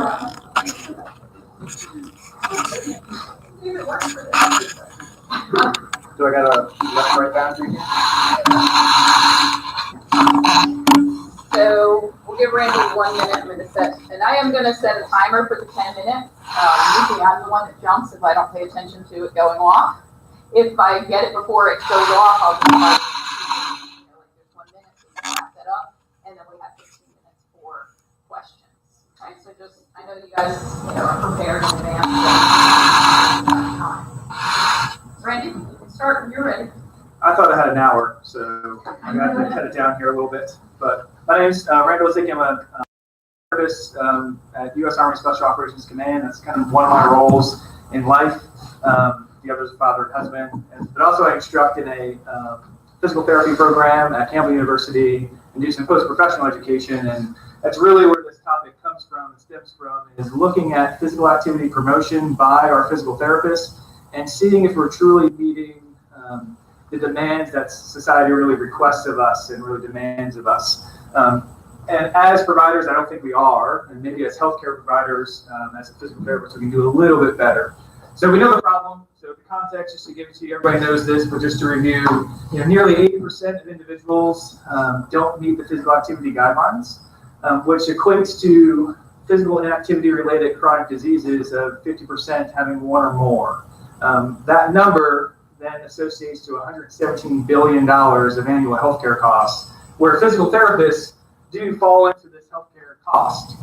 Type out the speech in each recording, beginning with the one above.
Do I got a left right boundary here? So we'll give Randy 1 minute. I'm going to set, and I am going to set a timer for the 10 minutes. Usually I'm the one that jumps if I don't pay attention to it going off. If I get it before it goes off, I'll just like there's 1 minute to wrap that up, and then we have 15 minutes for questions. Okay, so just I know you guys are prepared in advance. Randy, you can start when you're ready. I thought I had an hour, so I'm going to cut it down here a little bit. But my name is Randall Zicki. I'm a service at U.S. Army Special Operations Command. That's kind of one of my roles in life. The other is a father and husband. But also I instruct in a physical therapy program at Campbell University and do some post-professional education. And that's really where this topic comes from and stems from, is looking at physical activity promotion by our physical therapists and seeing if we're truly meeting the demands that society really requests of us and really demands of us. And as providers, I don't think we are, and maybe as healthcare providers, as a physical therapist, we can do a little bit better. So we know the problem. So the context, just to give it to you, everybody knows this, but just to review, nearly 80% of individuals don't meet the physical activity guidelines, which equates to physical inactivity-related chronic diseases of 50% having one or more. That number then associates to $117 billion of annual healthcare costs, where physical therapists do fall into this healthcare cost.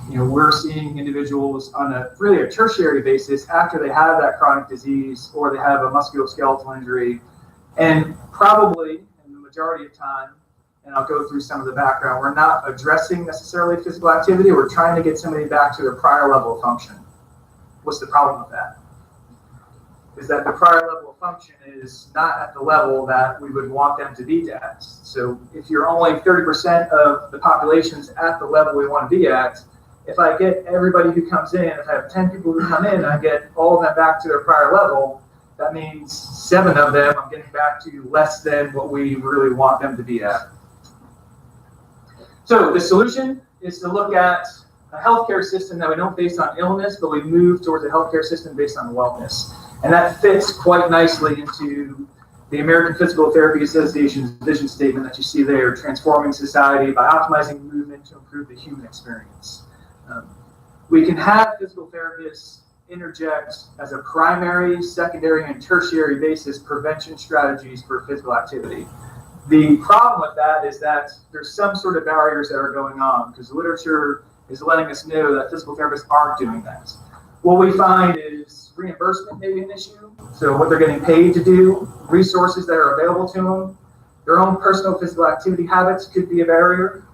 We're seeing individuals on a tertiary basis after they have that chronic disease or they have a musculoskeletal injury, and probably in the majority of time, and I'll go through some of the background, we're not addressing necessarily physical activity. We're trying to get somebody back to their prior level of function. What's the problem with that? Is that the prior level of function is not at the level that we would want them to be at. So if you're only 30% of the population's at the level we want to be at, if I get everybody who comes in, if I have 10 people who come in and I get all of them back to their prior level, that means 7 of them I'm getting back to less than what we really want them to be at. So the solution is to look at a healthcare system that we don't base on illness, but we move towards a healthcare system based on wellness. And that fits quite nicely into the American Physical Therapy Association's vision statement that you see there, transforming society by optimizing movement to improve the human experience. We can have physical therapists interject as a primary, secondary, and tertiary basis prevention strategies for physical activity. The problem with that is that there's some sort of barriers that are going on, because the literature is letting us know that physical therapists aren't doing that. What we find is reimbursement may be an issue, so what they're getting paid to do, resources that are available to them, their own personal physical activity habits could be a barrier.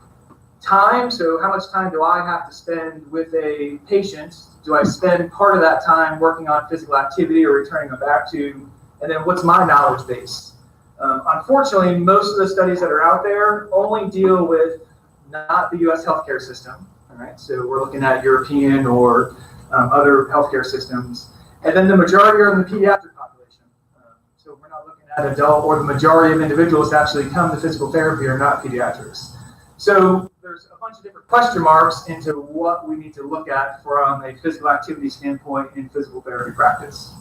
Time, so how much time do I have to spend with a patient? Do I spend part of that time working on physical activity or returning them back to, and then what's my knowledge base? Unfortunately, most of the studies that are out there only deal with not the US healthcare system, all right? So we're looking at European or other healthcare systems. And then the majority are in the pediatric population. So we're not looking at adult, or the majority of individuals that actually come to physical therapy are not pediatrics. So there's a bunch of different question marks into what we need to look at from a physical activity standpoint in physical therapy practice.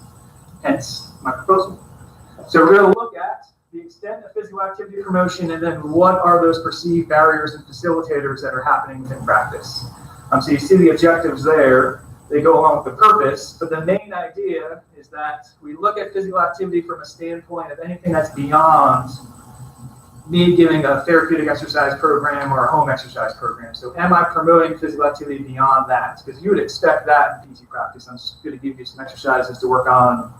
Hence my proposal. So we're going to look at the extent of physical activity promotion, and then what are those perceived barriers and facilitators that are happening within practice. So you see the objectives there. They go along with the purpose, but the main idea is that we look at physical activity from a standpoint of anything that's beyond me giving a therapeutic exercise program or a home exercise program. So am I promoting physical activity beyond that? Because you would expect that in PT practice. I'm just going to give you some exercises to work on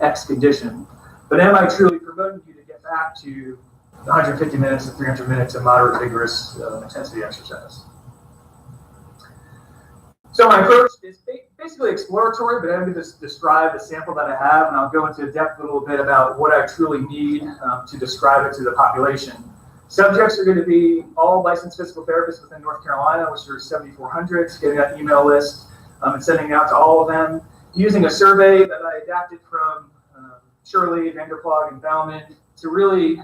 X condition. But am I truly promoting you to get back to 150 minutes to 300 minutes of moderate vigorous intensity exercise? So my approach is basically exploratory, but I'm going to describe the sample that I have, and I'll go into depth a little bit about what I truly need to describe it to the population. Subjects are going to be all licensed physical therapists within North Carolina, which are 7,400, getting that email list and sending it out to all of them, using a survey that I adapted from Shirley, Vanderplag, and Bauman to really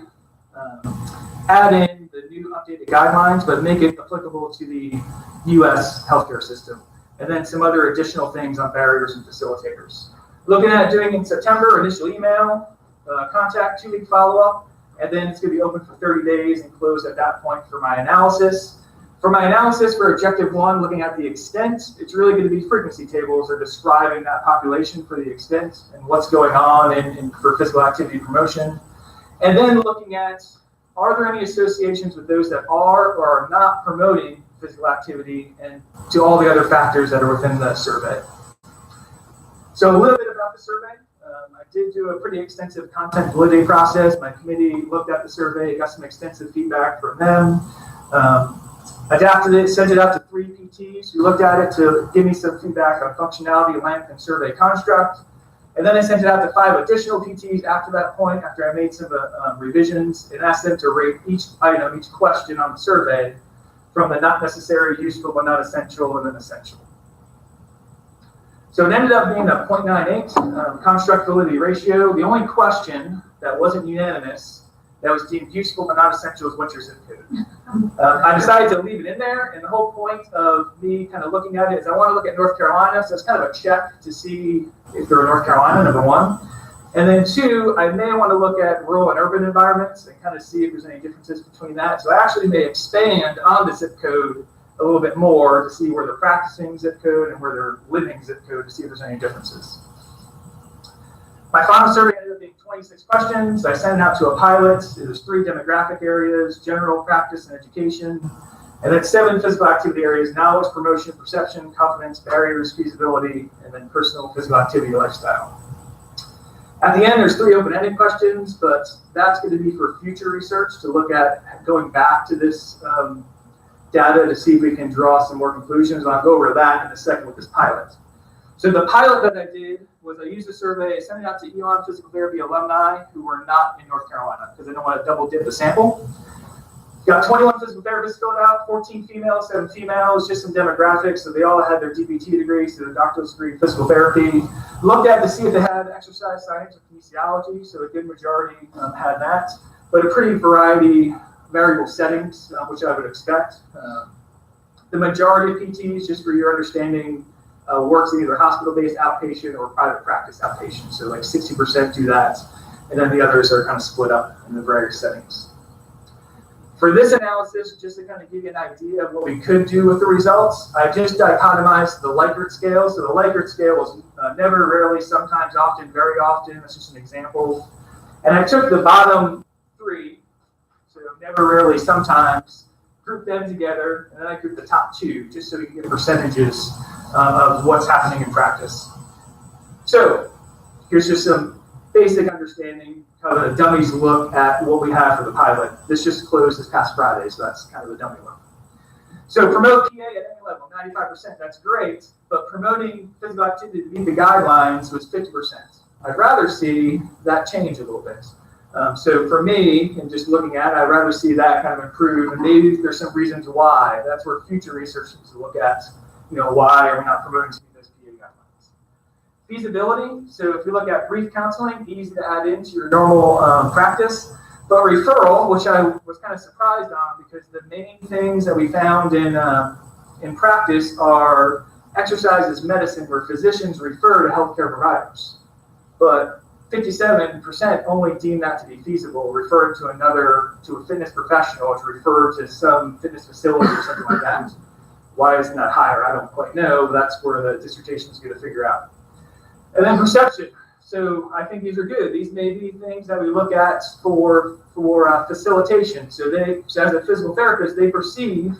add in the new updated guidelines, but make it applicable to the U.S. healthcare system. and then some other additional things on barriers and facilitators. Looking at doing in September, initial email, contact, 2-week follow-up, and then it's going to be open for 30 days and closed at that point for my analysis. For my analysis for objective 1, looking at the extent, it's really going to be frequency tables or describing that population for the extent and what's going on for physical activity promotion. And then looking at, are there any associations with those that are or are not promoting physical activity and to all the other factors that are within the survey. So a little bit about the survey. I did do a pretty extensive content validity process. My committee looked at the survey, got some extensive feedback from them. Adapted it, sent it out to 3 PTs who looked at it to give me some feedback on functionality, length, and survey construct. And then I sent it out to 5 additional PTs after that point, after I made some revisions, and asked them to rate each item, each question on the survey from the not necessary, useful, but not essential, and then essential. So it ended up being a 0.98 construct validity ratio. The only question that wasn't unanimous that was deemed useful but not essential is what's your zip code. I decided to leave it in there, and the whole point of me kind of looking at it is I want to look at North Carolina, so it's kind of a check to see if they're in North Carolina, number 1. And then 2, I may want to look at rural and urban environments and kind of see if there's any differences between that. So I actually may expand on the zip code a little bit more to see where they're practicing zip code and where they're living zip code to see if there's any differences. My final survey ended up being 26 questions. I sent it out to a pilot. It was 3 demographic areas: general, practice, and education. And then 7 physical activity areas: knowledge, promotion, perception, confidence, barriers, feasibility, and then personal physical activity lifestyle. At the end, there's 3 open-ended questions, but that's going to be for future research to look at going back to this data to see if we can draw some more conclusions. I'll go over that in a second with this pilot. So the pilot that I did was I used a survey, I sent it out to Elon Physical Therapy alumni who were not in North Carolina because I don't want to double dip the sample. Got 21 physical therapists filled out, 14 females, 7 females, just some demographics. So they all had their DPT degree, so their doctorate degree in physical therapy. Looked at to see if they had exercise science or kinesiology, so a good majority had that, but a pretty variable settings, which I would expect. The majority of PTs, just for your understanding, works in either hospital-based outpatient or private practice outpatient. So like 60% do that, and then the others are kind of split up in the various settings. For this analysis, just to kind of give you an idea of what we could do with the results, I just dichotomized the Likert scale. So the Likert scale is never, rarely, sometimes, often, very often. That's just an example. And I took the bottom 3, so never, rarely, sometimes, grouped them together, and then I grouped the top 2, just so we can get percentages of what's happening in practice. So here's just some basic understanding, kind of a dummy's look at what we have for the pilot. This just closed this past Friday, so that's kind of a dummy look. So promote PA at any level, 95%, that's great, but promoting physical activity to meet the guidelines was 50%. I'd rather see that change a little bit. So for me, and just looking at it, I'd rather see that kind of improve, and maybe there's some reasons why. That's where future research needs to look at, why are we not promoting to meet those PA guidelines. Feasibility, so if you look at brief counseling, easy to add into your normal practice, but referral, which I was kind of surprised on, because the main things that we found in practice are exercise as medicine, where physicians refer to healthcare providers. But 57% only deem that to be feasible, referring to a fitness professional to refer to some fitness facility or something like that. Why isn't that higher? I don't quite know, but that's where the dissertation is going to figure out. And then perception. So I think these are good. These may be things that we look at for facilitation. So as a physical therapist, they perceive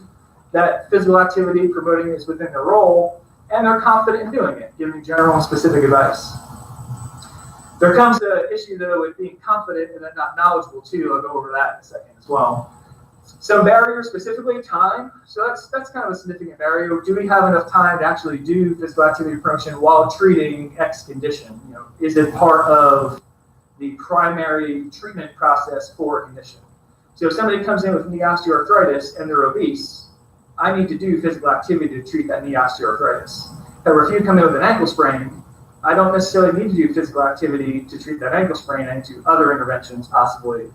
that physical activity promoting is within their role, and they're confident in doing it, giving general and specific advice. There comes the issue, though, with being confident and then not knowledgeable, too. I'll go over that in a second as well. Some barriers, specifically time. So that's kind of a significant barrier. Do we have enough time to actually do physical activity promotion while treating X condition? Is it part of the primary treatment process for a condition? So if somebody comes in with knee osteoarthritis and they're obese, I need to do physical activity to treat that knee osteoarthritis. However, if you come in with an ankle sprain, I don't necessarily need to do physical activity to treat that ankle sprain. I need to do other interventions possibly.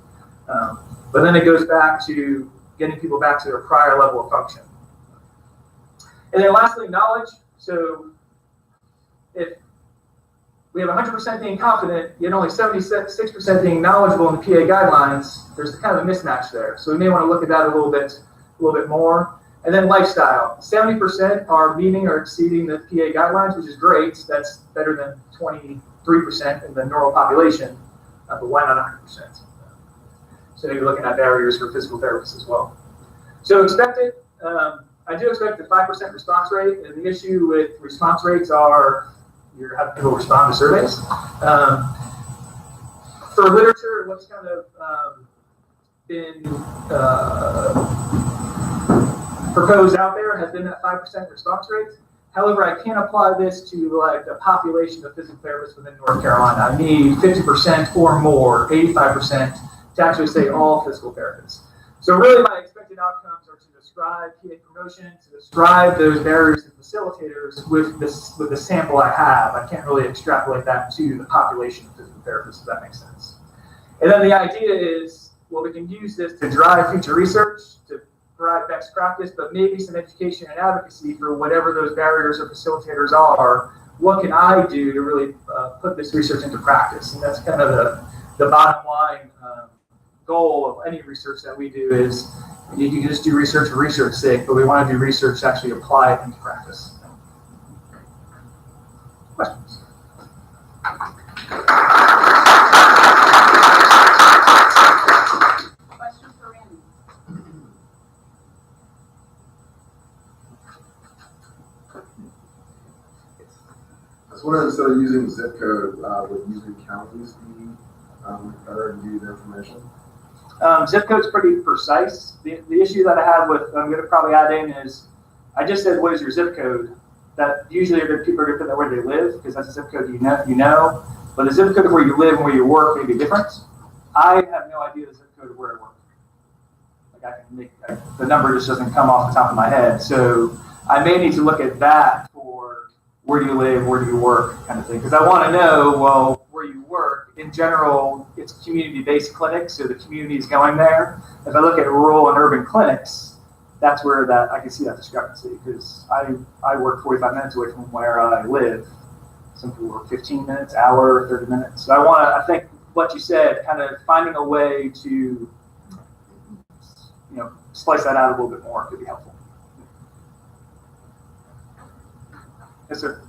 But then it goes back to getting people back to their prior level of function. And then lastly, knowledge. So if we have 100% being confident, yet only 76% being knowledgeable in the PA guidelines, there's kind of a mismatch there. So we may want to look at that a little bit more. And then lifestyle. 70% are meeting or exceeding the PA guidelines, which is great. That's better than 23% in the normal population, but why not 100%? So maybe looking at barriers for physical therapists as well. So expected, I do expect a 5% response rate, and the issue with response rates are you're having people respond to surveys. For literature, what's kind of been proposed out there has been that 5% response rate. However, I can't apply this to like the population of physical therapists within North Carolina. I need 50% or more, 85%, to actually say all physical therapists. So really my expected outcomes are to describe PA promotion, to describe those barriers and facilitators with the sample I have. I can't really extrapolate that to the population of physical therapists, if that makes sense. And then the idea is, well, we can use this to drive future research, to provide best practice, but maybe some education and advocacy for whatever those barriers or facilitators are. What can I do to really put this research into practice? And that's kind of the bottom line goal of any research that we do is you can just do research for research's sake, but we want to do research to actually apply it into practice. Questions? Questions for Randy? I was wondering, instead of using zip code, would using counties be better to give you the information? Zip code's pretty precise. The issue that I have with, I'm going to probably add in is, I just said, what is your zip code? That usually people are going to put that where they live, because that's a zip code you know. But the zip code of where you live and where you work may be different. I have no idea the zip code of where I work. Like I can make, the number just doesn't come off the top of my head. So I may need to look at that for where do you live, where do you work kind of thing. Because I want to know, well, where you work, in general, it's community-based clinics, so the community is going there. If I look at rural and urban clinics, that's where that I can see that discrepancy, because I work 45 minutes away from where I live. Some people work 15 minutes, hour, 30 minutes. So I think what you said, kind of finding a way to, slice that out a little bit more could be helpful. Yes, sir.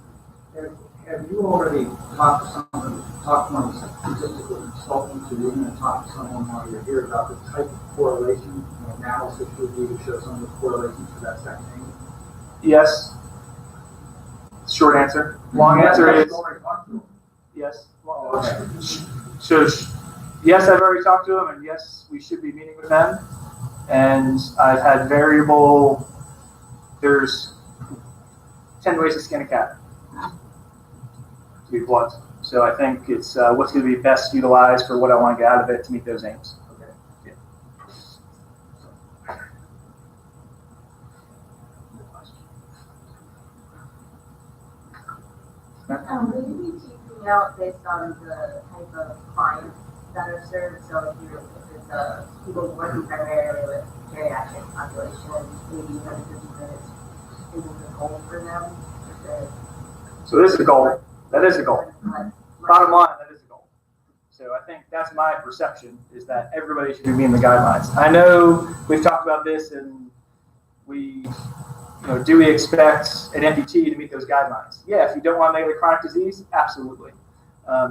Have you already talked to one of the statistical consultants, or you're going to talk to someone while you're here about the type of correlation and analysis you would do to show some of the correlations for that second angle? Yes. Short answer. Long answer is yes. Okay. So yes, I've already talked to them, and yes, we should be meeting with them. And I've had there's 10 ways to skin a cat, to be blunt. So I think it's what's going to be best utilized for what I want to get out of it to meet those aims. Okay. Will you be teaching out based on the type of clients that are served? So if it's people working primarily with geriatric population, maybe 150 minutes isn't the goal for them? So this is a goal. That is a goal. Bottom line, that is a goal. So I think that's my perception, is that everybody should be meeting the guidelines. I know we've talked about this, and do we expect an amputee to meet those guidelines? Yeah, if you don't want to make a chronic disease, absolutely.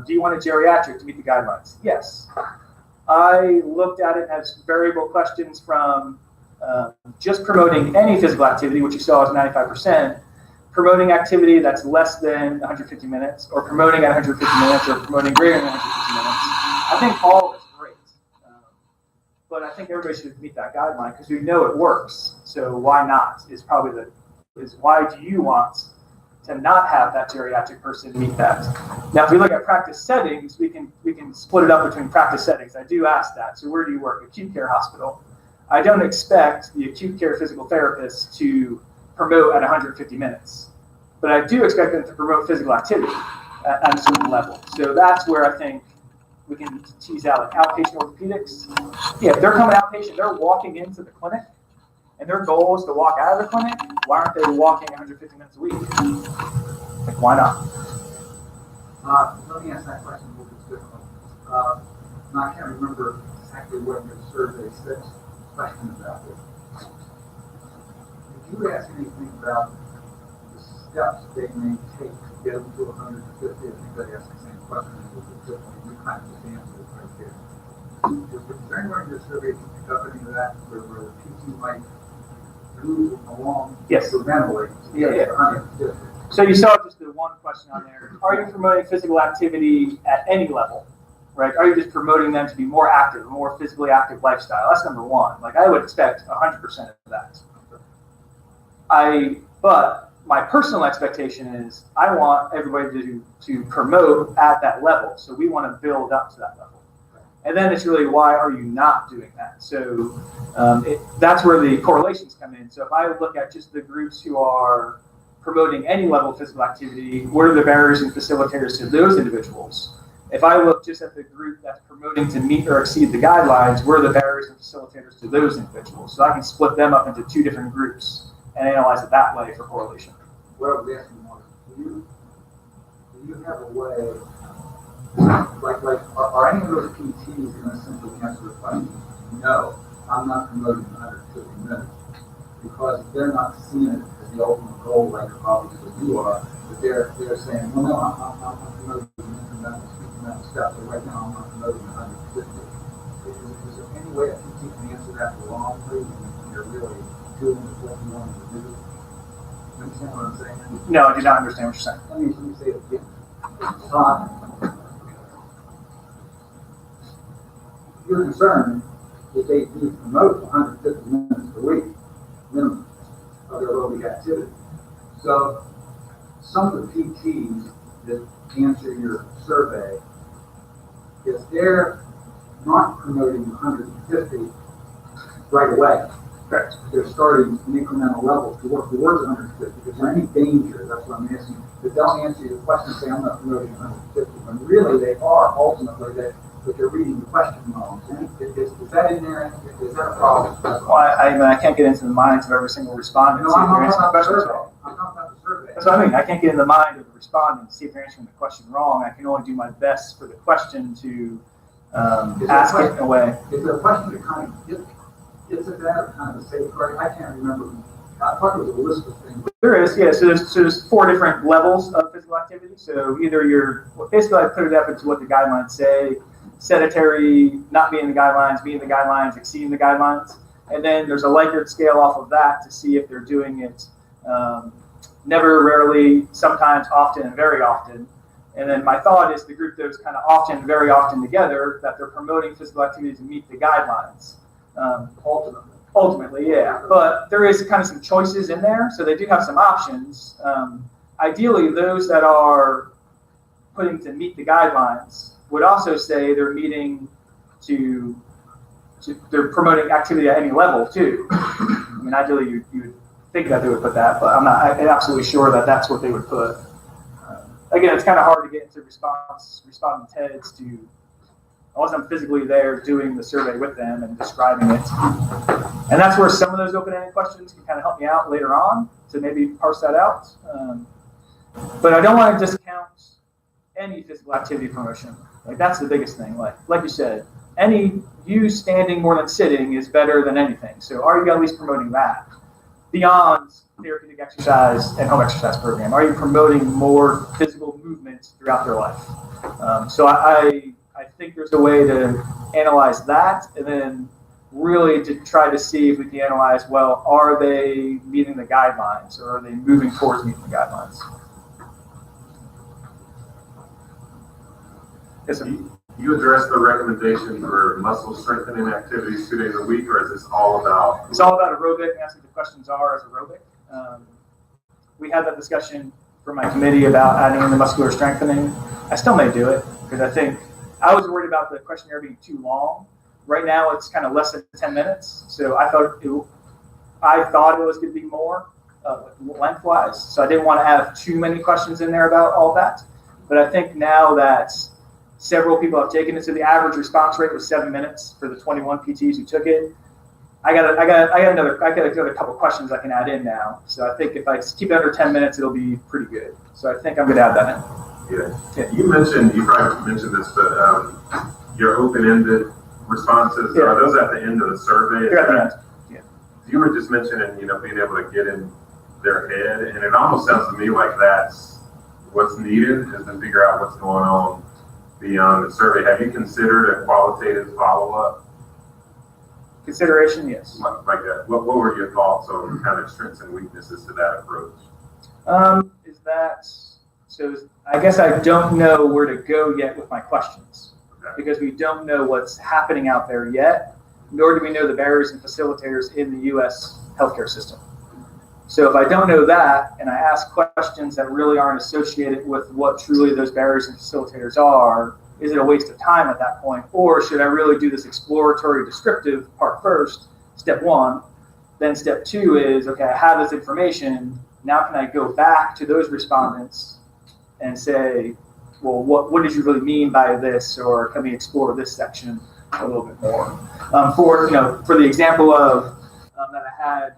Do you want a geriatric to meet the guidelines? Yes. I looked at it as variable questions from just promoting any physical activity, which you saw as 95%, promoting activity that's less than 150 minutes, or promoting at 150 minutes, or promoting greater than 150 minutes. I think all of it's great. But I think everybody should meet that guideline, because we know it works. So why not is probably why do you want to not have that geriatric person meet that? Now, if we look at practice settings, we can split it up between practice settings. I do ask that. So where do you work? Acute care hospital. I don't expect the acute care physical therapist to promote at 150 minutes, but I do expect them to promote physical activity at a certain level. So that's where I think we can tease out like outpatient orthopedics. Yeah, if they're coming outpatient, they're walking into the clinic, and their goal is to walk out of the clinic, why aren't they walking 150 minutes a week? Like, why not? Let me ask that question a little bit differently. And I can't remember exactly what your survey says, question about this. Did you ask anything about the steps they may take to get them to 150? I think they asked the same question a little bit differently. You kind of just answered it right there. Is there anywhere in your survey you pick up any of that where the PT might move along incrementally to get to 150? So you saw just the one question on there. Are you promoting physical activity at any level, right? Are you just promoting them to be more active, a more physically active lifestyle? That's number one. Like, I would expect 100% of that. But my personal expectation is I want everybody to promote at that level. So we want to build up to that level. And then it's really, why are you not doing that? So that's where the correlations come in. So if I look at just the groups who are promoting any level of physical activity, what are the barriers and facilitators to those individuals? If I look just at the group that's promoting to meet or exceed the guidelines, what are the barriers and facilitators to those individuals? So I can split them up into two different groups and analyze it that way for correlation. What I was asking was, do you have a way, are any of those PTs going to simply answer the question, no, I'm not promoting 150 minutes, because they're not seeing it as the ultimate goal, like obviously you are, but they're saying, well, no, I'm promoting incremental steps, but right now I'm not promoting 150. Is there any way a PT can answer that wrongly when they're really doing what you want them to do? You understand what I'm saying? No, I do not understand what you're saying. Let me say it again. Your concern is they do promote 150 minutes per week minimum of their aerobic activity. So some of the PTs that answer your survey, if they're not promoting 150 right away, Correct. they're starting an incremental level to work towards 150. Is there any danger, that's what I'm asking, that they'll answer your question and say, I'm not promoting 150, when really they are ultimately, but they're reading the question wrong. Is that in there? Is that a problem? Well, I can't get into the minds of every single respondent. No, I'm not talking about the survey. I'm talking about the survey. That's what I mean. I can't get in the mind of the respondent to see if they're answering the question wrong. I can only do my best for the question to ask it in a way. Is there a question that kind of gets at that, or kind of a safeguard? I can't remember. I thought it was a list of things. There is, yeah. So there's 4 different levels of physical activity. So either basically I put it up into what the guidelines say: sedentary, not being the guidelines, being the guidelines, exceeding the guidelines. And then there's a Likert scale off of that to see if they're doing it never, rarely, sometimes, often, and very often. And then my thought is to group those kind of often and very often together, that they're promoting physical activity to meet the guidelines. Ultimately, yeah. But there is kind of some choices in there, so they do have some options. Ideally, those that are putting to meet the guidelines would also say they're meeting they're promoting activity at any level too. I mean, ideally you would think that they would put that, but I'm absolutely sure that that's what they would put. Again, it's kind of hard to get into respondents' heads unless I'm physically there doing the survey with them and describing it. And that's where some of those open-ended questions can kind of help me out later on to maybe parse that out. But I don't want to discount any physical activity promotion. Like, that's the biggest thing. Like you said, you standing more than sitting is better than anything. So are you at least promoting that beyond therapeutic exercise and home exercise program? Are you promoting more physical movement throughout their life? So I think there's a way to analyze that, and then really to try to see if we can analyze, well, are they meeting the guidelines, or are they moving towards meeting the guidelines? Yes, sir. You addressed the recommendation for muscle strengthening activities 2 days a week, or is this all about? It's all about aerobic. That's what the questions are, is aerobic. We had that discussion for my committee about adding in the muscular strengthening. I still may do it, because I think I was worried about the questionnaire being too long. Right now, it's kind of less than 10 minutes, so I thought it was going to be more lengthwise. So I didn't want to have too many questions in there about all that. But I think now that several people have taken it, so the average response rate was 7 minutes for the 21 PTs who took it. I got another couple questions I can add in now. So I think if I keep it under 10 minutes, it'll be pretty good. So I think I'm going to add that in. Yeah. You probably mentioned this, but your open-ended responses, Yeah. are those at the end of the survey? They're at the end. Yeah. You were just mentioning, being able to get in their head, and it almost sounds to me like that's what's needed, is to figure out what's going on beyond the survey. Have you considered a qualitative follow-up? Consideration, yes. Like that? What were your thoughts on kind of strengths and weaknesses to that approach? I guess I don't know where to go yet with my questions, Okay. because we don't know what's happening out there yet, nor do we know the barriers and facilitators in the U.S. healthcare system. So if I don't know that, and I ask questions that really aren't associated with what truly those barriers and facilitators are, is it a waste of time at that point? Or should I really do this exploratory descriptive part first, step one? Then step two is, okay, I have this information. Now can I go back to those respondents and say, well, what did you really mean by this? Or can we explore this section a little bit more? For the example of that I had,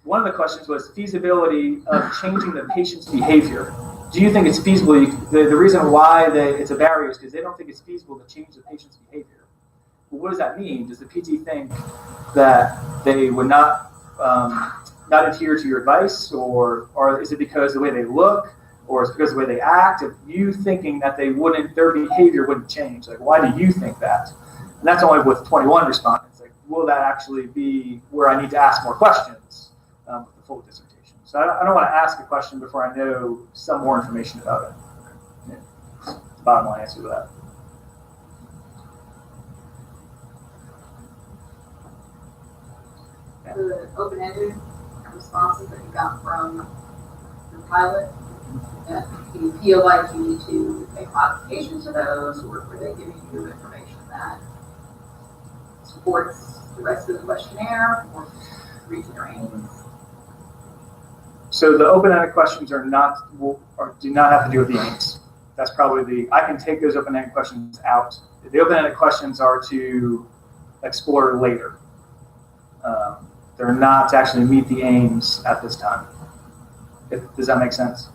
one of the questions was feasibility of changing the patient's behavior. Do you think it's feasible? The reason why it's a barrier is because they don't think it's feasible to change the patient's behavior. Well, what does that mean? Does the PT think that they would not adhere to your advice, or is it because the way they look, or is it because of the way they act? If you thinking that their behavior wouldn't change, like why do you think that? And that's only with 21 respondents. Like, will that actually be where I need to ask more questions with the full dissertation? So I don't want to ask a question before I know some more information about it. Yeah. That's the bottom line answer to that. Yeah. The open-ended responses that you got from the pilot, do you feel like you need to make modifications to those, or were they giving you information that supports the rest of the questionnaire, or reaching your aims? So the open-ended questions do not have to do with the aims. That's probably I can take those open-ended questions out. The open-ended questions are to explore later. They're not to actually meet the aims at this time. Does that make sense?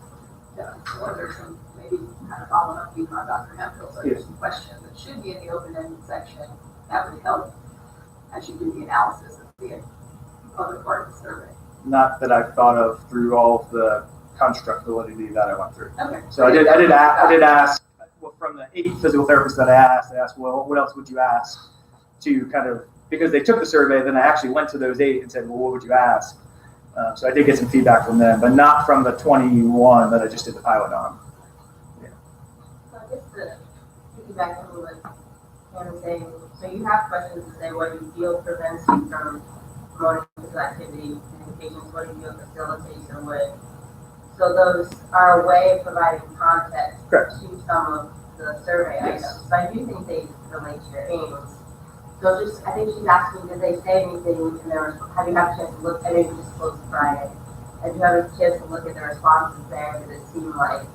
Yeah, or there's some, maybe kind of following up on Dr. Hemphill, so there's some questions that should be in the open-ended section that would help as you do the analysis of the other part of the survey. Not that I've thought of through all of the construct validity that I went through. Okay. So I did ask from the 8 physical therapists that I asked, well, what else would you ask to kind of, because they took the survey, then I actually went to those 8 and said, well, what would you ask? So I did get some feedback from them, but not from the 21 that I just did the pilot on. Yeah. So I guess to piggyback on what Cam was saying, so you have questions to say what you feel prevents you from promoting physical activity in patients, what do you feel facilitates or would. So those are a way of providing context Correct. to some of the survey Yes. items. So I do think they relate to your aims. So I think she's asking, did they say anything in their, have you had a chance to look, I know you just closed Friday, have you had a chance to look at the responses there? Did it seem like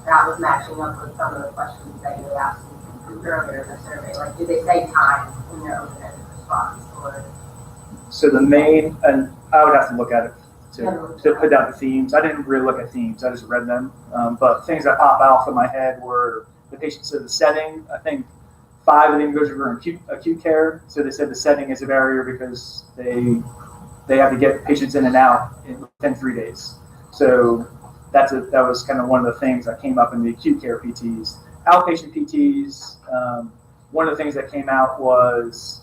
that was matching up with some of the questions that you asked earlier in the survey? Like, did they say time in their open-ended response? Or? So the main, and I would have to look at it to put down the themes. I didn't really look at themes, I just read them. But things that pop out in my head were the patient said the setting. I think 5 of the individuals were in acute care. So they said the setting is a barrier because they have to get patients in and out within 3 days. So that was kind of one of the things that came up in the acute care PTs. Outpatient PTs, one of the things that came out was,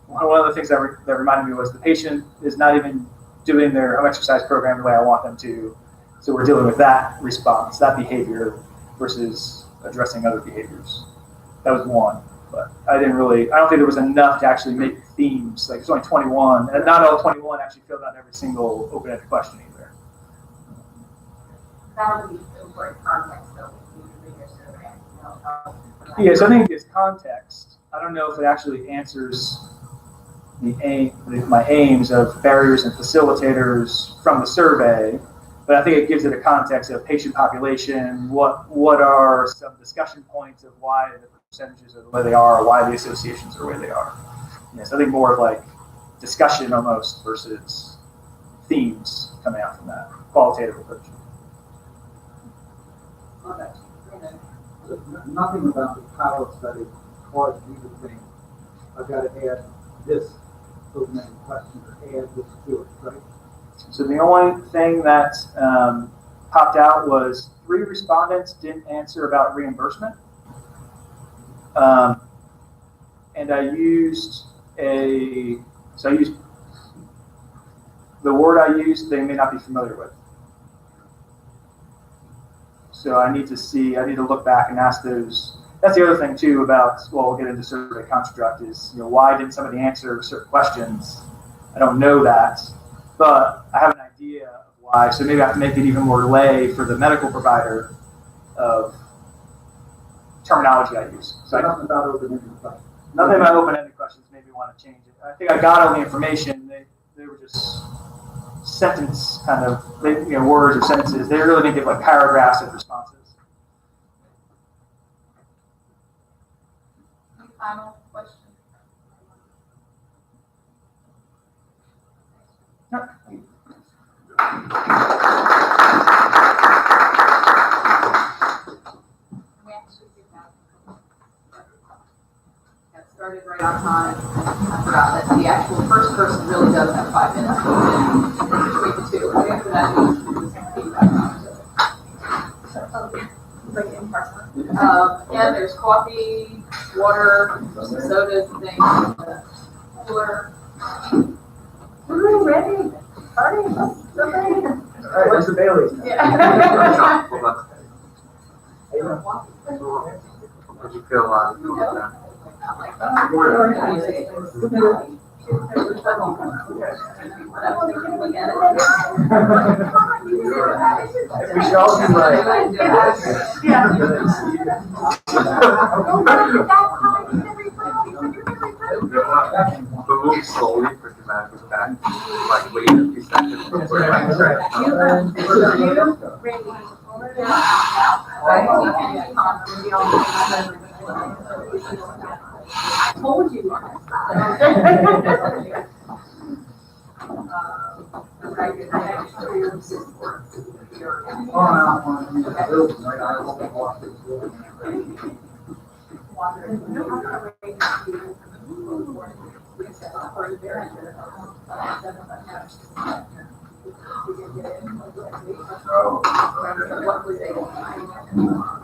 one of the things that reminded me was the patient is not even doing their home exercise program the way I want them to. So we're dealing with that response, that behavior versus addressing other behaviors. That was one, but I don't think there was enough to actually make themes. Like there's only 21, and not all 21 actually filled out every single open-ended question either. That would be important context though, if you read your survey. Yeah, so I think it's context. I don't know if it actually answers my aims of barriers and facilitators from the survey, But I think it gives it a context of patient population. What are some discussion points of why the percentages are the way they are, or why the associations are the way they are? So I think more of like discussion almost versus themes coming out from that qualitative approach. Nothing about the pilot study caused you to think, I've got to add this open-ended question or add this to it, right? So the only thing that popped out was 3 respondents didn't answer about reimbursement. And I used the word I used, they may not be familiar with. So I need to look back and ask those. That's the other thing too about, well, we'll get into survey construct is, why didn't somebody answer certain questions? I don't know that, but I have an idea of why. So maybe I have to make it even more lay for the medical provider of terminology I use. So nothing about open-ended questions. Nothing about open-ended questions made me want to change it. I think I got all the information. They were just sentence kind of, words or sentences. They really didn't give like paragraphs of responses. Any final question? We actually do have. Got started right on time. I forgot that the actual first person really does have 5 minutes. Between the two. Right after that, we just feedback on it. Like in person. Yeah, there's coffee, water, some sodas and things. Cooler. We're ready. Party. So ready. All right, where's the Bailey's? Yeah. How'd you feel about that? We should all be like, But move slowly for dramatic effect. Like wait a few seconds before it lands. I told you.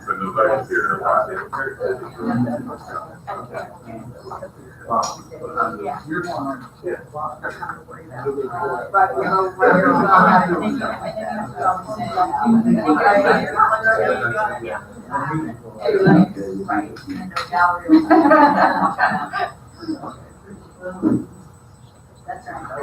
So nobody's here. That's right.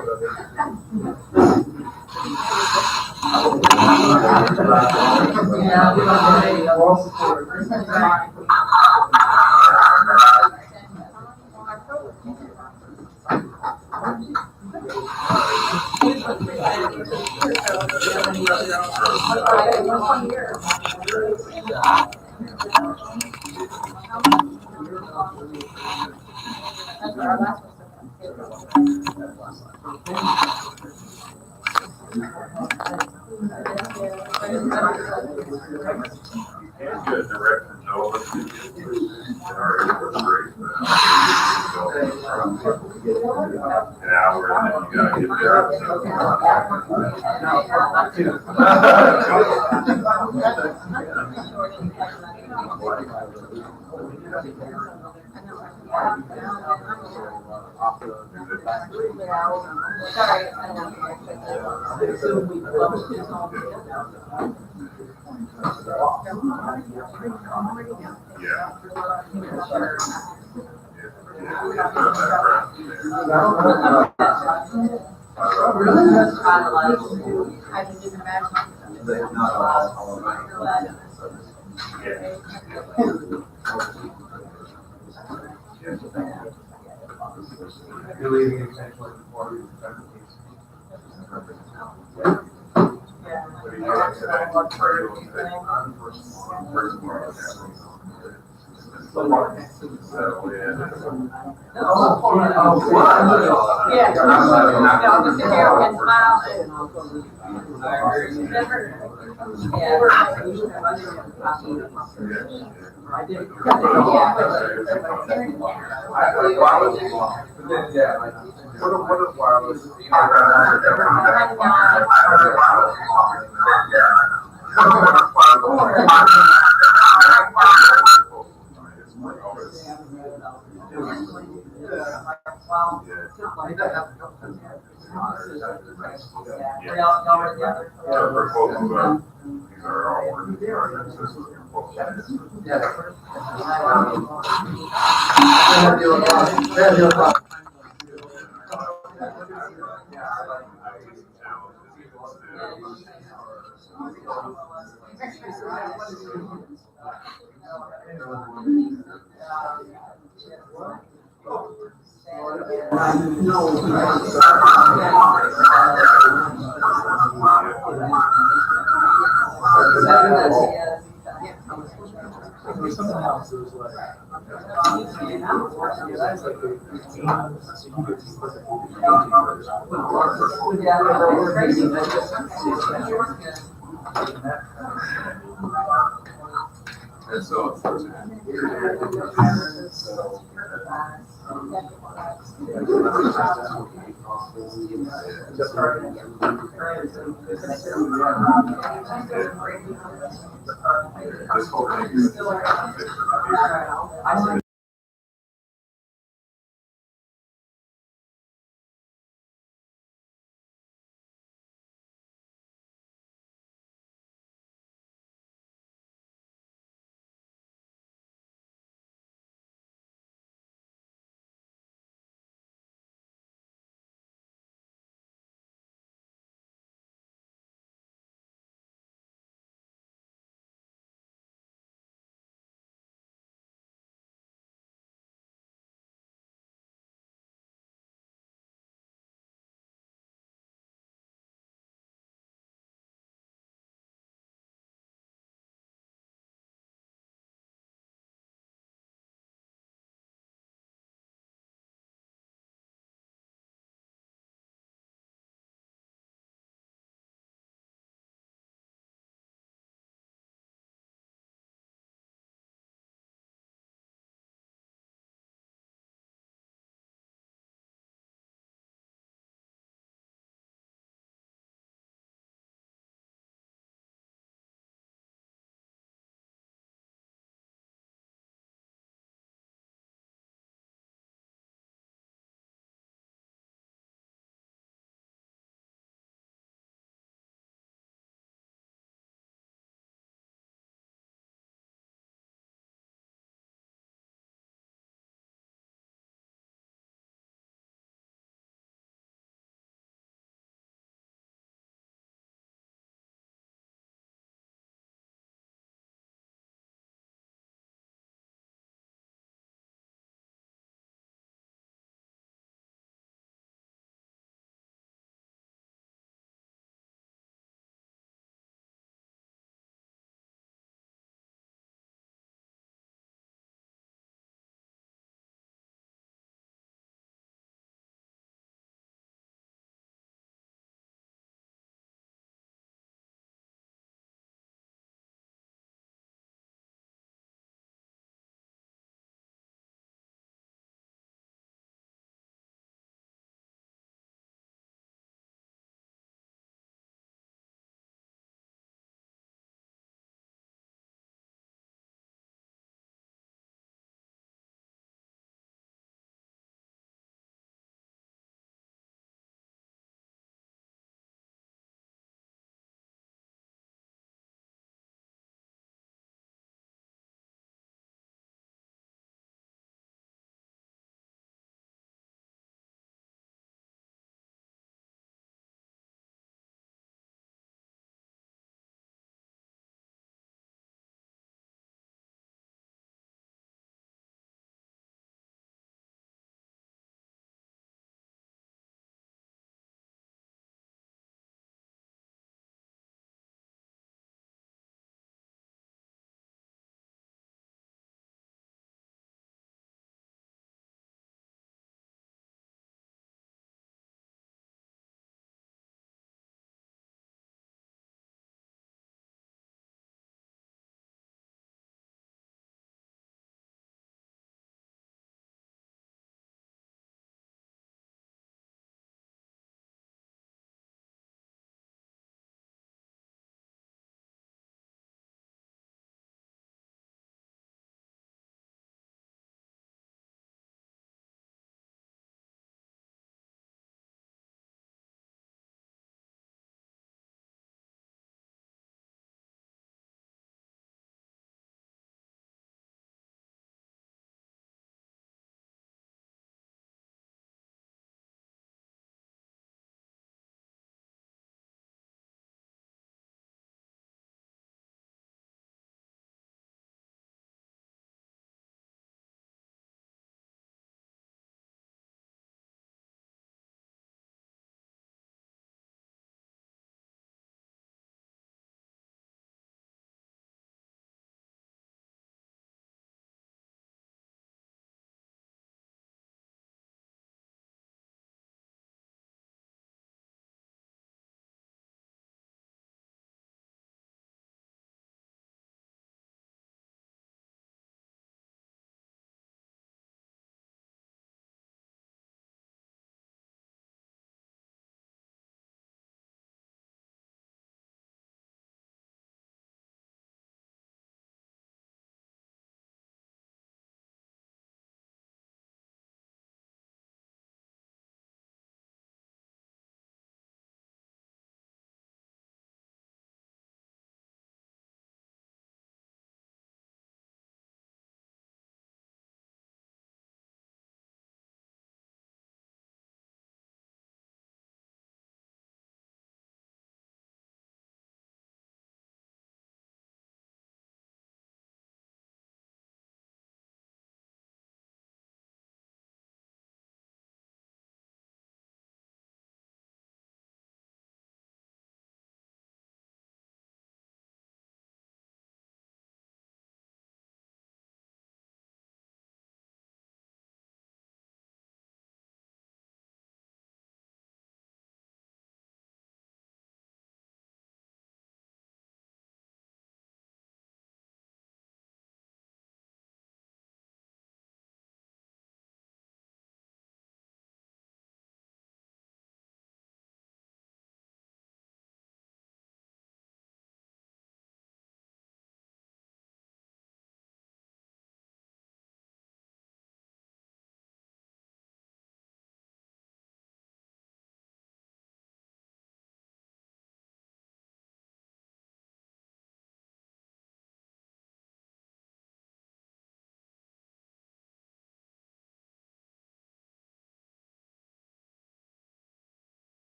Good direction, Joel. All right, that's great. An hour and then you gotta get there. I can just imagine. You're leaving essentially before you start the case. Yeah. Yeah. No, just sit here and smile Something else, it was like. And so unfortunate. This whole thing is.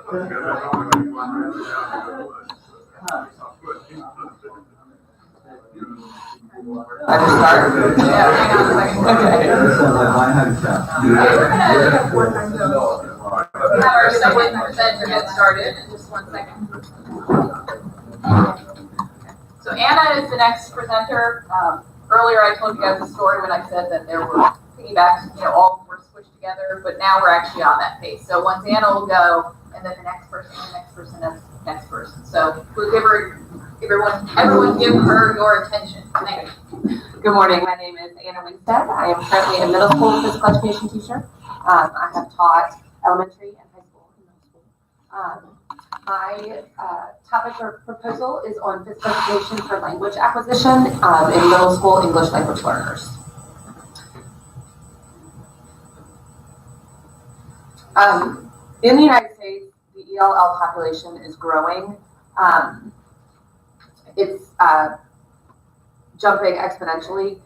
I just started. Yeah, hang on a second. Okay. We're gonna wait for Ted to get started in just 1 second. So Anna is the next presenter. Earlier I told you guys the story when I said that there were piggybacks, all were squished together, but now we're actually on that pace. So once Anna will go, and then the next person, and the next person. So we'll give her, everyone give her your attention. Thank you. Good morning. My name is Anna Winstead. I am currently a middle school physical education teacher. I have taught elementary and high school and middle school. My topic or proposal is on physical education for language acquisition in middle school English language learners. In the United States, the ELL population is growing. It's jumping exponentially.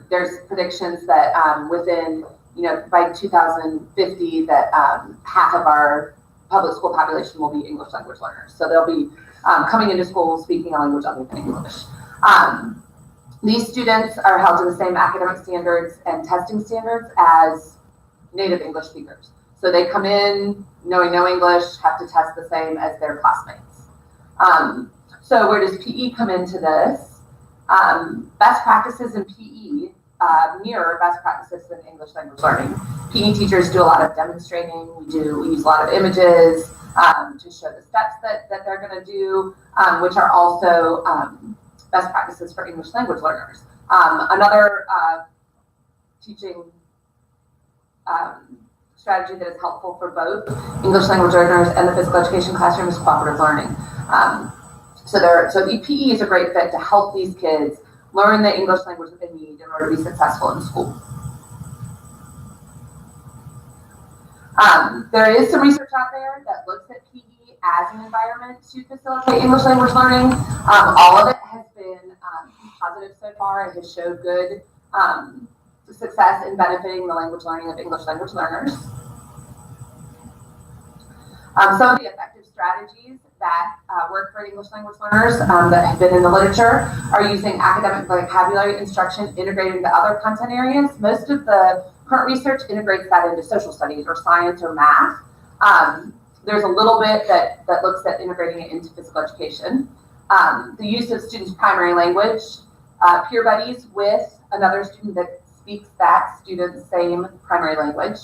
There's predictions that within, by 2050, that half of our public school population will be English language learners. So they'll be coming into school speaking a language other than English. These students are held to the same academic standards and testing standards as native English speakers. So they come in knowing no English, have to test the same as their classmates. So where does PE come into this? Best practices in PE mirror best practices in English language learning. PE teachers do a lot of demonstrating. We use a lot of images to show the steps that they're going to do, which are also best practices for English language learners. Another teaching strategy that is helpful for both English language learners and the physical education classroom is cooperative learning. So PE is a great fit to help these kids learn the English language that they need in order to be successful in school. There is some research out there that looks at PE as an environment to facilitate English language learning. All of it has been positive so far. It has showed good success in benefiting the language learning of English language learners. Some of the effective strategies that work for English language learners that have been in the literature are using academic vocabulary instruction integrated into other content areas. Most of the current research integrates that into social studies or science or math. There's a little bit that looks at integrating it into physical education. The use of students' primary language, peer buddies with another student that speaks that student's same primary language.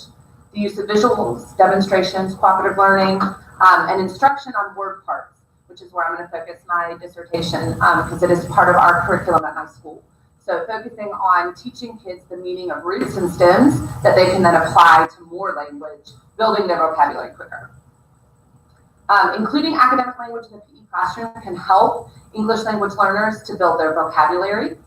The use of visuals, demonstrations, cooperative learning, and instruction on word parts, which is where I'm going to focus my dissertation because it is part of our curriculum at my school. So focusing on teaching kids the meaning of roots and stems that they can then apply to more language, building their vocabulary quicker. Including academic language in the PE classroom can help English language learners to build their vocabulary.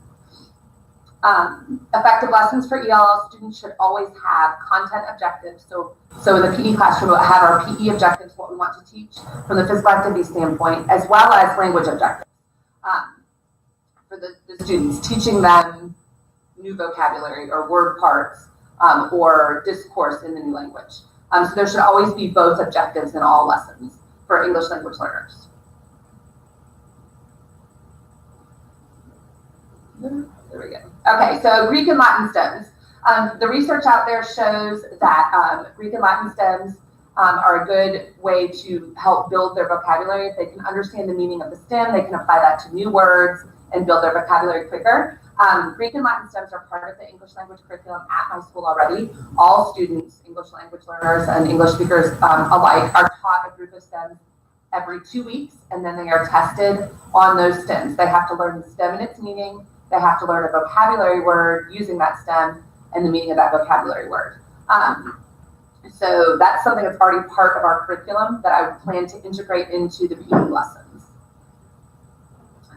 Effective lessons for ELL students should always have content objectives. So in the PE classroom, we'll have our PE objectives, what we want to teach from the physical activity standpoint, as well as language objectives for the students, teaching them new vocabulary or word parts or discourse in the new language. So there should always be both objectives in all lessons for English language learners. There we go. Okay, so Greek and Latin stems. The research out there shows that Greek and Latin stems are a good way to help build their vocabulary. If they can understand the meaning of the stem, they can apply that to new words and build their vocabulary quicker. Greek and Latin stems are part of the English language curriculum at my school already. All students, English language learners and English speakers alike, are taught a group of stems every 2 weeks, and then they are tested on those stems. They have to learn the stem and its meaning. They have to learn a vocabulary word using that stem and the meaning of that vocabulary word. So that's something that's already part of our curriculum that I would plan to integrate into the PE lessons.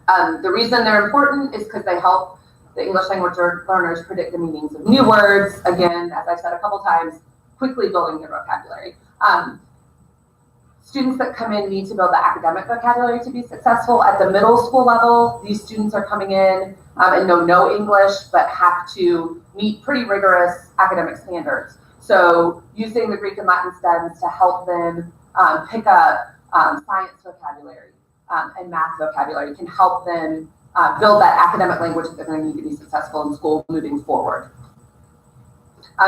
The reason they're important is because they help the English language learners predict the meanings of new words. Again, as I've said a couple times, quickly building their vocabulary. Students that come in need to build the academic vocabulary to be successful. At the middle school level, these students are coming in and know no English, but have to meet pretty rigorous academic standards. So using the Greek and Latin stems to help them pick up science vocabulary and math vocabulary, can help them build that academic language that they're going to need to be successful in school moving forward.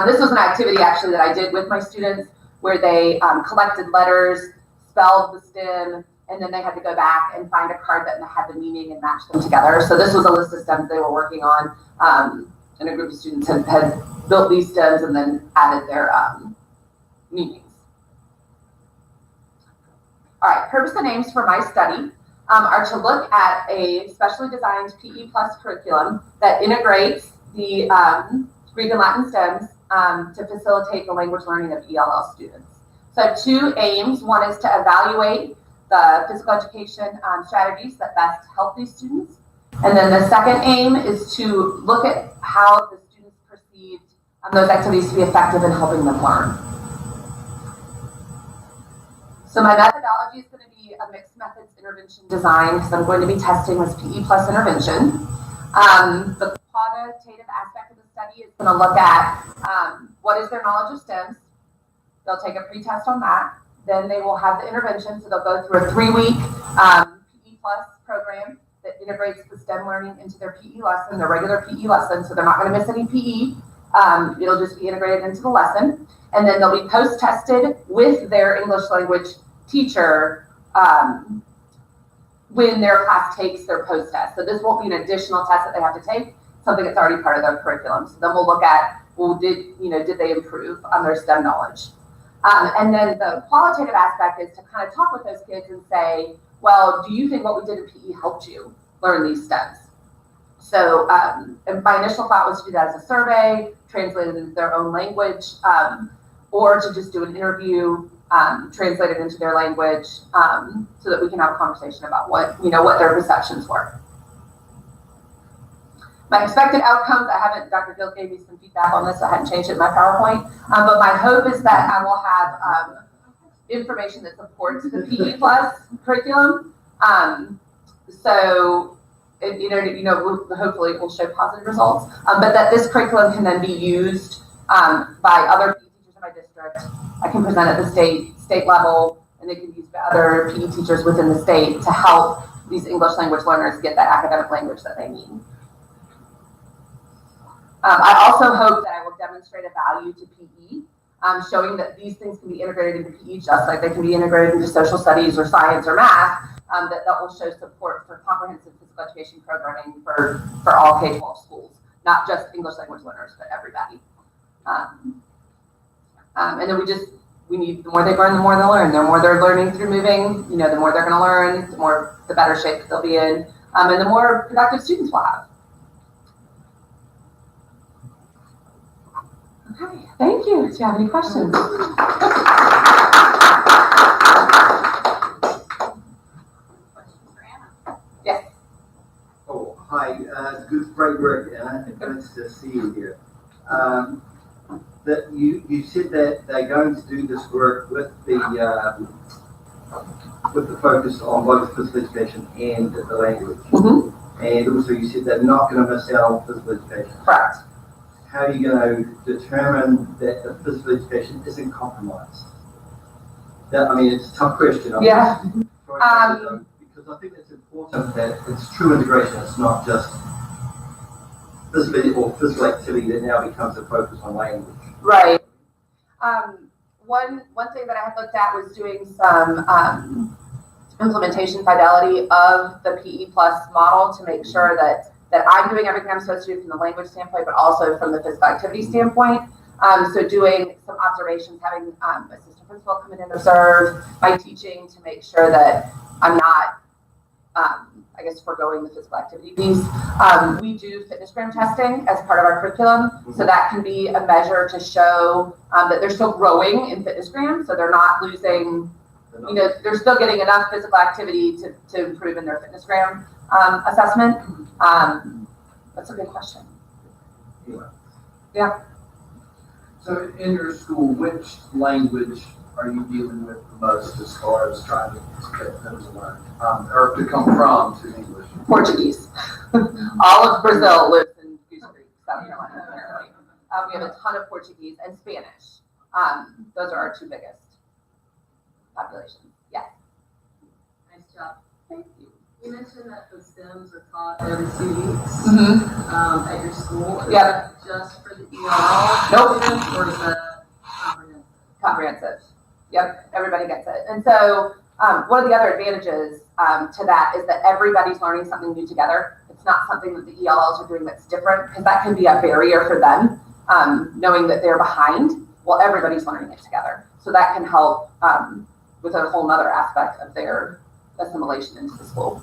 This was an activity actually that I did with my students where they collected letters, spelled the stem, and then they had to go back and find a card that had the meaning and match them together. So this was a list of stems they were working on, and a group of students had built these stems and then added their meanings. All right, purpose and aims for my study are to look at a specially designed PE plus curriculum that integrates the Greek and Latin stems to facilitate the language learning of ELL students. So I have two aims. One is to evaluate the physical education strategies that best help these students. And then the second aim is to look at how the students perceived those activities to be effective in helping them learn. So my methodology is going to be a mixed methods intervention design because I'm going to be testing this PE plus intervention. The quantitative aspect of the study is going to look at what is their knowledge of stems. They'll take a pre-test on that. Then they will have the intervention, so they'll go through a 3-week PE plus program that integrates the STEM learning into their PE lesson, their regular PE lesson, so they're not going to miss any PE. It'll just be integrated into the lesson. And then they'll be post-tested with their English language teacher when their class takes their post-test. So this won't be an additional test that they have to take, something that's already part of their curriculum. So then we'll look at, well, did they improve on their STEM knowledge? And then the qualitative aspect is to kind of talk with those kids and say, well, do you think what we did in PE helped you learn these stems? So and my initial thought was to do that as a survey, translate it into their own language, or to just do an interview, translate it into their language, so that we can have a conversation about what their perceptions were. My expected outcomes, Dr. Gill gave me some feedback on this, so I hadn't changed it in my PowerPoint, but my hope is that I will have information that supports the PE plus curriculum. So, hopefully it will show positive results, but that this curriculum can then be used by other PE teachers in my district. I can present at the state level, and they can be used by other PE teachers within the state to help these English language learners get that academic language that they need. I also hope that I will demonstrate a value to PE, showing that these things can be integrated into PE just like they can be integrated into social studies or science or math, that will show support for comprehensive physical education programming for all K-12 schools, not just English language learners, but everybody. And then we need, the more they learn, the more they'll learn. The more they're learning through moving, the more they're going to learn, the better shape that they'll be in, and the more productive students we'll have. Okay, thank you. Do you have any questions? Yes. Oh, hi. Good, great work, Anna. Nice to see you here. That you said that they're going to do this work with the focus on both physical education and the language. Mm-hmm. And also you said they're not going to miss out on physical education. Correct. How are you going to determine that the physical education isn't compromised? It's a tough question. Yeah. Because I think it's important that it's true integration. It's not just physical activity that now becomes a focus on language. Right. One thing that I had looked at was doing some implementation fidelity of the PE plus model to make sure that I'm doing everything I'm supposed to do from the language standpoint, but also from the physical activity standpoint. So doing some observations, having assistant principal come in and observe my teaching to make sure that I'm not, foregoing the physical activity piece. We do fitnessgram testing as part of our curriculum. So that can be a measure to show that they're still growing in fitnessgram. So they're not losing, they're still getting enough physical activity to improve in their fitnessgram assessment. That's a good question. Yeah. So in your school, which language are you dealing with the most as far as trying to get them to learn, or to come from to English? Portuguese. All of Brazil lives in Goose Creek, South Carolina, apparently. We have a ton of Portuguese and Spanish. Those are our two biggest. populations. Yes. Nice job. Thank you. You mentioned that the STEMs are taught every 2 weeks, Mm-hmm. at your school. Is Yep. that just for the ELL Nope. students, or is that comprehensive? Comprehensive. Yep, everybody gets it. And so one of the other advantages to that is that everybody's learning something new together. It's not something that the ELLs are doing that's different, because that can be a barrier for them, knowing that they're behind. Well, everybody's learning it together. So that can help with a whole nother aspect of their assimilation into the school.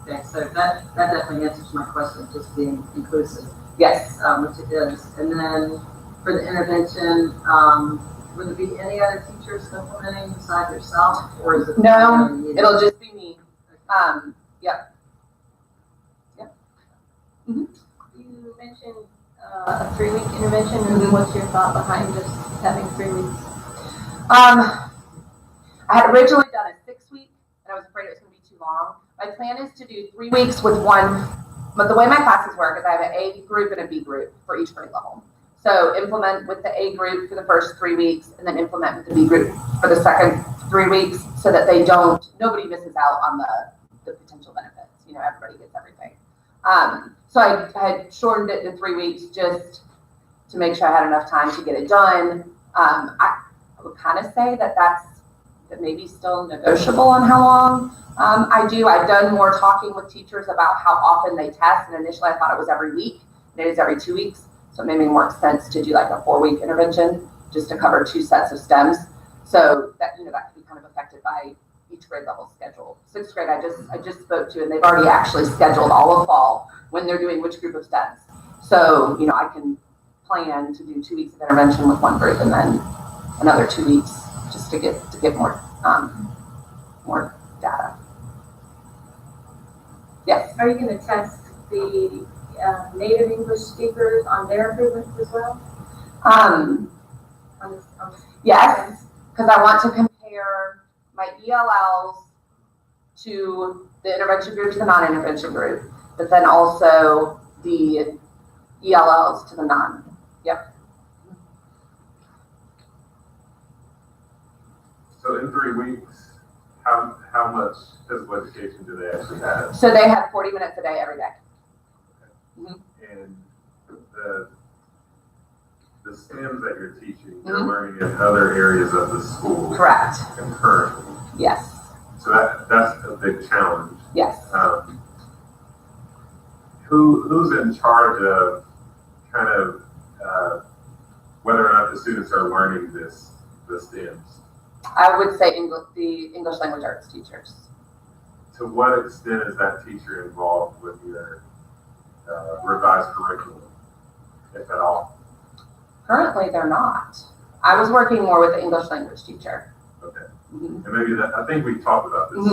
Okay, so that definitely answers my question, just being inclusive, Yes. which it is. And then for the intervention, would there be any other teachers implementing besides yourself, or is it? No, it'll just be me. Yep. You mentioned a 3-week intervention, and what's your thought behind just having 3 weeks? I had originally done a 6-week, and I was afraid it was going to be too long. My plan is to do 3 weeks with one, but the way my classes work is I have an A group and a B group for each grade level. So implement with the A group for the first 3 weeks, and then implement with the B group for the second 3 weeks, so that nobody misses out on the potential benefits. You know, everybody gets everything. So I had shortened it to 3 weeks just to make sure I had enough time to get it done. I would kind of say that maybe still negotiable on how long I do. I've done more talking with teachers about how often they test, and initially I thought it was every week, and it is every 2 weeks. So it made me more sense to do like a 4-week intervention just to cover 2 sets of stems. So that, that could be kind of affected by each grade level schedule. 6th grade, I just spoke to, and they've already actually scheduled all of fall when they're doing which group of stems. So, I can plan to do 2 weeks of intervention with one group, and then another 2 weeks just to get more data. Yes. Are you going to test the native English speakers on their improvements as well? Yes, because I want to compare my ELLs to the intervention group to the non-intervention group, but then also the ELLs to the non. Yep. So in 3 weeks, how much physical education do they actually have? So they have 40 minutes a day every day. And the STEMs that you're teaching, you're learning in other areas of the school. Correct. Concurrently. Yes. So that's a big challenge. Yes. Who's in charge of kind of whether or not the students are learning the STEMs? I would say the English language arts teachers. To what extent is that teacher involved with your revised curriculum, if at all? Currently, they're not. I was working more with the English language teacher. Okay. Mm-hmm. And maybe I think we talked about this.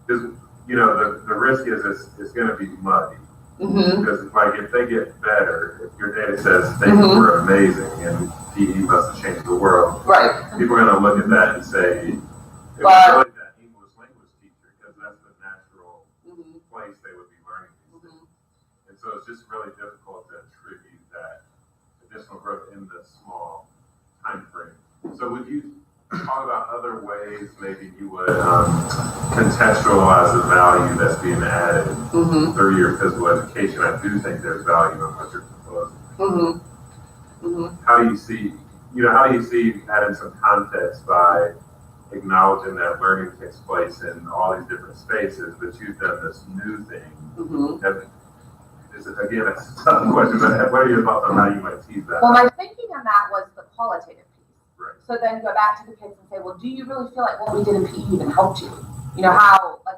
Because the risk is it's going to be muddy. Mm-hmm. Because if they get better, if your data says things were amazing and PE must have changed the world, right? People are going to look at that and say, it was really that English language teacher, because that's the natural place they would be learning these things. And so it's just really difficult to attribute that additional growth in the small time frame. So would you talk about other ways maybe you would contextualize the value that's being added through your physical education? I do think there's value in what you're proposing. How do you see adding some context by acknowledging that learning takes place in all these different spaces, but you've done this new thing? It's a tough question, but what are your thoughts on how you might tease that? Well, my thinking on that was the qualitative piece. Right. So then go back to the kids and say, well, do you really feel like what we did in PE even helped you?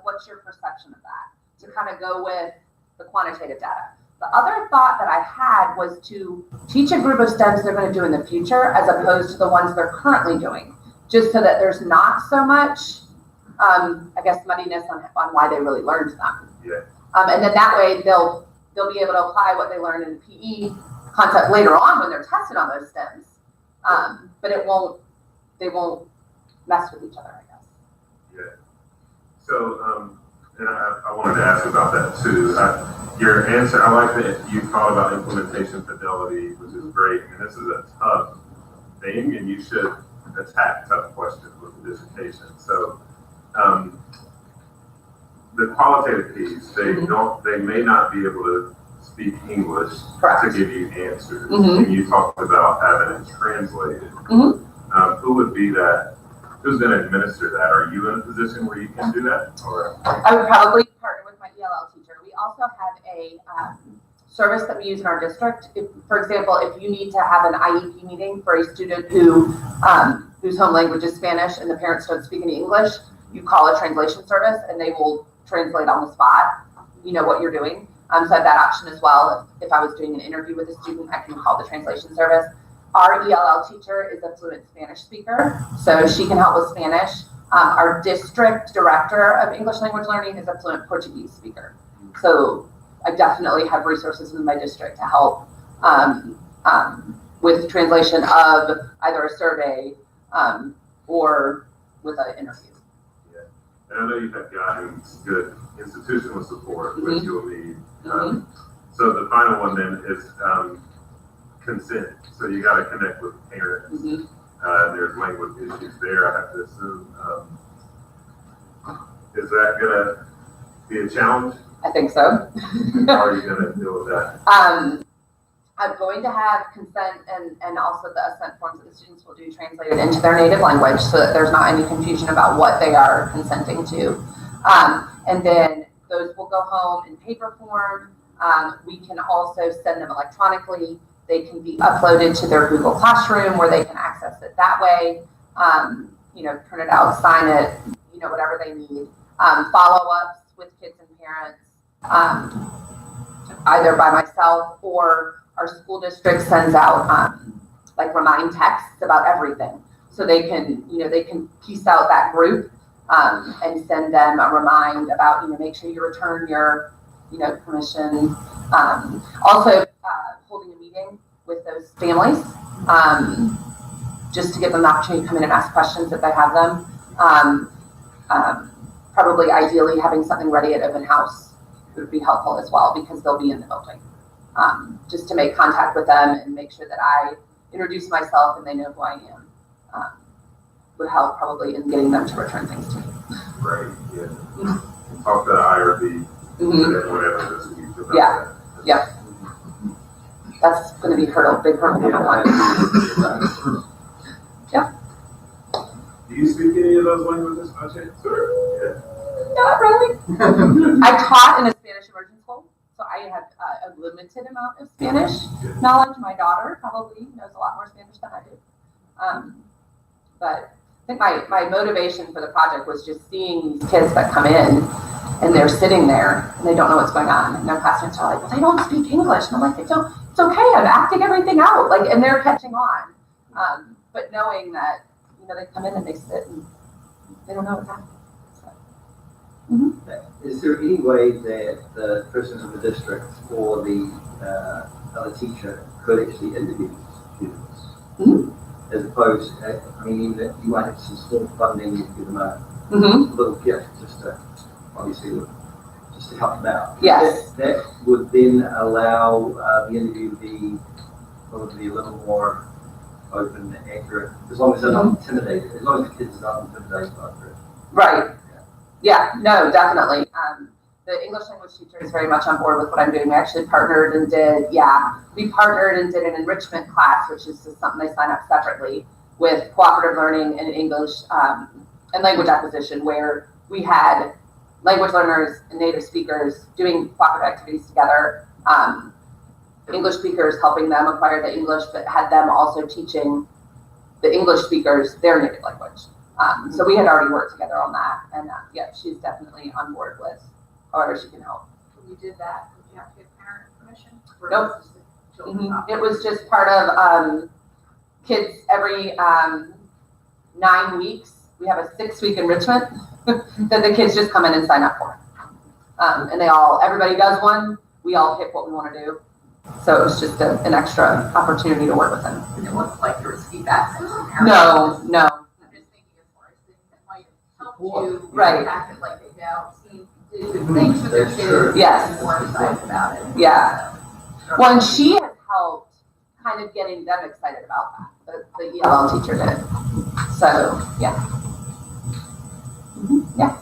What's your perception of that? To kind of go with the quantitative data. The other thought that I had was to teach a group of STEMs they're going to do in the future as opposed to the ones they're currently doing, just so that there's not so much, muddiness on why they really learned them. Yeah. And then that way they'll be able to apply what they learned in the PE concept later on when they're tested on those STEMs. But they won't mess with each other, I guess. Yeah. So, and I wanted to ask about that too. Your answer, I like that you talked about implementation fidelity, which is great. I mean, this is a tough thing, and you should attack tough questions with dissertation. So, the qualitative piece, they may not be able to speak English Correct. to give you answers. Mhm. And you talked about having it translated. Mhm. Who would be that? Who's going to administer that? Are you in a position where you can do that? Or I would probably partner with my ELL teacher. We also have a service that we use in our district. If, for example, if you need to have an IEP meeting for a student whose home language is Spanish and the parents don't speak any English, you call a translation service and they will translate on the spot, what you're doing. So I have that option as well. If I was doing an interview with a student, I can call the translation service. Our ELL teacher is a fluent Spanish speaker, so she can help with Spanish. Our district director of English language learning is a fluent Portuguese speaker. So I definitely have resources in my district to help with translation of either a survey or with an interview. yeah, and I know you have gotten good institutional support, which you'll need. So the final one then is consent. So you got to connect with parents. There's language issues there, I have to assume. Is that gonna be a challenge? I think so. How are you gonna deal with that? I'm going to have consent and also the assent forms that the students will do translated into their native language so that there's not any confusion about what they are consenting to. And then those will go home in paper form. We can also send them electronically. They can be uploaded to their Google Classroom where they can access it that way. Print it out, sign it, whatever they need. Follow-ups with kids and parents, either by myself or our school district sends out remind texts about everything. So they can piece out that group and send them a remind about, make sure you return your, permission. Also, holding a meeting with those families, just to give them the opportunity to come in and ask questions if they have them. Probably ideally having something ready at open house would be helpful as well because they'll be in the building. Just to make contact with them and make sure that I introduce myself and they know who I am would help probably in getting them to return things to me. Right, yeah. Talk to the IRB, whatever this week about Yeah. that. Yeah. That's going to be big hurdle number one. Do you speak any of those languages by chance? Or, Not really. I taught in a Spanish immersion school, so I have a limited amount of Spanish knowledge. My daughter probably knows a lot more Spanish than I do. But I think my motivation for the project was just seeing these kids that come in and they're sitting there and they don't know what's going on. And their classmates are like, well, they don't speak English. And I'm like, it's okay. I'm acting everything out. And they're catching on. But knowing that, they come in and they sit and they don't know what's happening. So. Is there any way that the person in the district or the other teacher could actually interview students? As opposed to, even if you might have some small funding, you give them a little gift just to help them out. Yes. That would then allow the interview to be probably a little more open and accurate, as long as they're not intimidated, as long as the kids are not intimidated by it. Right. Yeah, no, definitely. The English language teacher is very much on board with what I'm doing. We actually partnered and did an enrichment class, which is just something they sign up separately with cooperative learning and English and language acquisition, where we had language learners and native speakers doing cooperative activities together. English speakers helping them acquire the English, but had them also teaching the English speakers their native language. So we had already worked together on that, and she's definitely on board with however she can help. When you did that, did you have to get parent permission? Or Nope. was it just the children? It was just part of kids every 9 weeks. We have a 6-week enrichment that the kids just come in and sign up for. And everybody does one. We all pick what we want to do. So it was just an extra opportunity to work with them. And it wasn't like there was feedback from parents? No. I'm just thinking as far as things that might help you. Right. Acted like they know, seeing, did good things for their kids. Yes. More excited about it. Yeah. Well, and she has helped kind of getting them excited about that. The ELL teacher did. So, yeah. Yeah.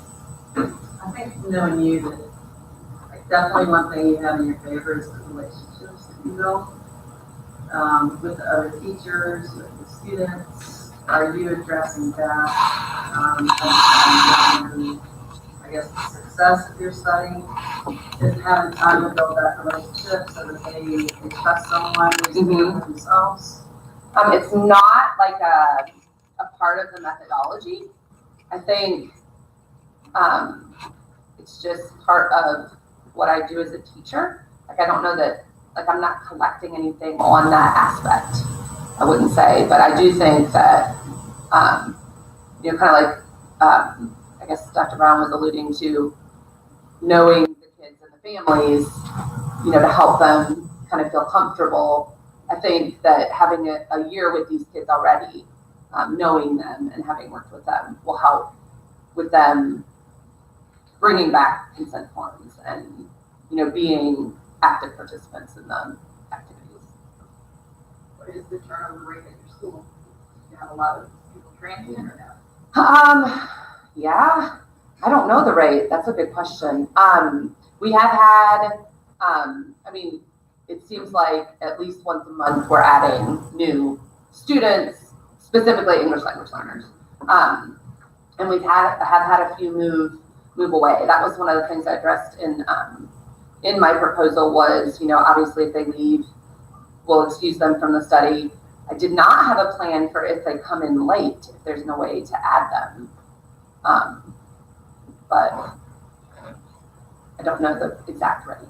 I think knowing you, that like definitely one thing you have in your favor is the relationships that you build with the other teachers, with the students. Are you addressing that? I guess the success of your studying is having time to build that relationship so that they trust someone who's doing it themselves. It's not like a part of the methodology. I think it's just part of what I do as a teacher. Like, I don't know that, like, I'm not collecting anything on that aspect, I wouldn't say, but I do think that, you know, kind of like, I guess Dr. Brown was alluding to, knowing the kids and the families, you know, to help them kind of feel comfortable. I think that having a year with these kids already, knowing them and having worked with them will help with them bringing back consent forms and, you know, being active participants in the activities. What is the turnover rate at your school? Do you have a lot of people transient or no? Yeah, I don't know the rate. That's a good question. We have had, I mean, it seems like at least once a month we're adding new students, specifically English language learners. And we've have had a few move away. That was one of the things I addressed in my proposal was, you know, obviously if they leave, we'll excuse them from the study. I did not have a plan for if they come in late, if there's no way to add them. But I don't know the exact rate.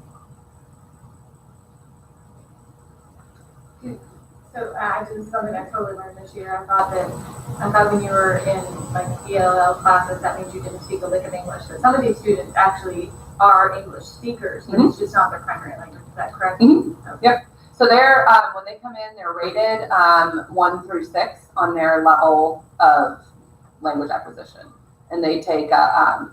So this is something I totally learned this year. I thought when you were in like ELL classes, that means you didn't speak a lick of English. But some of these students actually are English speakers, but it's just not their primary language. Is that correct? Mm-hmm. Okay. Yep. So they're when they come in, they're rated 1 through 6 on their level of language acquisition, and they take a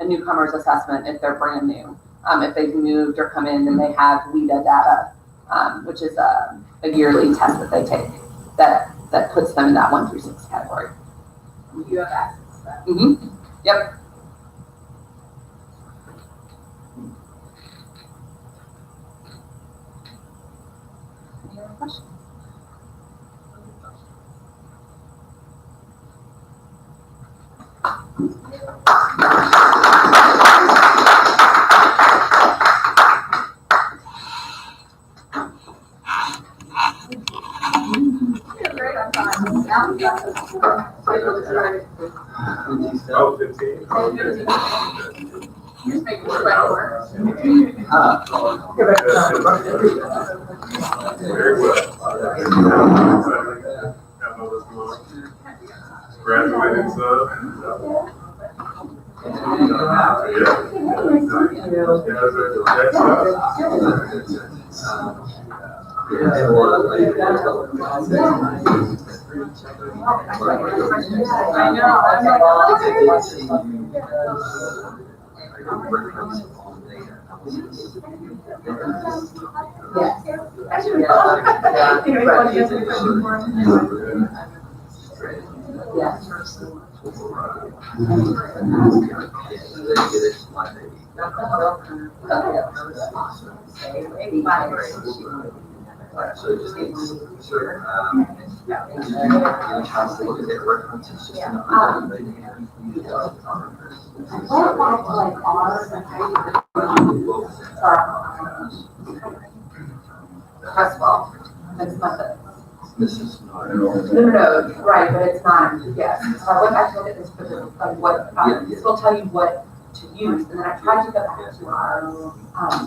newcomer's assessment if they're brand new. If they've moved or come in, then they have LEDA data, which is a yearly test that they take that puts them in that 1 through 6 category. You have access to that. Mm-hmm. Yep. Any other questions? Great on time. Now we got this. Oh, 15. Just making sure that works. Very well. Graduating son. I So it just needs certain, chance to look at their references, just to Crestwell. That's not the. This is not. No, right, but it's not, yes. So I went back to look at this, but like what, this will tell you what to use, and then I tried to go back to our,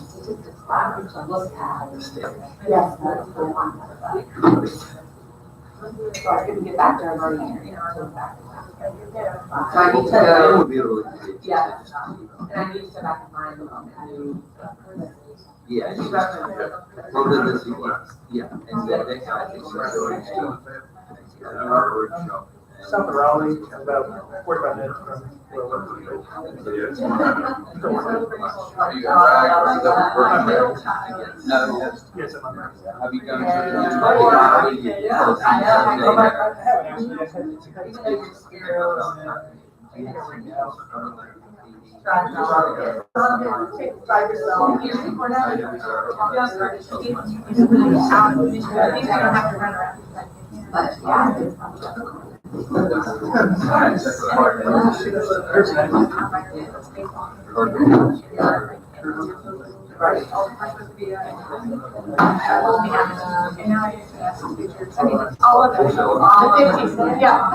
statistics lab, which I looked at. Yes, that's the one. So I couldn't get back to our learning area, so back to that. So I need to go, yeah, and I need to go back and find the new. Yeah. Well, then this, yeah, and then they have this workshop, south of Raleigh, about 45 minutes from where we're located. Yes, I'm on that. Have you gone to? I haven't actually. I had All of it. The 15th, yeah.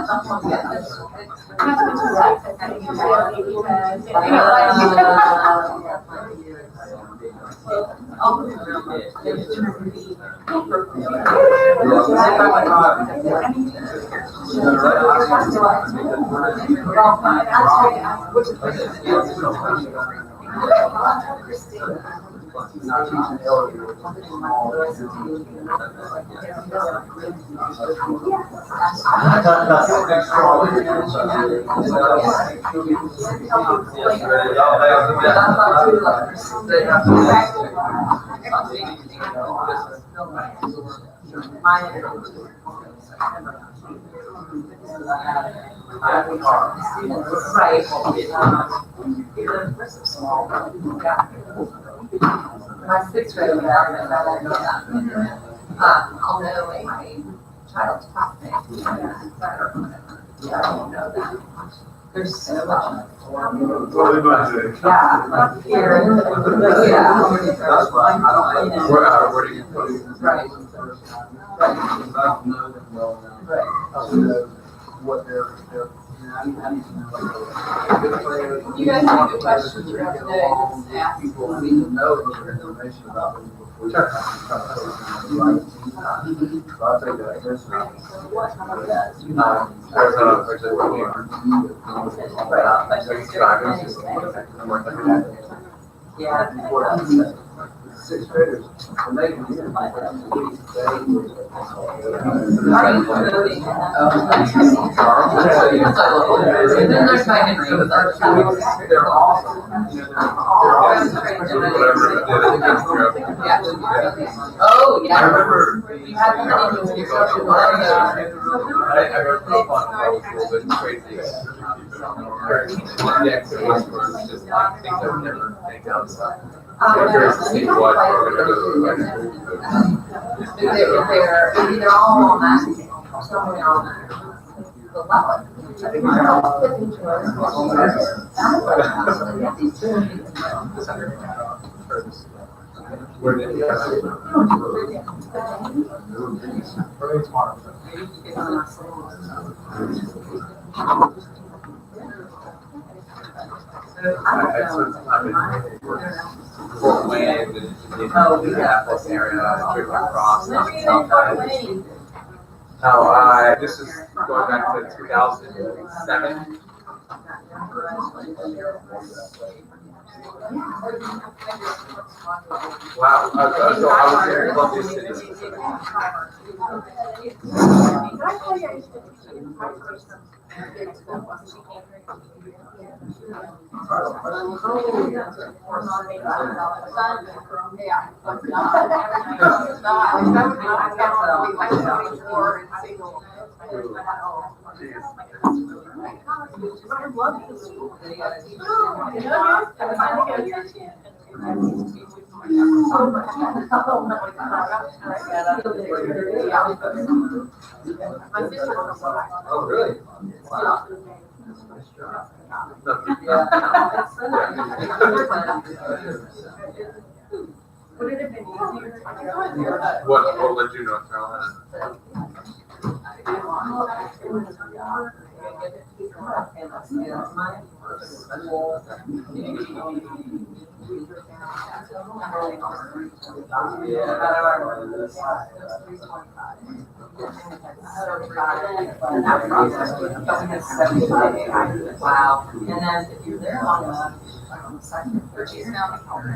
My sixth grade, I don't know that. I'll know my child's prospect. I don't know that. There's so much. What are they about to do? Yeah. Here. Yeah. Where do you put it? Right. I don't know them well enough. Right. To know what they're, I need to know like. You guys have any questions throughout the day, just ask. People need to know a little bit information about them before you try to put them on the right. So I'll take that. There's Yeah. sixth graders, and they can do it. And then there's my Henry. They're awesome. Oh, yeah. I remember. You had them in your social media. I heard from but crazy. Yeah, it was just like things I would never think outside. I'm curious to see what we're gonna do. They're all on that. Somewhere on that. The level. Fort Wayne, the Apples area, trip across. This is going back to 2007. Wow, so I was there in Columbia City. Oh, really? Would it have been easier? What led you to North Carolina? And that process would be 75 days. Wow. And then if you're there long enough, like on the second or third year,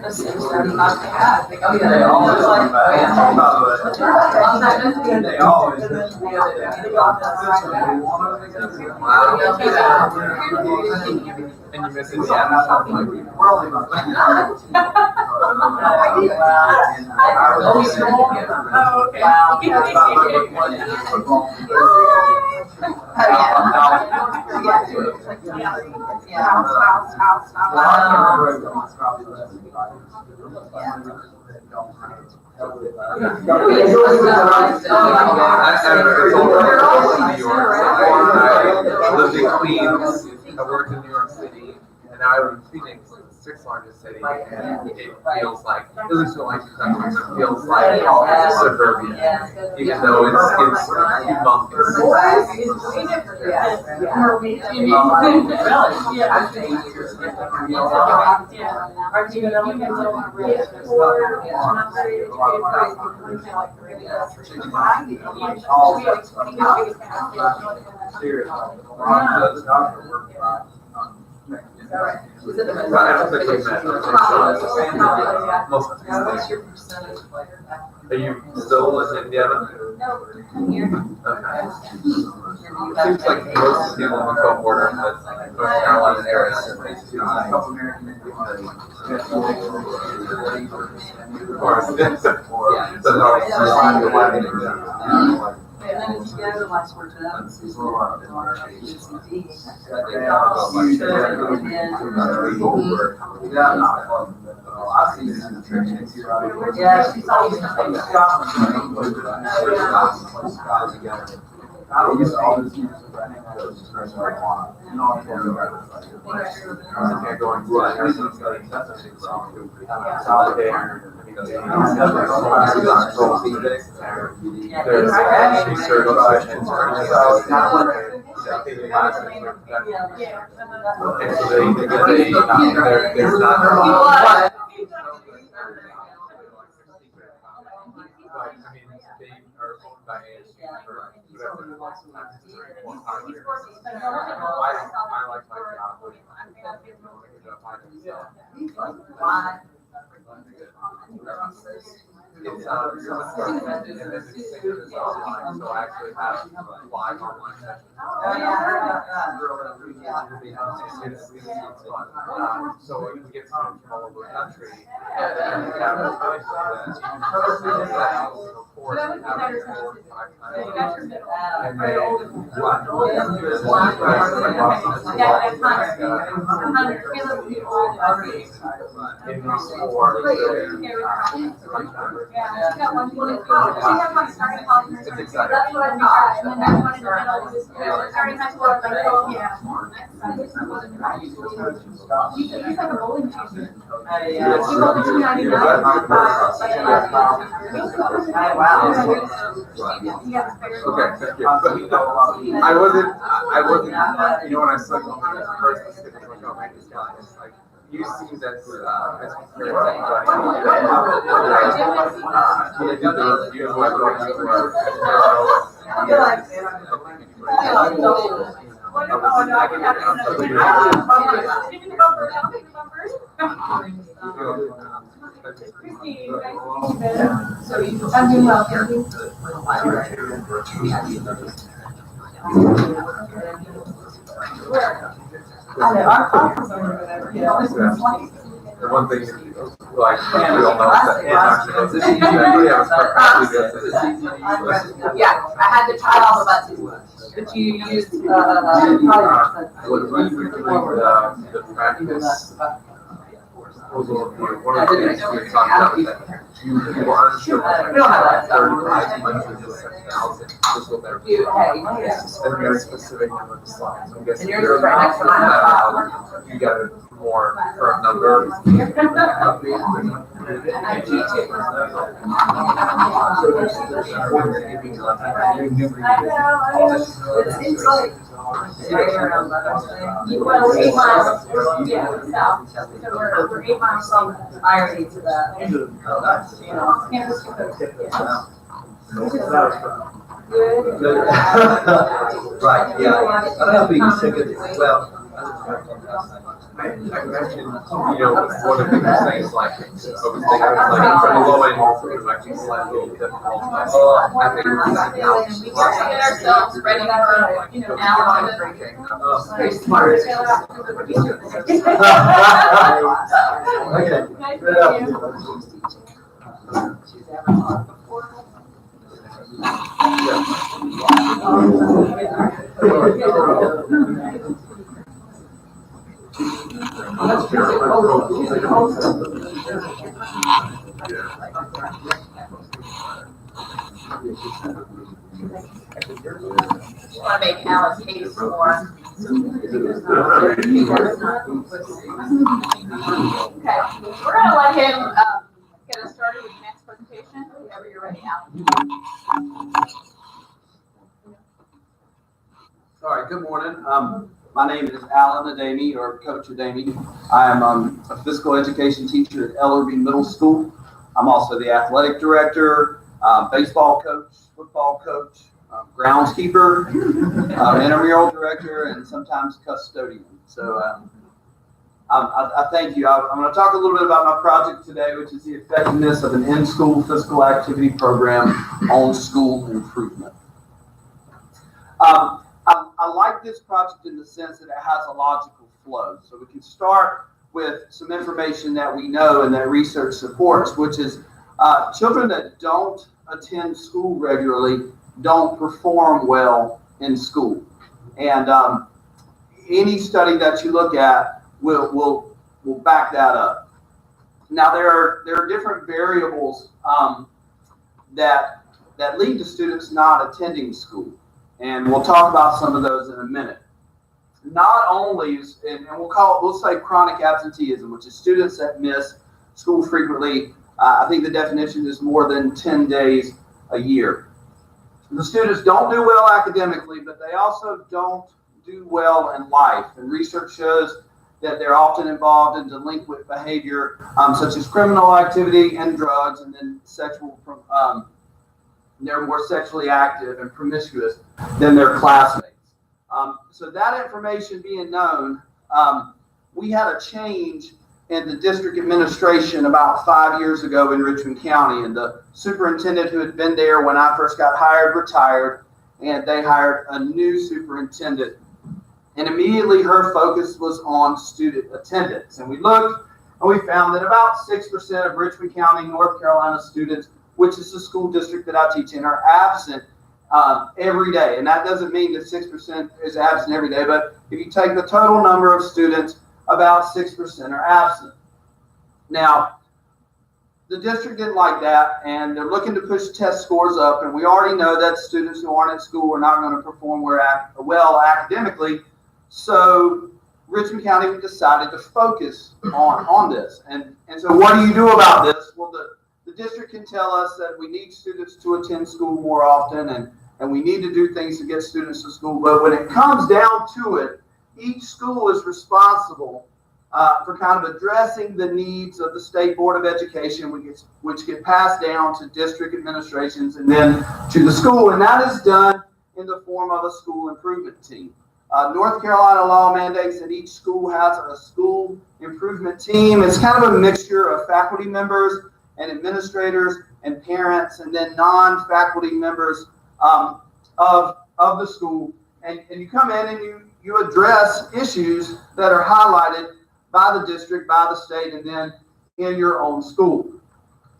this is 75 they have. They go, yeah, they always like, oh, yeah. They always. And you miss it, yeah. We're only about. I lived in Queens, I worked in New York City, and now I live in Phoenix, the sixth largest city, and it feels like, it doesn't feel like the country, it feels like suburbia, even though it's humongous. Are you still in Indiana? Okay. Seems like most people in the co-border in the North Carolina area. And then together, like, we're done. Yeah, she's always It's online, so I actually have live online sessions. It's fun. So we get students from all over the country, and we have a it's exciting. That's what I thought, and then there's one in the middle, which is starting high school, like, oh, yeah. He's like a bowling teacher. He bowled the 299. Okay, thank you. I wasn't, you know, when I saw the first skip, I was like, oh, man, this guy is like, you see that, as compared to when I did the review of what I I'm doing well, thank you. The one thing, like, we all know that Yeah, I had to try all the buttons, but you used, the practice. One of the things we talked about is that you are unsure. We don't have that stuff. 35,000 physical therapy. And there's specific number of slides. I'm guessing And yours is right next to mine. you got a more current number. It seems like right around that. Well, we're 8 miles, yeah, south, so we're 8 miles from Irony to that. campus. good. Good. Right, yeah. I don't know if we can take it, well. I mentioned, one of the biggest things, like, I was thinking, like, from the low end, also, like, just like a little difficult. I think We got to get ourselves ready for, now. very smart. Okay. Just want to make Alice case more. Okay, we're gonna let him, get us started with the next presentation, whenever you're ready, Alan. All right, good morning. My name is Alan Adami, or Coach Adami. I'm a physical education teacher at Ellerby Middle School. I'm also the athletic director, baseball coach, football coach, groundskeeper, intramural director, and sometimes custodian. So I thank you. I'm going to talk a little bit about my project today, which is the effectiveness of an in-school physical activity program on school improvement. I like this project in the sense that it has a logical flow. So we can start with some information that we know and that research supports, which is children that don't attend school regularly don't perform well in school. And any study that you look at will back that up. Now there are different variables that lead to students not attending school. And we'll talk about some of those in a minute. Not only is, and we'll say chronic absenteeism, which is students that miss school frequently. I think the definition is more than 10 days a year. The students don't do well academically, but they also don't do well in life. And research shows that they're often involved in delinquent behavior, such as criminal activity and drugs, and then they're more sexually active and promiscuous than their classmates. So that information being known, we had a change in the district administration about 5 years ago in Richmond County, and the superintendent who had been there when I first got hired retired, and they hired a new superintendent. And immediately her focus was on student attendance. And we looked and we found that about 6% of Richmond County, North Carolina students, which is the school district that I teach in, are absent every day. And that doesn't mean that 6% is absent every day, but if you take the total number of students, about 6% are absent. Now, the district didn't like that, and they're looking to push test scores up, and we already know that students who aren't at school are not going to perform well academically. So Richmond County decided to focus on this. And so what do you do about this? Well, the district can tell us that we need students to attend school more often, and we need to do things to get students to school. But when it comes down to it, each school is responsible for kind of addressing the needs of the State Board of Education, which get passed down to district administrations and then to the school. And that is done in the form of a school improvement team. North Carolina law mandates that each school has a school improvement team. It's kind of a mixture of faculty members and administrators and parents, and then non-faculty members of the school. And you come in and you address issues that are highlighted by the district, by the state, and then in your own school.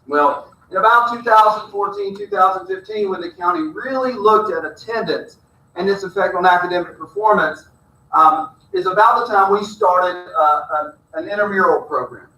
Well, in about 2014, 2015, when the county really looked at attendance and its effect on academic performance, is about the time we started an intramural program.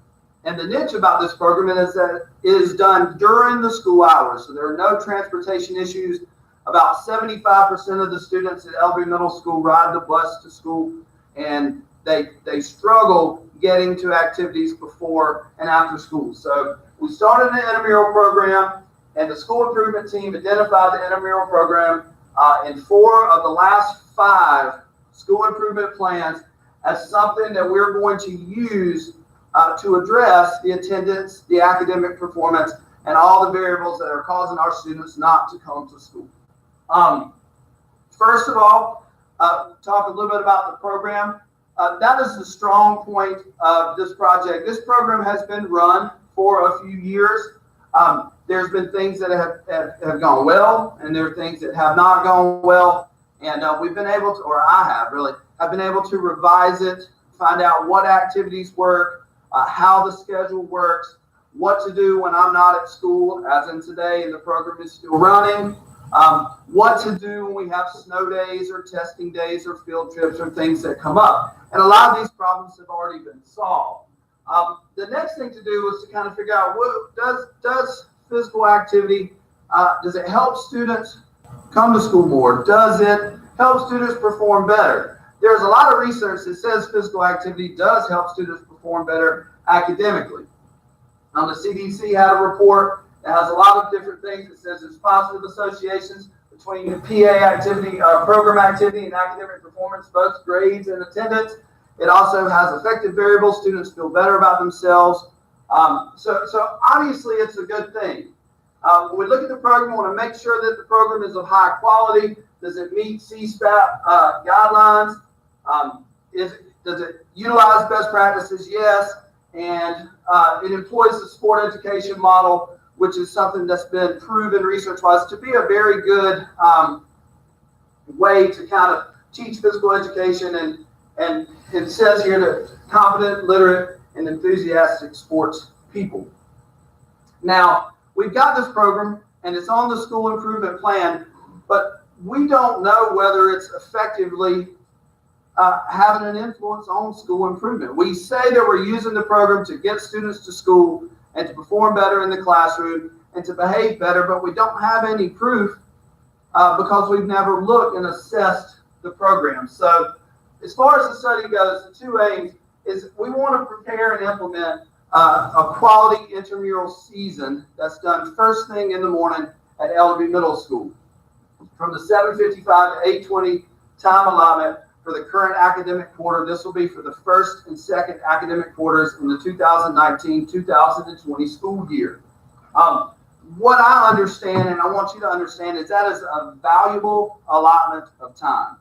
And the niche about this program is that it is done during the school hours. So there are no transportation issues. About 75% of the students at Ellerby Middle School ride the bus to school, and they struggle getting to activities before and after school. So we started an intramural program, and the school improvement team identified the intramural program in 4 of the last 5 school improvement plans as something that we're going to use to address the attendance, the academic performance, and all the variables that are causing our students not to come to school. First of all, talk a little bit about the program. That is the strong point of this project. This program has been run for a few years. There's been things that have gone well, and there are things that have not gone well. And we've been able to, or I have been able to revise it, find out what activities work, how the schedule works, what to do when I'm not at school, as in today, and the program is still running. What to do when we have snow days or testing days or field trips or things that come up. And a lot of these problems have already been solved. The next thing to do is to kind of figure out, what does physical activity, does it help students come to school more? Does it help students perform better? There's a lot of research that says physical activity does help students perform better academically. The CDC had a report that has a lot of different things. It says there's positive associations between the PA activity, program activity, and academic performance, both grades and attendance. It also has effective variables. Students feel better about themselves. So obviously it's a good thing. When we look at the program, we want to make sure that the program is of high quality. Does it meet CSPAP guidelines? Does it utilize best practices? Yes. And it employs the sport education model, which is something that's been proven research-wise to be a very good way to kind of teach physical education. And it says here that competent, literate, and enthusiastic sports people. Now, we've got this program, and it's on the school improvement plan, but we don't know whether it's effectively having an influence on school improvement. We say that we're using the program to get students to school and to perform better in the classroom and to behave better, but we don't have any proof because we've never looked and assessed the program. So as far as the study goes, the two aims is we want to prepare and implement a quality intramural season that's done first thing in the morning at Ellerby Middle School. From the 7:55 to 8:20 time allotment for the current academic quarter, this will be for the first and second academic quarters in the 2019-2020 school year. What I understand, and I want you to understand, is that is a valuable allotment of time.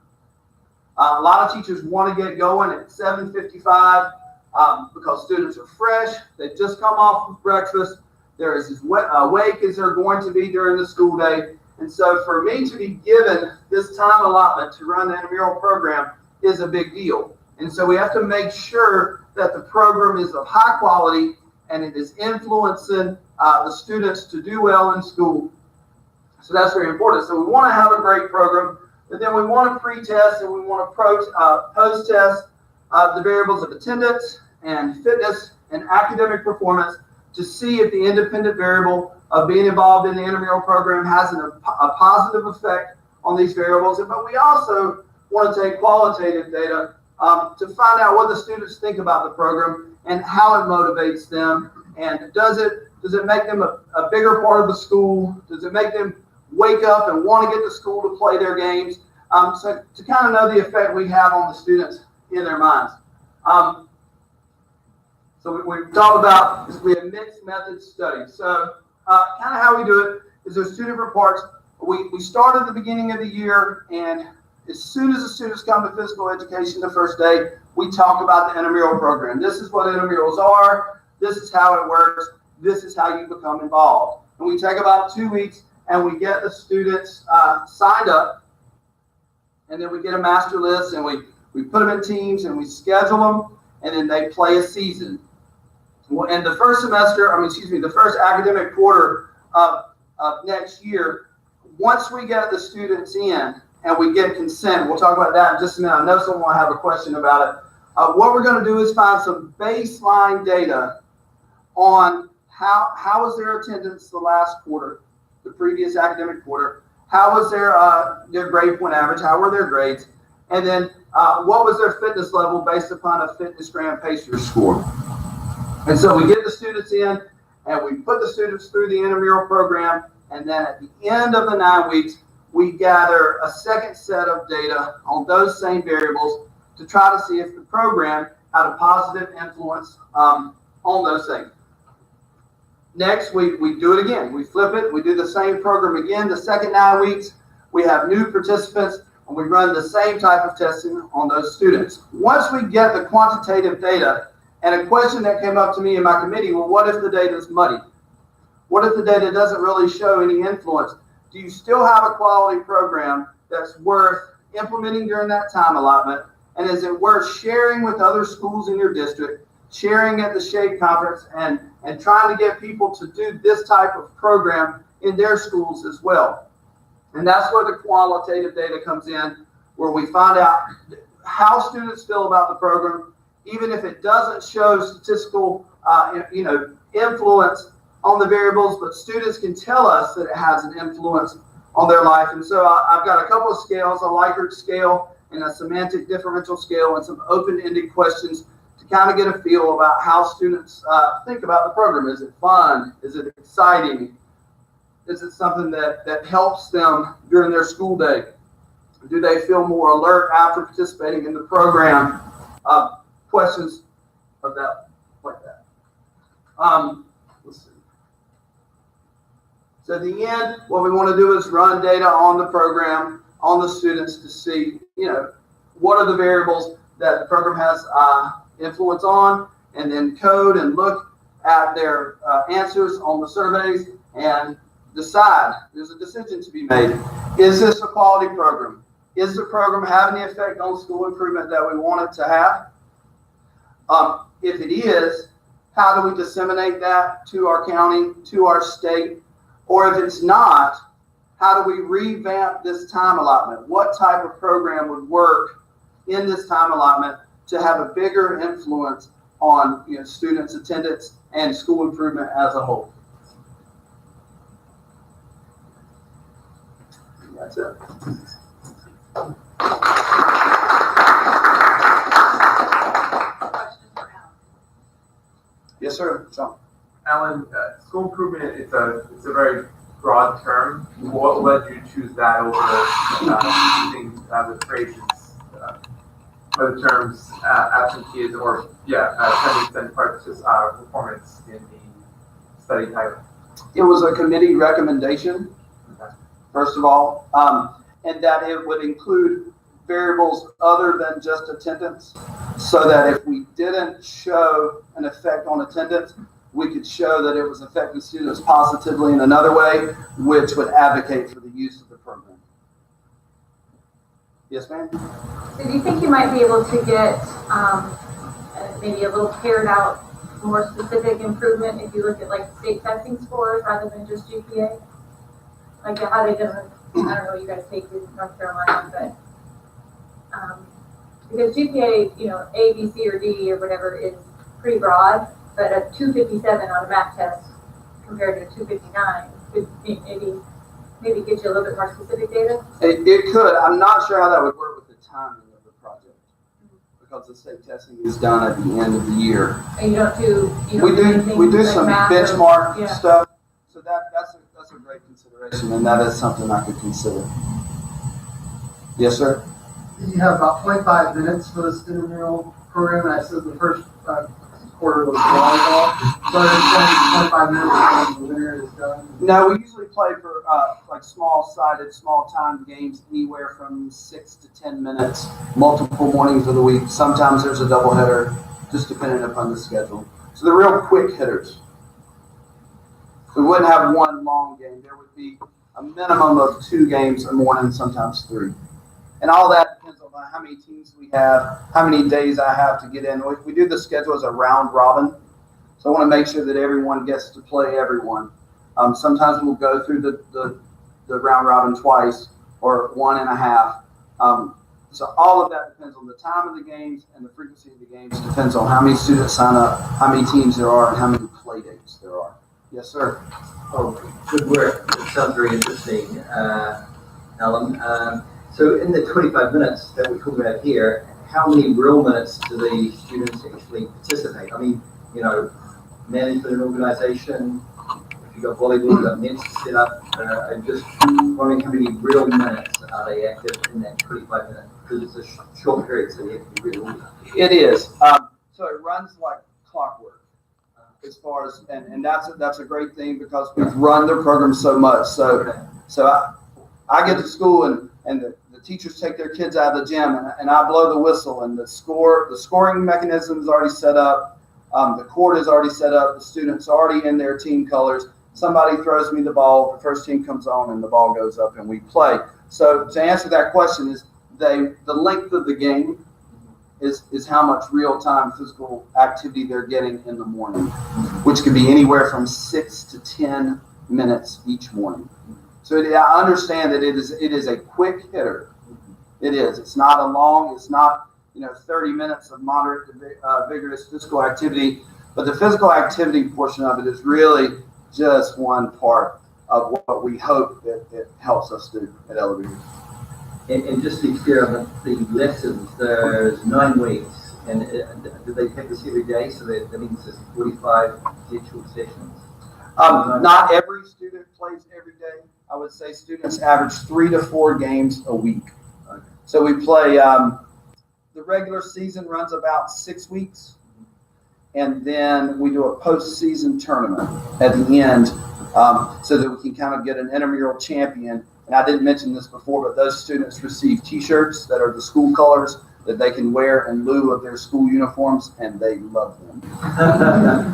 A lot of teachers want to get going at 7:55 because students are fresh. They've just come off of breakfast. They're as awake as they're going to be during the school day. And so for me to be given this time allotment to run the intramural program is a big deal. And so we have to make sure that the program is of high quality and it is influencing the students to do well in school. So that's very important. So we want to have a great program, but then we want to pre-test and we want to post-test the variables of attendance and fitness and academic performance to see if the independent variable of being involved in the intramural program has a positive effect on these variables. But we also want to take qualitative data to find out what the students think about the program and how it motivates them. And does it make them a bigger part of the school? Does it make them wake up and want to get to school to play their games? So to kind of know the effect we have on the students in their minds. So we've talked about, we have mixed method studies. So kind of how we do it is there's two different parts. We start at the beginning of the year, and as soon as the students come to physical education the first day, we talk about the intramural program. This is what intramurals are. This is how it works. This is how you become involved. And we take about 2 weeks, and we get the students signed up, and then we get a master list, and we put them in teams, and we schedule them, and then they play a season. And the first the first academic quarter of next year, once we get the students in and we get consent, we'll talk about that in just a minute. I know someone will have a question about it. What we're going to do is find some baseline data on how was their attendance the last quarter, the previous academic quarter, how was their grade point average, how were their grades, and then what was their fitness level based upon a fitness gram pacer score. And so we get the students in and we put the students through the intramural program, and then at the end of the 9 weeks, we gather a second set of data on those same variables to try to see if the program had a positive influence on those things. Next, we do it again. We flip it. We do the same program again the second 9 weeks. We have new participants, and we run the same type of testing on those students. Once we get the quantitative data, and a question that came up to me in my committee, well, what if the data is muddy? What if the data doesn't really show any influence? Do you still have a quality program that's worth implementing during that time allotment? And is it worth sharing with other schools in your district, sharing at the SHADE conference, and trying to get people to do this type of program in their schools as well? And that's where the qualitative data comes in, where we find out how students feel about the program, even if it doesn't show statistical influence on the variables, but students can tell us that it has an influence on their life. And so I've got a couple of scales, a Likert scale and a semantic differential scale, and some open-ended questions to kind of get a feel about how students think about the program. Is it fun? Is it exciting? Is it something that helps them during their school day? Do they feel more alert after participating in the program? Questions of that, like that. Let's see. So at the end, what we want to do is run data on the program, on the students, to see, what are the variables that the program has influence on, and then code and look at their answers on the surveys and decide. There's a decision to be made. Is this a quality program? Is the program having the effect on school improvement that we want it to have? If it is, how do we disseminate that to our county, to our state? Or if it's not, how do we revamp this time allotment? What type of program would work in this time allotment to have a bigger influence on students' attendance and school improvement as a whole? That's it. Yes, sir, John. Alan, school improvement, it's a very broad term. What led you to choose that over using the phrases, or the terms absenteeism or attendance and performance in the study title? It was a committee recommendation, first of all, and that it would include variables other than just attendance, so that if we didn't show an effect on attendance, we could show that it was affecting students positively in another way, which would advocate for the use of the program. Yes, ma'am? So do you think you might be able to get maybe a little paired out, more specific improvement if you look at like state testing scores rather than just GPA? Like how they different, I don't know, you guys take in North Carolina, but because GPA, A, B, C, or D or whatever is pretty broad, but a 257 on a math test compared to a 259 could maybe get you a little bit more specific data. It could. I'm not sure how that would work with the timing of the project, because the state testing is done at the end of the year. And you don't do, we do some benchmark or, stuff, so that's a great consideration, and that is something I could consider. Yes, sir. You have about 25 minutes for the student enroll program. I said the first quarter was volleyball. So I understand 25 minutes when the winter is done. No, we usually play for like small-sided, small-time games, anywhere from 6 to 10 minutes, multiple mornings of the week. Sometimes there's a doubleheader, just depending upon the schedule. So they're real quick hitters. We wouldn't have one long game. There would be a minimum of 2 games a morning, sometimes 3. And all that depends on how many teams we have, how many days I have to get in. We do the schedule as a round robin. So I want to make sure that everyone gets to play everyone. Sometimes we'll go through the round robin twice or 1.5. So all of that depends on the time of the games and the frequency of the games. It depends on how many students sign up, how many teams there are, and how many play dates there are. Yes, sir. Oh, good work. It sounds very interesting, Alan. So in the 25 minutes that we're talking about here, how many real minutes do the students actually participate? I mean, management and organization, if you've got volleyball, you've got nets to set up, I'm just wondering how many real minutes are they active in that 25 minutes? Because it's a short period, so you have to be really organized. It is. So it runs like clockwork as far as, and that's a great thing because we've run the program so much. So I get to school and the teachers take their kids out of the gym and I blow the whistle and the scoring mechanism is already set up. The court is already set up. The students are already in their team colors. Somebody throws me the ball, the first team comes on and the ball goes up and we play. So to answer that question is the length of the game is how much real-time physical activity they're getting in the morning, which could be anywhere from 6 to 10 minutes each morning. So I understand that it is a quick hitter. It is. It's not a long. It's not 30 minutes of moderate to vigorous physical activity, but the physical activity portion of it is really just one part of what we hope that it helps us do at Elevator. And just to be clear on the lessons, there's 9 weeks, and do they take this every day? So that means there's 45 digital sessions. Not every student plays every day. I would say students average 3 to 4 games a week. Okay. So we play, the regular season runs about 6 weeks, and then we do a postseason tournament at the end so that we can kind of get an intramural champion. And I didn't mention this before, but those students receive T-shirts that are the school colors that they can wear in lieu of their school uniforms, and they love them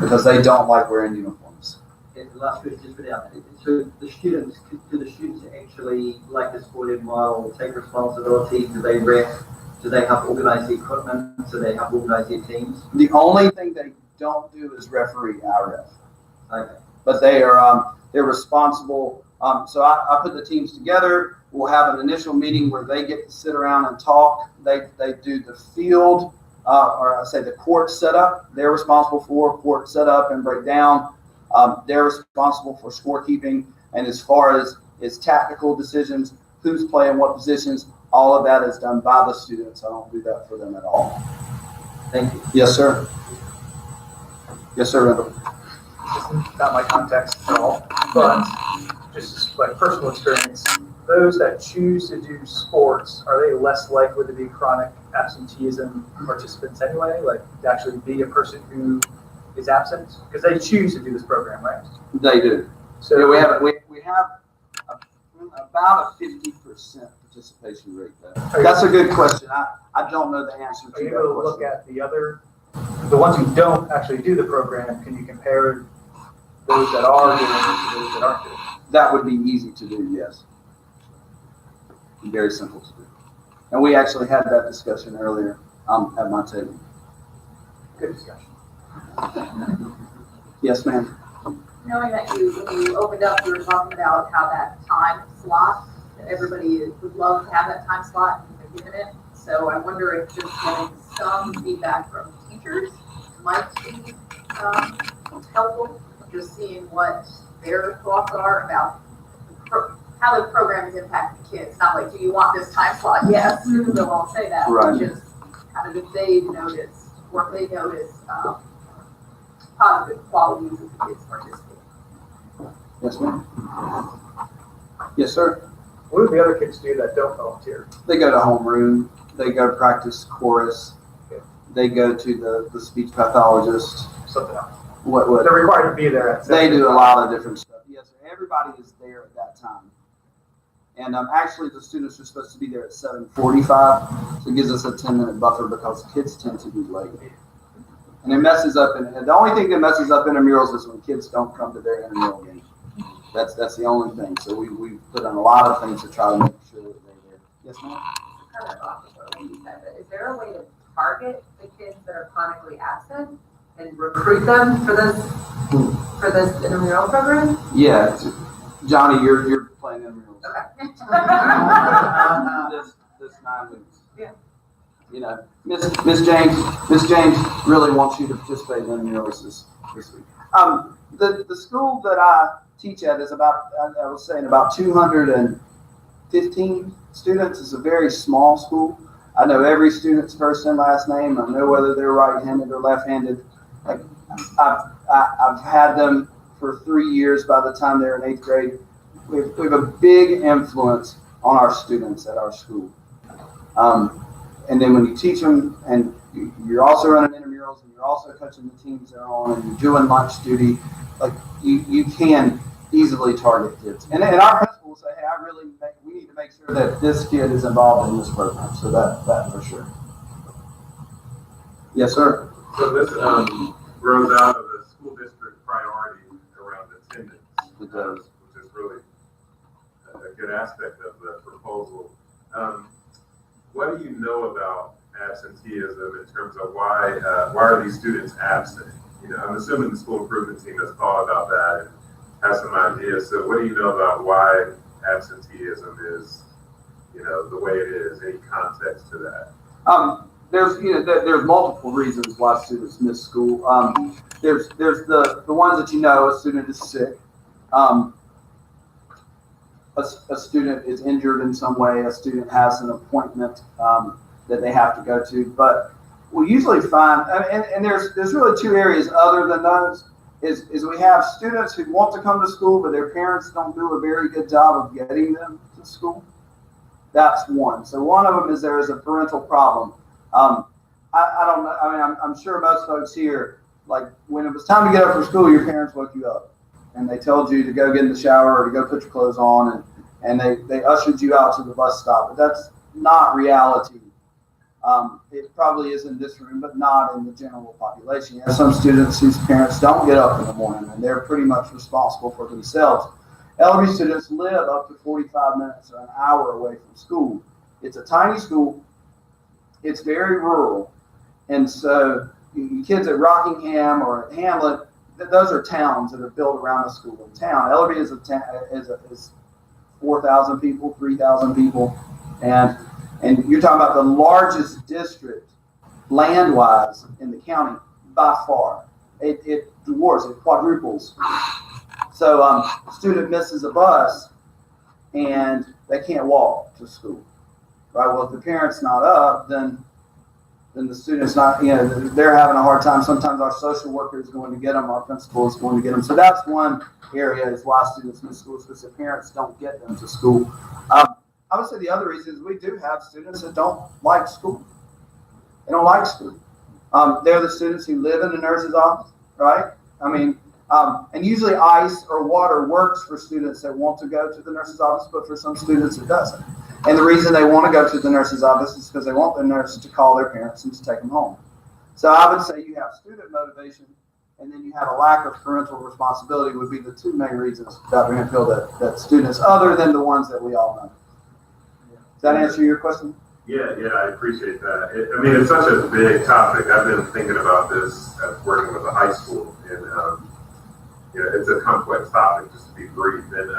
because they don't like wearing uniforms. And the last question, just put out. So do the students actually, like the sporting model, take responsibility? Do they ref? Do they help organize the equipment? Do they help organize their teams? The only thing they don't do is referee our ref. Okay. But they're responsible. So I put the teams together. We'll have an initial meeting where they get to sit around and talk. They do the field, or I say the court setup. They're responsible for court setup and breakdown. They're responsible for scorekeeping. And as far as tactical decisions, who's playing what positions, all of that is done by the students. I don't do that for them at all. Thank you. Yes, sir. Yes, sir, Randall. This is not my context at all, but just like personal experience, those that choose to do sports, are they less likely to be chronic absenteeism participants anyway? Like to actually be a person who is absent? Because they choose to do this program, right? They do. So Yeah, we have about a 50% participation rate there. That's a good question. I don't know the answer to that Are you able to question. look at the ones who don't actually do the program? Can you compare those that are doing it to those that aren't doing it? That would be easy to do, yes. Very simple to do. And we actually had that discussion earlier at my table. Good discussion. Yes, ma'am. Knowing that when you opened up, you were talking about how that time slot, that everybody would love to have that time slot and they're given it. So I wonder if just getting some feedback from teachers might be helpful, just seeing what their thoughts are about how the program is impacting kids. Not like, do you want this time slot? Yes, they'll all say that. Right. Just kind of if they notice, or if they notice positive qualities of the kids participating. Yes, ma'am. Yes, sir. What do the other kids do that don't volunteer? They go to homeroom. They go practice chorus. They go to the speech pathologist. Something else. What? They're required to be there at They do a lot of different stuff. Yes, sir. Everybody is there at that time. And actually, the students are supposed to be there at 7:45, so it gives us a 10-minute buffer because kids tend to be late. And it messes up. And the only thing that messes up intramurals is when kids don't come to their intramural game. That's the only thing. So we put on a lot of things to try to make sure that they're there. Yes, ma'am. Kind of off of what you said, but is there a way to target the kids that are chronically absent and recruit them for this intramural program? Yeah, Johnny, you're playing intramurals. Okay. this 9 weeks. Yeah. You know, Miss James really wants you to participate in intramurals this week. The school that I teach at is about, I was saying, about 215 students. It's a very small school. I know every student's first and last name. I know whether they're right-handed or left-handed. Like I've had them for 3 years. By the time they're in 8th grade, we have a big influence on our students at our school. And then when you teach them, and you're also running intramurals, and you're also coaching the teams they're on, and you're doing lunch duty, like you can easily target kids. And our principal will say, hey, we need to make sure that this kid is involved in this program. So that for sure. Yes, sir. So this grows out of the school district priority around attendance. It does. Which is really a good aspect of the proposal. What do you know about absenteeism in terms of why are these students absent? You know, I'm assuming the school improvement team has thought about that and has some ideas. So what do you know about why absenteeism is, you know, the way it is? Any context to that? There's multiple reasons why students miss school. There's the ones that you know, a student is sick. A student is injured in some way, a student has an appointment that they have to go to. But we usually find, and there's really two areas other than those, is we have students who want to come to school, but their parents don't do a very good job of getting them to school. That's one. So one of them is there is a parental problem. I don't know, I mean, I'm sure most folks here, like when it was time to get up for school, your parents woke you up. And they told you to go get in the shower or to go put your clothes on, and they ushered you out to the bus stop. But that's not reality. It probably is in this room, but not in the general population. You have some students whose parents don't get up in the morning, and they're pretty much responsible for themselves. Elementary students live up to 45 minutes or an hour away from school. It's a tiny school. It's very rural. And so kids at Rockingham or at Hamlet, those are towns that are built around a school in town. Ellerby is 4,000 people, 3,000 people, and you're talking about the largest district land-wise in the county by far. It dwarfs, it quadruples. So a student misses a bus and they can't walk to school, right? Well, if the parent's not up, then the student's not, you know, they're having a hard time. Sometimes our social worker is going to get them, our principal is going to get them. So that's one area is why students miss school, because their parents don't get them to school. I would say the other reason is we do have students that don't like school. They don't like school. They're the students who live in the nurse's office, right? I mean, and usually ice or water works for students that want to go to the nurse's office, but for some students it doesn't. And the reason they want to go to the nurse's office is because they want the nurse to call their parents and to take them home. So I would say you have student motivation, and then you have a lack of parental responsibility would be the two main reasons, Dr. Hemphill, that students, other than the ones that we all know. Does that answer your question? Yeah, I appreciate that. I mean, it's such a big topic. I've been thinking about this as working with a high school, and you know, it's a complex topic, just to be brief. And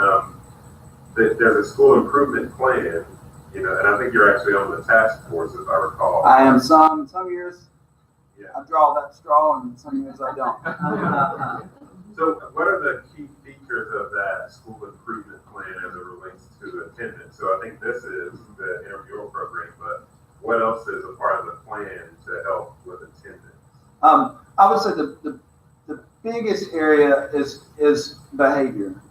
there's a school improvement plan, you know, and I think you're actually on the task force, if I recall. I am some years. Yeah. I draw that straw, and some years I don't. So what are the key features of that school improvement plan as it relates to attendance? So I think this is the intramural program, but what else is a part of the plan to help with attendance? I would say the biggest area is behavior,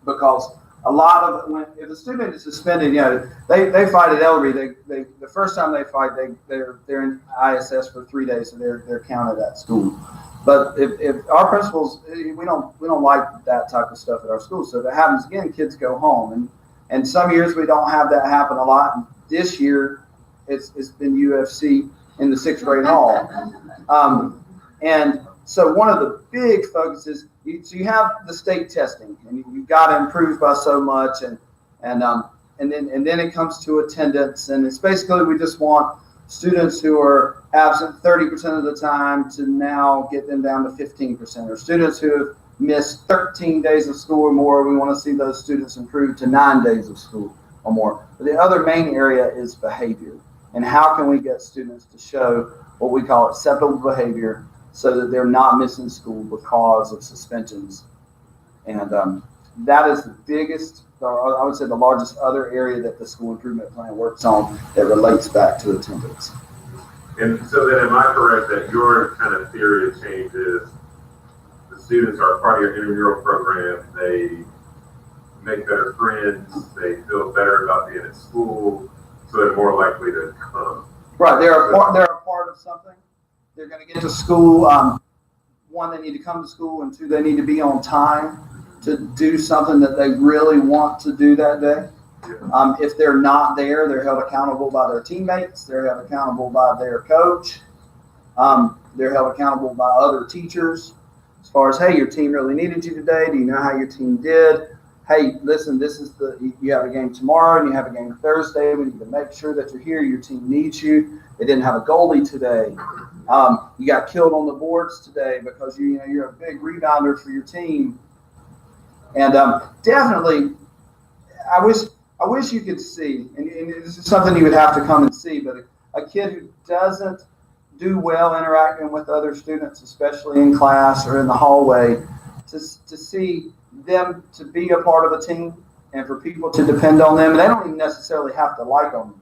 because a lot of if a student is suspended, you know, they fight at Ellerby. They the first time they fight, they're in ISS for 3 days, so they're counted at school. But if our principals, we don't like that type of stuff at our school. So if it happens again, kids go home. And some years we don't have that happen a lot. And this year, it's been UFC in the 6th grade hall. And so one of the big focuses, you have the state testing, and you've got to improve by so much, and then it comes to attendance, and it's basically we just want students who are absent 30% of the time to now get them down to 15%, or students who have missed 13 days of school or more, we want to see those students improve to 9 days of school or more. But the other main area is behavior, and how can we get students to show what we call acceptable behavior so that they're not missing school because of suspensions. And that is the biggest, or I would say the largest other area that the school improvement plan works on that relates back to attendance. And so then am I correct that your kind of theory of change is the students are part of your intramural program, they make better friends, they feel better about being at school, so they're more likely to come. Right, they're a part of something. They're going to get to school. One, they need to come to school, and two, they need to be on time to do something that they really want to do that day. If they're not there, they're held accountable by their teammates, they're held accountable by their coach, they're held accountable by other teachers. As far as, hey, your team really needed you today. Do you know how your team did? Hey, listen, you have a game tomorrow and you have a game Thursday. We need to make sure that you're here. Your team needs you. They didn't have a goalie today. You got killed on the boards today because you're a big rebounder for your team. And definitely, I wish you could see, and this is something you would have to come and see, but a kid who doesn't do well interacting with other students, especially in class or in the hallway, to see them to be a part of a team and for people to depend on them. And they don't even necessarily have to like them,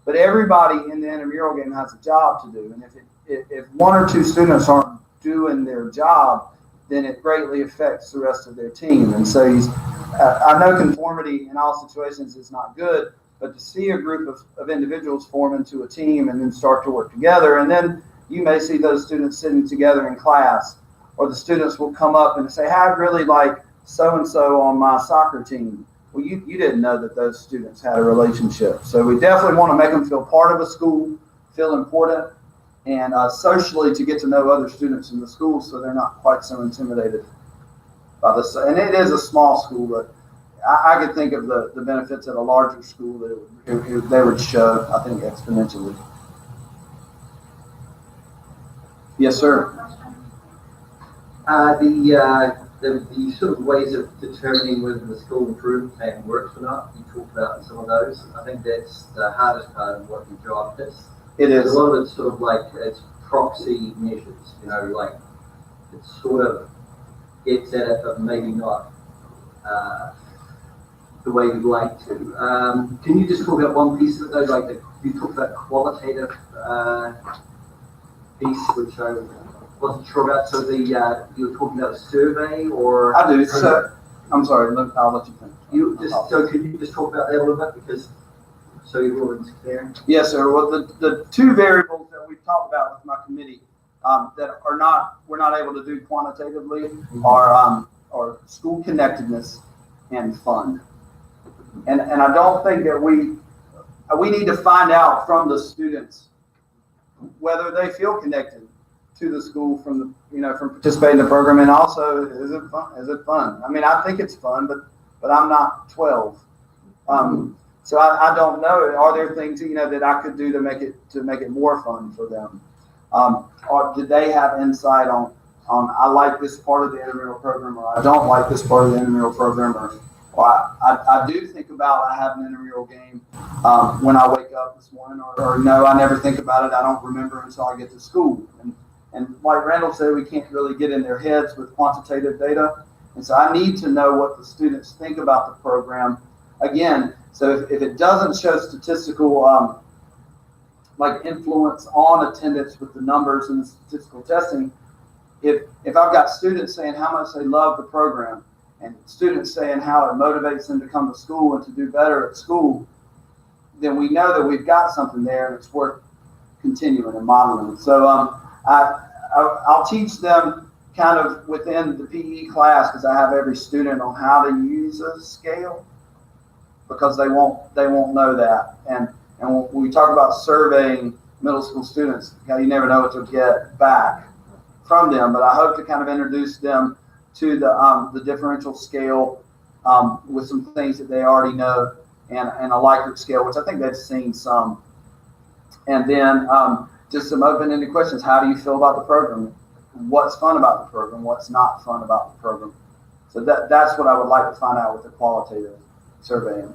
but everybody in the intramural game has a job to do. And if one or two students aren't doing their job, then it greatly affects the rest of their team. And so I know conformity in all situations is not good, but to see a group of individuals form into a team and then start to work together, and then you may see those students sitting together in class, or the students will come up and say, hey, I really like so-and-so on my soccer team. Well, you didn't know that those students had a relationship. So we definitely want to make them feel part of a school, feel important, and socially to get to know other students in the school so they're not quite so intimidated by this. And it is a small school, but I could think of the benefits at a larger school that they would show, I think, exponentially. Yes, sir. The sort of ways of determining whether the school improvement plan works or not, you talked about some of those. I think that's the hardest part of what your job is. It is. A lot of it's sort of like it's proxy measures, like it sort of gets at it, but maybe not the way you'd like to. Can you just talk about one piece of it though? You talked about qualitative piece, which I wasn't sure about. So you were talking about a survey, or I do. So I'm sorry. I'll let you finish. So could you just talk about that a little bit, because so everyone's clear? Yes, sir. Well, the two variables that we've talked about with my committee that we're not able to do quantitatively are school connectedness and fun. And I don't think that we need to find out from the students whether they feel connected to the school from participating in the program, and also is it fun? I mean, I think it's fun, but I'm not 12. So I don't know. Are there things that I could do to make it more fun for them? Or did they have insight on I like this part of the intramural program, or I don't like this part of the intramural program, or I do think about I have an intramural game when I wake up this morning, or no, I never think about it. I don't remember until I get to school. And like Randall said, we can't really get in their heads with quantitative data. And so I need to know what the students think about the program. Again, so if it doesn't show statistical influence on attendance with the numbers and the statistical testing, if I've got students saying how much they love the program, and students saying how it motivates them to come to school and to do better at school, then we know that we've got something there and it's worth continuing and modeling. So I'll teach them kind of within the PE class, because I have every student on how to use a scale, because they won't know that. And when we talk about surveying middle school students, you never know what you'll get back from them. But I hope to kind of introduce them to the differential scale with some things that they already know, and a Likert scale, which I think they've seen some. And then just some open-ended questions. How do you feel about the program? What's fun about the program? What's not fun about the program? So that's what I would like to find out with the qualitative surveying.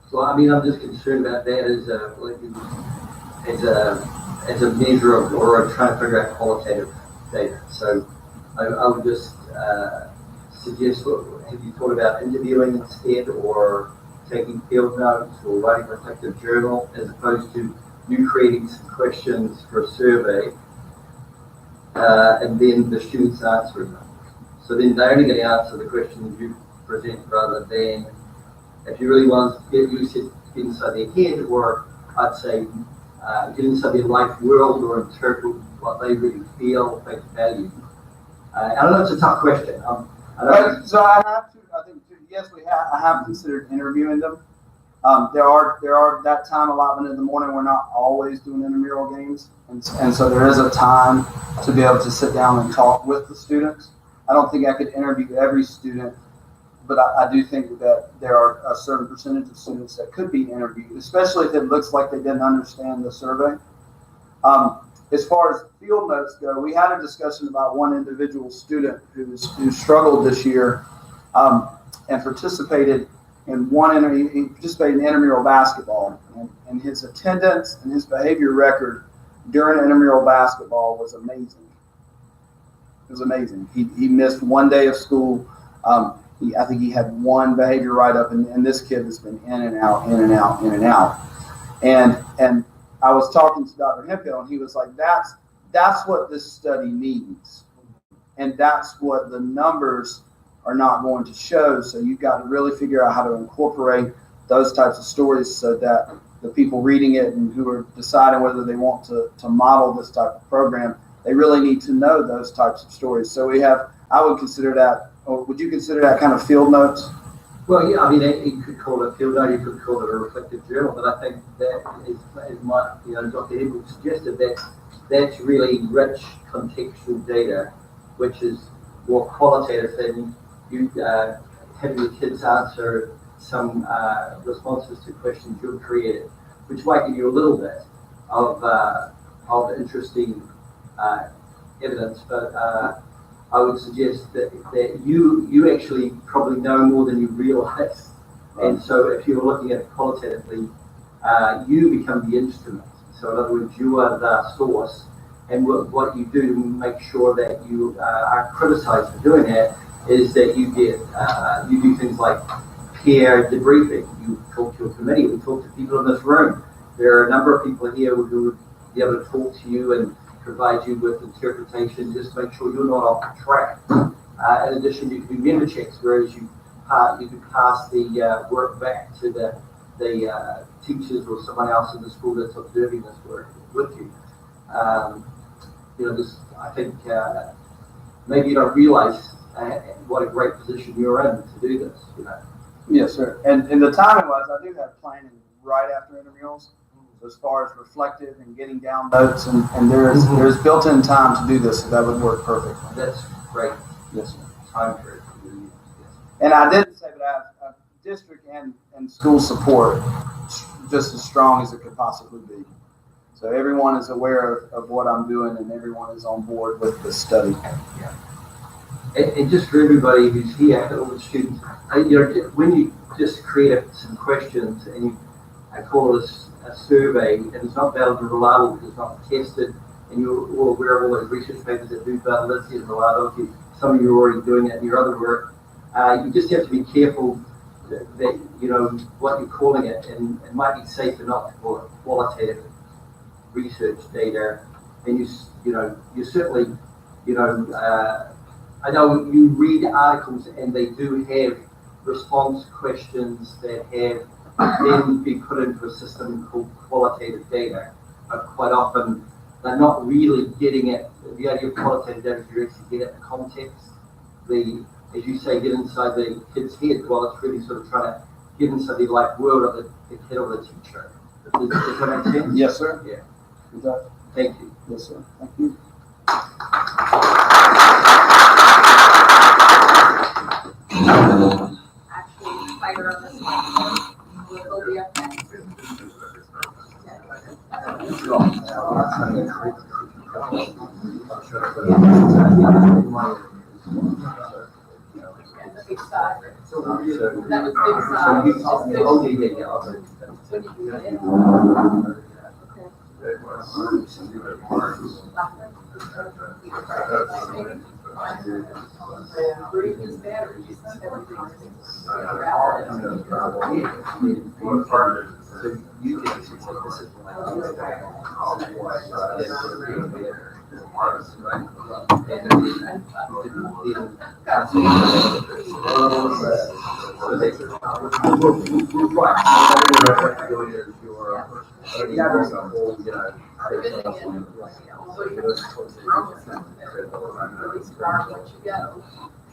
So I mean, I'm just concerned about that as a measure of, or trying to figure out qualitative data. So I would just suggest, have you thought about interviewing instead, or taking field notes, or writing a reflective journal, as opposed to you creating some questions for a survey and then the students answering them? So then they're only going to answer the questions you present, rather than, if you really want to get inside their head, or I'd say get inside their life world, or interpret what they really feel, face value. I know it's a tough question. So I have to, I think, yes, I have considered interviewing them. There are that time allotment in the morning. We're not always doing intramural games. And so there is a time to be able to sit down and talk with the students. I don't think I could interview every student, but I do think that there are a certain percentage of students that could be interviewed, especially if it looks like they didn't understand the survey. As far as field notes go, we had a discussion about one individual student who struggled this year and participated in he participated in intramural basketball, and his attendance and his behavior record during intramural basketball was amazing. It was amazing. He missed one day of school. I think he had one behavior write-up, and this kid has been in and out, in and out, in and out. And I was talking to Dr. Hemphill, and he was like, that's what this study needs. And that's what the numbers are not going to show. So you've got to really figure out how to incorporate those types of stories so that the people reading it and who are deciding whether they want to model this type of program, they really need to know those types of stories. So I would consider that, or would you consider that kind of field notes? Well, yeah, I mean, you could call it a field note, you could call it a reflective journal, but I think that is Dr. Edwards suggested, that's really rich contextual data, which is more qualitative than you having your kids answer some responses to questions you've created, which might give you a little bit of interesting evidence, but I would suggest that you actually probably know more than you realize. And so if you're looking at it qualitatively, you become the instrument. So in other words, you are the source, and what you do to make sure that you are criticized for doing that is that you do things like peer debriefing. You talk to a committee, we talk to people in this room. There are a number of people here who would be able to talk to you and provide you with interpretation, just make sure you're not off track. In addition, you can do member checks, whereas you can pass the work back to the teachers or someone else in the school that's observing this work with you. I think maybe you don't realize what a great position you're in to do this. Yes, sir. And the timing was, I do have planning right after intramurals. As far as reflective and getting down notes, and there's built-in time to do this, so that would work perfectly. That's great. Yes, sir. Time for it. And I didn't say that I have district and school support just as strong as it could possibly be. So everyone is aware of what I'm doing, and everyone is on board with the study. Yeah. And just for everybody who's here, all the students, when you just create some questions and I call this a survey, and it's not valid or reliable because it's not tested, and you're all aware of all those research papers that do validity and reliability. Some of you are already doing that in your other work. You just have to be careful that what you're calling it, and it might be safer not to call it qualitative research data. And you certainly, I know you read articles and they do have response questions that have then be put into a system called qualitative data. But quite often they're not really getting it. The idea of qualitative data is you actually get it in context. As you say, get inside the kid's head. Well, it's really sort of trying to get inside the like world of the kid or the teacher. Does that make sense? Yes, sir. Yeah. Exactly. Thank you. Yes, sir. Thank you. Actually, spider on this one. Will be up next. The big side. That was big side.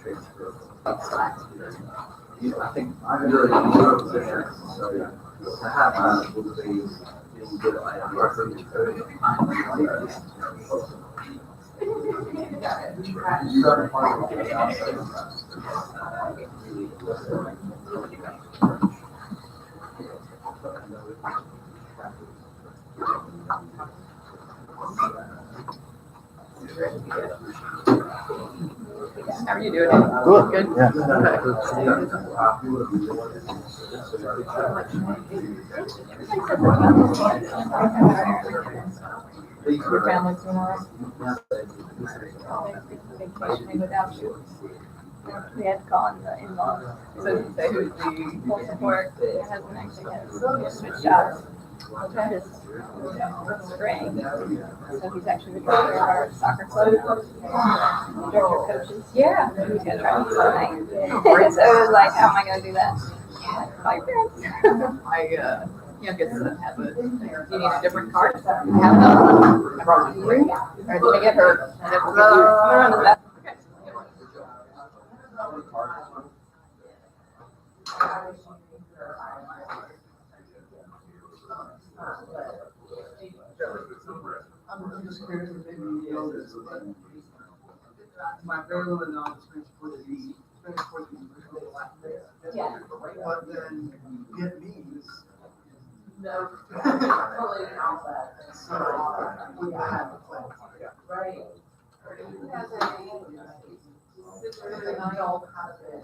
transfer. I think you're in a good position, so to have that would be being good at How are you doing? Good. Your family's doing all right? We had gone the in-laws. So say who's the full support. My husband actually has switched jobs. This spring. So he's actually the coach of our soccer club. Director of coaches. Yeah. He's gonna try to tonight. So it was like, how am I gonna do that? My parents. My youngest son has a, you need a different card. I have none. I brought you three. Or did I get her? And then we'll get you. I'm gonna run to that. Okay. I'm just curious if maybe you know this, but my very little knowledge is for the Yeah. but then Vietnamese. No. So we have a plan. Right. He has a sister-in-law husband.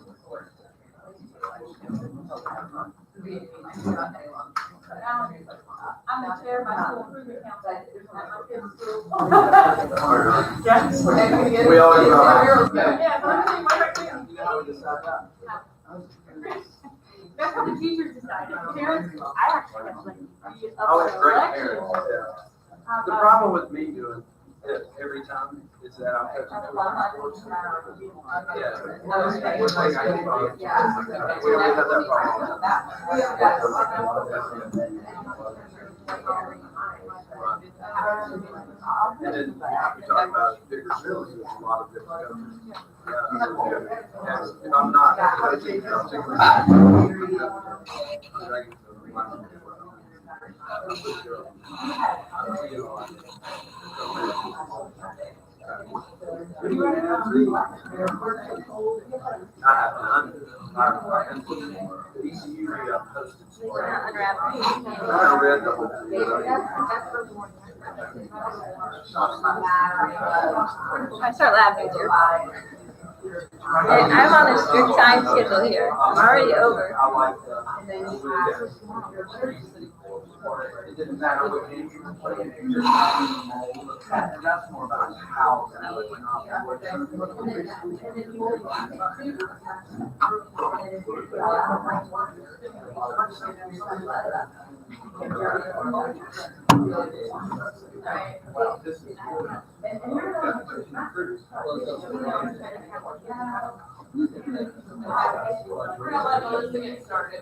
I'm the chair of my school improvement council at my kid's school. Yes. We always know. Yeah, so I'm saying, right there. You know how we decide that? That's how the teachers decided. Parents, I actually have like. I was great parents, yeah. The problem with me doing it every time is that I'm coaching sports. Yeah. It's like I can, we always have that problem. And then we talk about bigger schools, there's a lot of different coaches. If I'm not coaching, I'm taking I start laughing here. I'm on a strict time schedule here. I'm already over. And then it didn't matter what game you were playing, you just and that's more about how well, this is We're gonna let Melissa get started.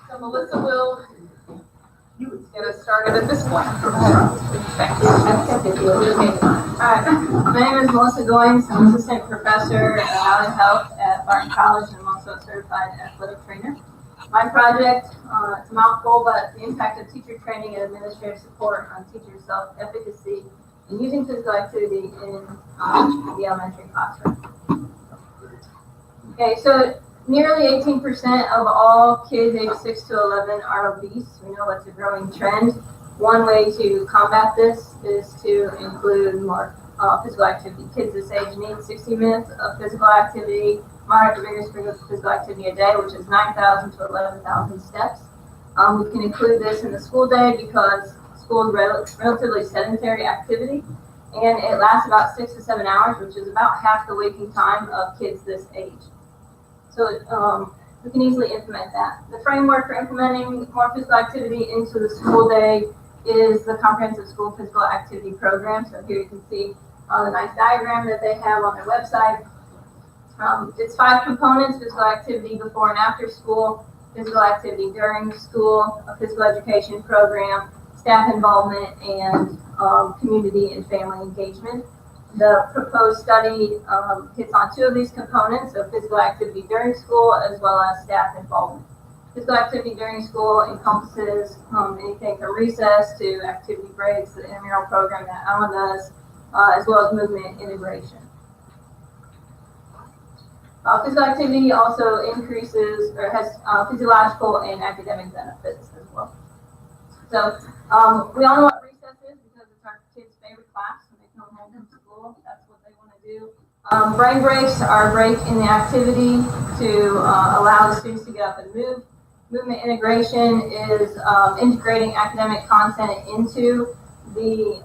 So Melissa will get us started at this point. Alright, my name is Melissa Goins. I'm an assistant professor of allied health at Barton College, and I'm also a certified athletic trainer. My project, it's a mouthful, but the impact of teacher training and administrative support on teacher self-efficacy and using physical activity in the elementary classroom. Okay, so nearly 18% of all kids aged 6 to 11 are obese. We know that's a growing trend. One way to combat this is to include more physical activity. Kids this age need 60 minutes of physical activity, moderate to vigorous physical activity a day, which is 9,000 to 11,000 steps. We can include this in the school day because school is relatively sedentary activity, and it lasts about 6 to 7 hours, which is about half the waking time of kids this age. So we can easily implement that. The framework for implementing more physical activity into the school day is the Comprehensive School Physical Activity Program. So here you can see on the nice diagram that they have on their website. It's 5 components: physical activity before and after school, physical activity during school, a physical education program, staff involvement, and community and family engagement. The proposed study hits on 2 of these components, so physical activity during school as well as staff involvement. Physical activity during school encompasses anything from recess to activity breaks, the intramural program that Alan does, as well as movement integration. Physical activity also increases or has physiological and academic benefits as well. So we all know what recess is because it's our kids' favorite class when they come home from school. That's what they want to do. Brain breaks are a break in the activity to allow the students to get up and move. Movement integration is integrating academic content into the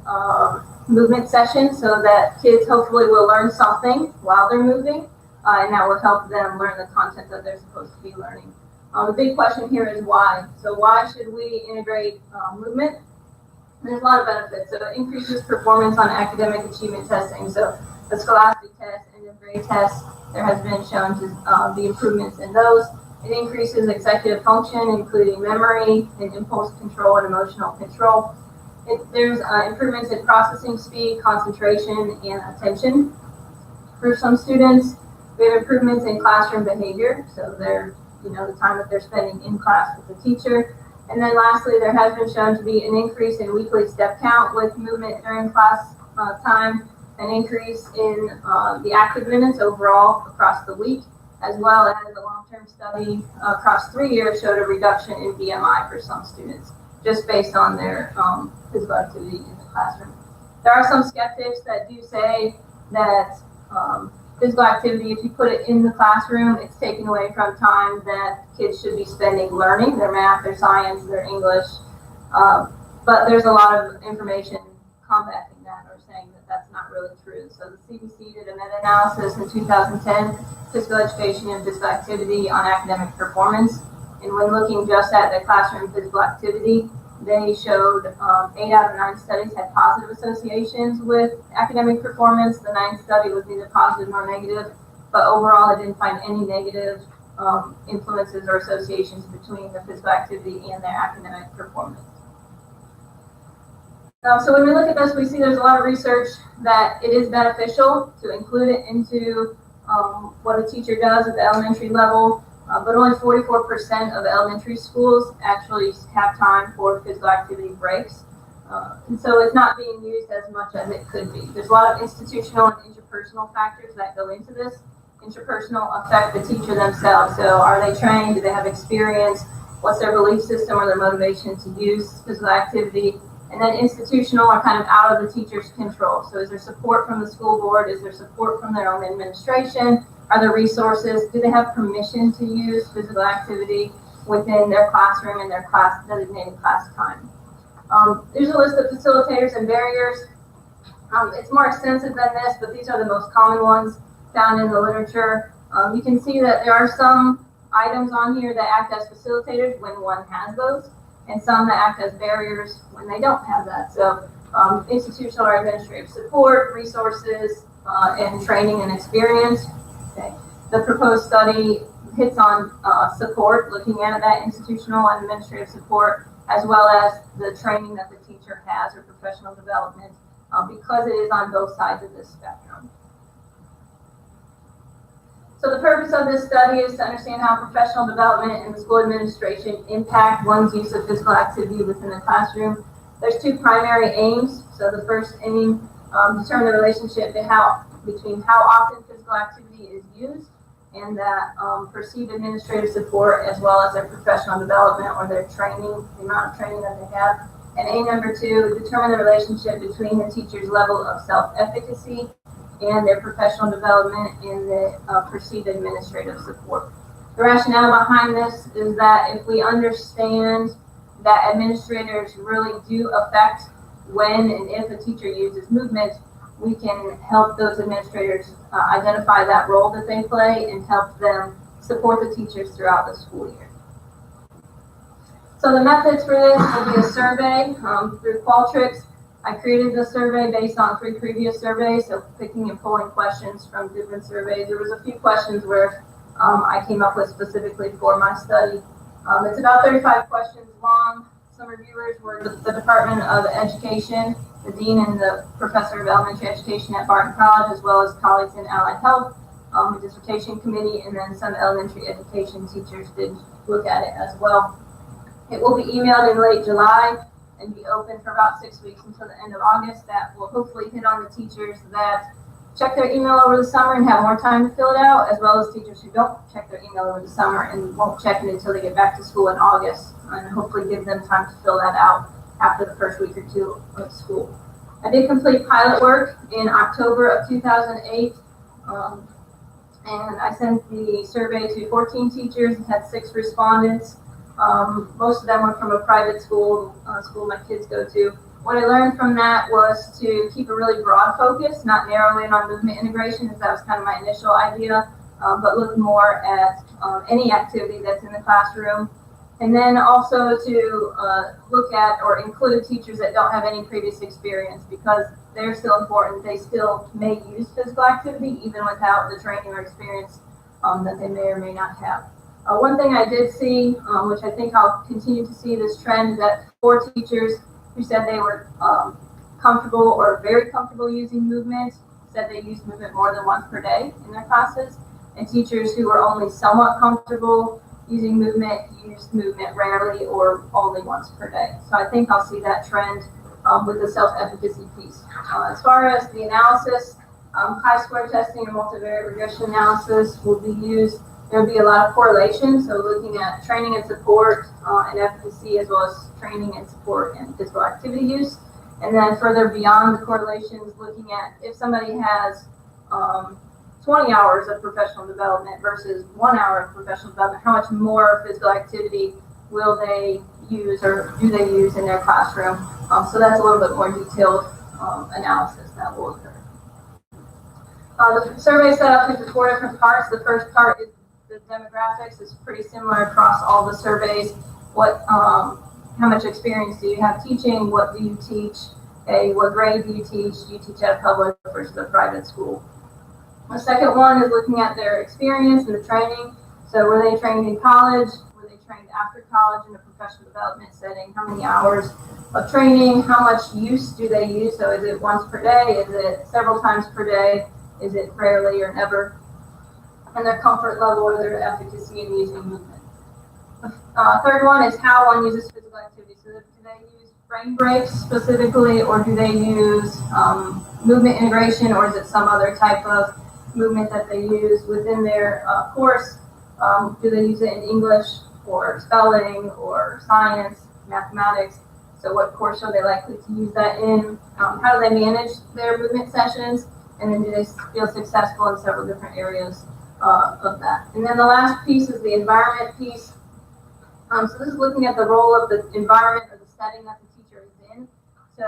movement session so that kids hopefully will learn something while they're moving. And that will help them learn the content that they're supposed to be learning. The big question here is why. So why should we integrate movement? There's a lot of benefits. So it increases performance on academic achievement testing. So the scholastic test and the grade test, there has been shown to be improvements in those. It increases executive function, including memory and impulse control and emotional control. There's improvements in processing speed, concentration, and attention for some students. We have improvements in classroom behavior, so they're, the time that they're spending in class with the teacher. And then lastly, there has been shown to be an increase in weekly step count with movement during class time, an increase in the active minutes overall across the week, as well as a long-term study across 3 years showed a reduction in BMI for some students, just based on their physical activity in the classroom. There are some skeptics that do say that physical activity, if you put it in the classroom, it's taken away from time that kids should be spending learning their math, their science, their English. But there's a lot of information combating that or saying that that's not really true. So the CDC did a meta-analysis in 2010, physical education and physical activity on academic performance. And when looking just at the classroom physical activity, they showed 8 out of 9 studies had positive associations with academic performance. The 9th study was neither positive nor negative, but overall it didn't find any negative influences or associations between the physical activity and their academic performance. So when we look at this, we see there's a lot of research that it is beneficial to include it into what a teacher does at the elementary level. But only 44% of elementary schools actually have time for physical activity breaks. And so it's not being used as much as it could be. There's a lot of institutional and interpersonal factors that go into this. Interpersonal affect the teacher themselves. So are they trained? Do they have experience? What's their belief system or their motivation to use physical activity? And then institutional are kind of out of the teacher's control. So is there support from the school board? Is there support from their own administration? Are there resources? Do they have permission to use physical activity within their classroom and their designated class time? There's a list of facilitators and barriers. It's more extensive than this, but these are the most common ones found in the literature. You can see that there are some items on here that act as facilitators when one has those, and some that act as barriers when they don't have that. So institutional or administrative support, resources, and training and experience. Okay. The proposed study hits on support, looking at that institutional and administrative support, as well as the training that the teacher has or professional development, because it is on both sides of this spectrum. So the purpose of this study is to understand how professional development and the school administration impact one's use of physical activity within the classroom. There's 2 primary aims. So the first aim, determine the relationship between how often physical activity is used and that perceived administrative support, as well as their professional development or their training, the amount of training that they have. And aim number 2, determine the relationship between the teacher's level of self-efficacy and their professional development and the perceived administrative support. The rationale behind this is that if we understand that administrators really do affect when and if a teacher uses movement, we can help those administrators identify that role that they play and help them support the teachers throughout the school year. So the methods for this will be a survey through Qualtrics, I created the survey based on 3 previous surveys, so picking and pulling questions from different surveys. There was a few questions where I came up with specifically for my study. It's about 35 questions long. Some reviewers were the Department of Education, the Dean and the Professor of Elementary Education at Barton College, as well as colleagues in Allied Health, the dissertation committee, and then some elementary education teachers did look at it as well. It will be emailed in late July and be open for about 6 weeks until the end of August. That will hopefully hit on the teachers that check their email over the summer and have more time to fill it out, as well as teachers who don't check their email over the summer and won't check it until they get back to school in August, and hopefully give them time to fill that out after the first week or 2 of school. I did complete pilot work in October of 2008, and I sent the survey to 14 teachers and had 6 respondents. Most of them were from a private school my kids go to. What I learned from that was to keep a really broad focus, not narrow in on movement integration, as that was kind of my initial idea, but look more at any activity that's in the classroom. And then also to look at or include teachers that don't have any previous experience, because they're still important. They still may use physical activity even without the training or experience that they may or may not have. One thing I did see, which I think I'll continue to see this trend, that 4 teachers who said they were comfortable or very comfortable using movement said they used movement more than once per day in their classes, and teachers who were only somewhat comfortable using movement used movement rarely or only once per day. So I think I'll see that trend with the self-efficacy piece. As far as the analysis, chi-square testing and multivariate regression analysis will be used. There will be a lot of correlation, so looking at training and support and efficacy, as well as training and support and physical activity use. And then further beyond the correlations, looking at if somebody has 20 hours of professional development versus 1 hour of professional development, how much more physical activity will they use or do they use in their classroom? So that's a little bit more detailed analysis that will occur. The survey set up into 4 different parts. The first part is the demographics. Is pretty similar across all the surveys. How much experience do you have teaching? What do you teach? What grade do you teach? Do you teach at a public versus a private school? The second one is looking at their experience and the training. So were they trained in college? Were they trained after college in a professional development setting? How many hours of training? How much use do they use? So is it once per day? Is it several times per day? Is it rarely or never? And their comfort level or their efficacy in using movement. Third one is how one uses physical activity. So do they use brain breaks specifically, or do they use movement integration, or is it some other type of movement that they use within their course? Do they use it in English or spelling or science, mathematics? So what course are they likely to use that in? How do they manage their movement sessions? And then do they feel successful in several different areas of that? And then the last piece is the environment piece. So this is looking at the role of the environment or the setting that the teacher is in. So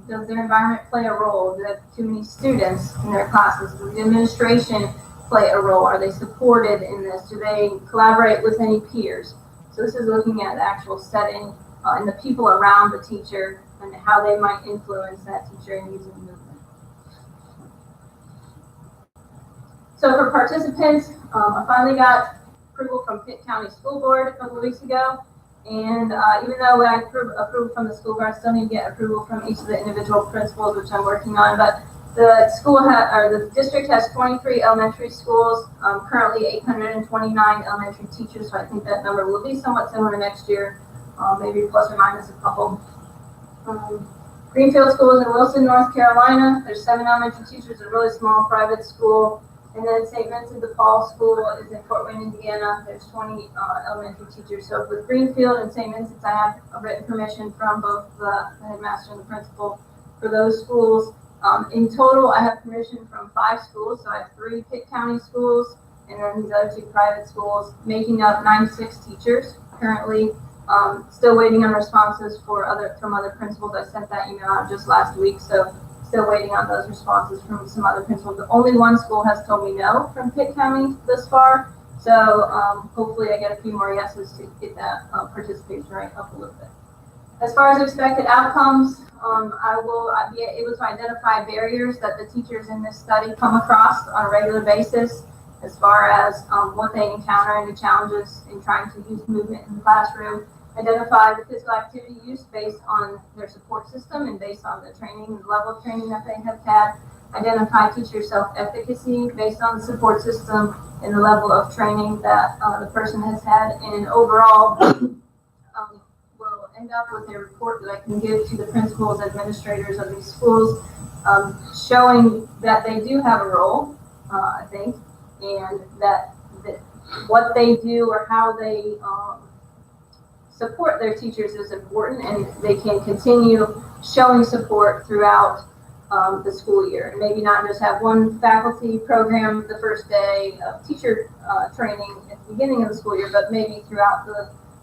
does their environment play a role? Do they have too many students in their classes? Does the administration play a role? Are they supported in this? Do they collaborate with any peers? So this is looking at the actual setting and the people around the teacher and how they might influence that teacher in using movement. So for participants, I finally got approval from Pitt County School Board a couple of weeks ago. And even though I approval from the school board, I still need to get approval from each of the individual principals, which I'm working on. But the the district has 23 elementary schools, currently 829 elementary teachers. So I think that number will be somewhat similar next year, maybe plus or minus a couple. Greenfield School is in Wilson, North Carolina. There's 7 elementary teachers, a really small private school. And then St. Vincent de Paul School is in Fort Wayne, Indiana. There's 20 elementary teachers. So with Greenfield and St. Vincent's, I have a written permission from both the headmaster and the principal for those schools. In total, I have permission from 5 schools. So I have 3 Pitt County schools and then these other 2 private schools, making up 96 teachers currently. Still waiting on responses from other principals. I sent that email out just last week. So still waiting on those responses from some other principals. Only 1 school has told me no from Pitt County thus far. So hopefully I get a few more yeses to get that participation rate up a little bit. As far as expected outcomes, I will be able to identify barriers that the teachers in this study come across on a regular basis, as far as what they encounter and the challenges in trying to use movement in the classroom, identify the physical activity use based on their support system and based on the training and level of training that they have had, identify teacher self-efficacy based on the support system and the level of training that the person has had, and overall will end up with a report that I can give to the principals, administrators of these schools, showing that they do have a role, I think, and that what they do or how they support their teachers is important, and they can continue showing support throughout the school year. And maybe not just have one faculty program the first day of teacher training at the beginning of the school year, but maybe throughout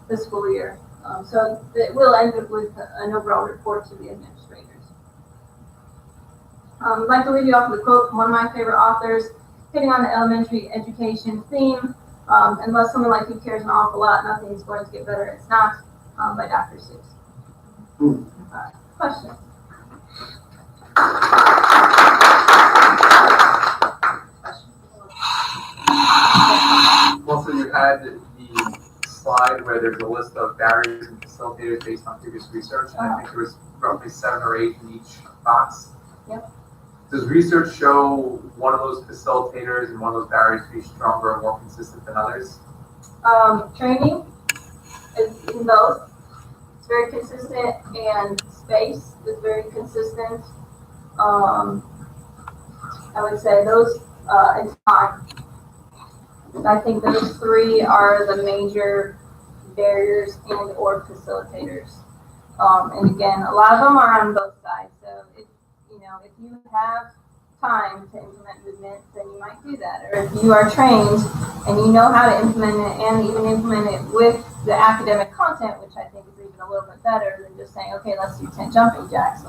the school year. So it will end up with an overall report to the administrators. I'd like to leave you off with a quote from one of my favorite authors, hitting on the elementary education theme. Unless someone like you cares an awful lot, nothing is going to get better. It's not, by Dr. Seuss. Questions? Also, you had the slide where there's a list of barriers and facilitators based on previous research, and I think there was roughly 7 or 8 in each box. Yep. Does research show one of those facilitators and one of those barriers to be stronger or more consistent than others? Training is in both. It's very consistent, and space is very consistent. I would say those, and time. I think those 3 are the major barriers and or facilitators. And again, a lot of them are on both sides. So if you have time to implement movement, then you might do that. Or if you are trained and you know how to implement it and even implement it with the academic content, which I think is even a little bit better than just saying, okay, let's do 10 jumping jacks.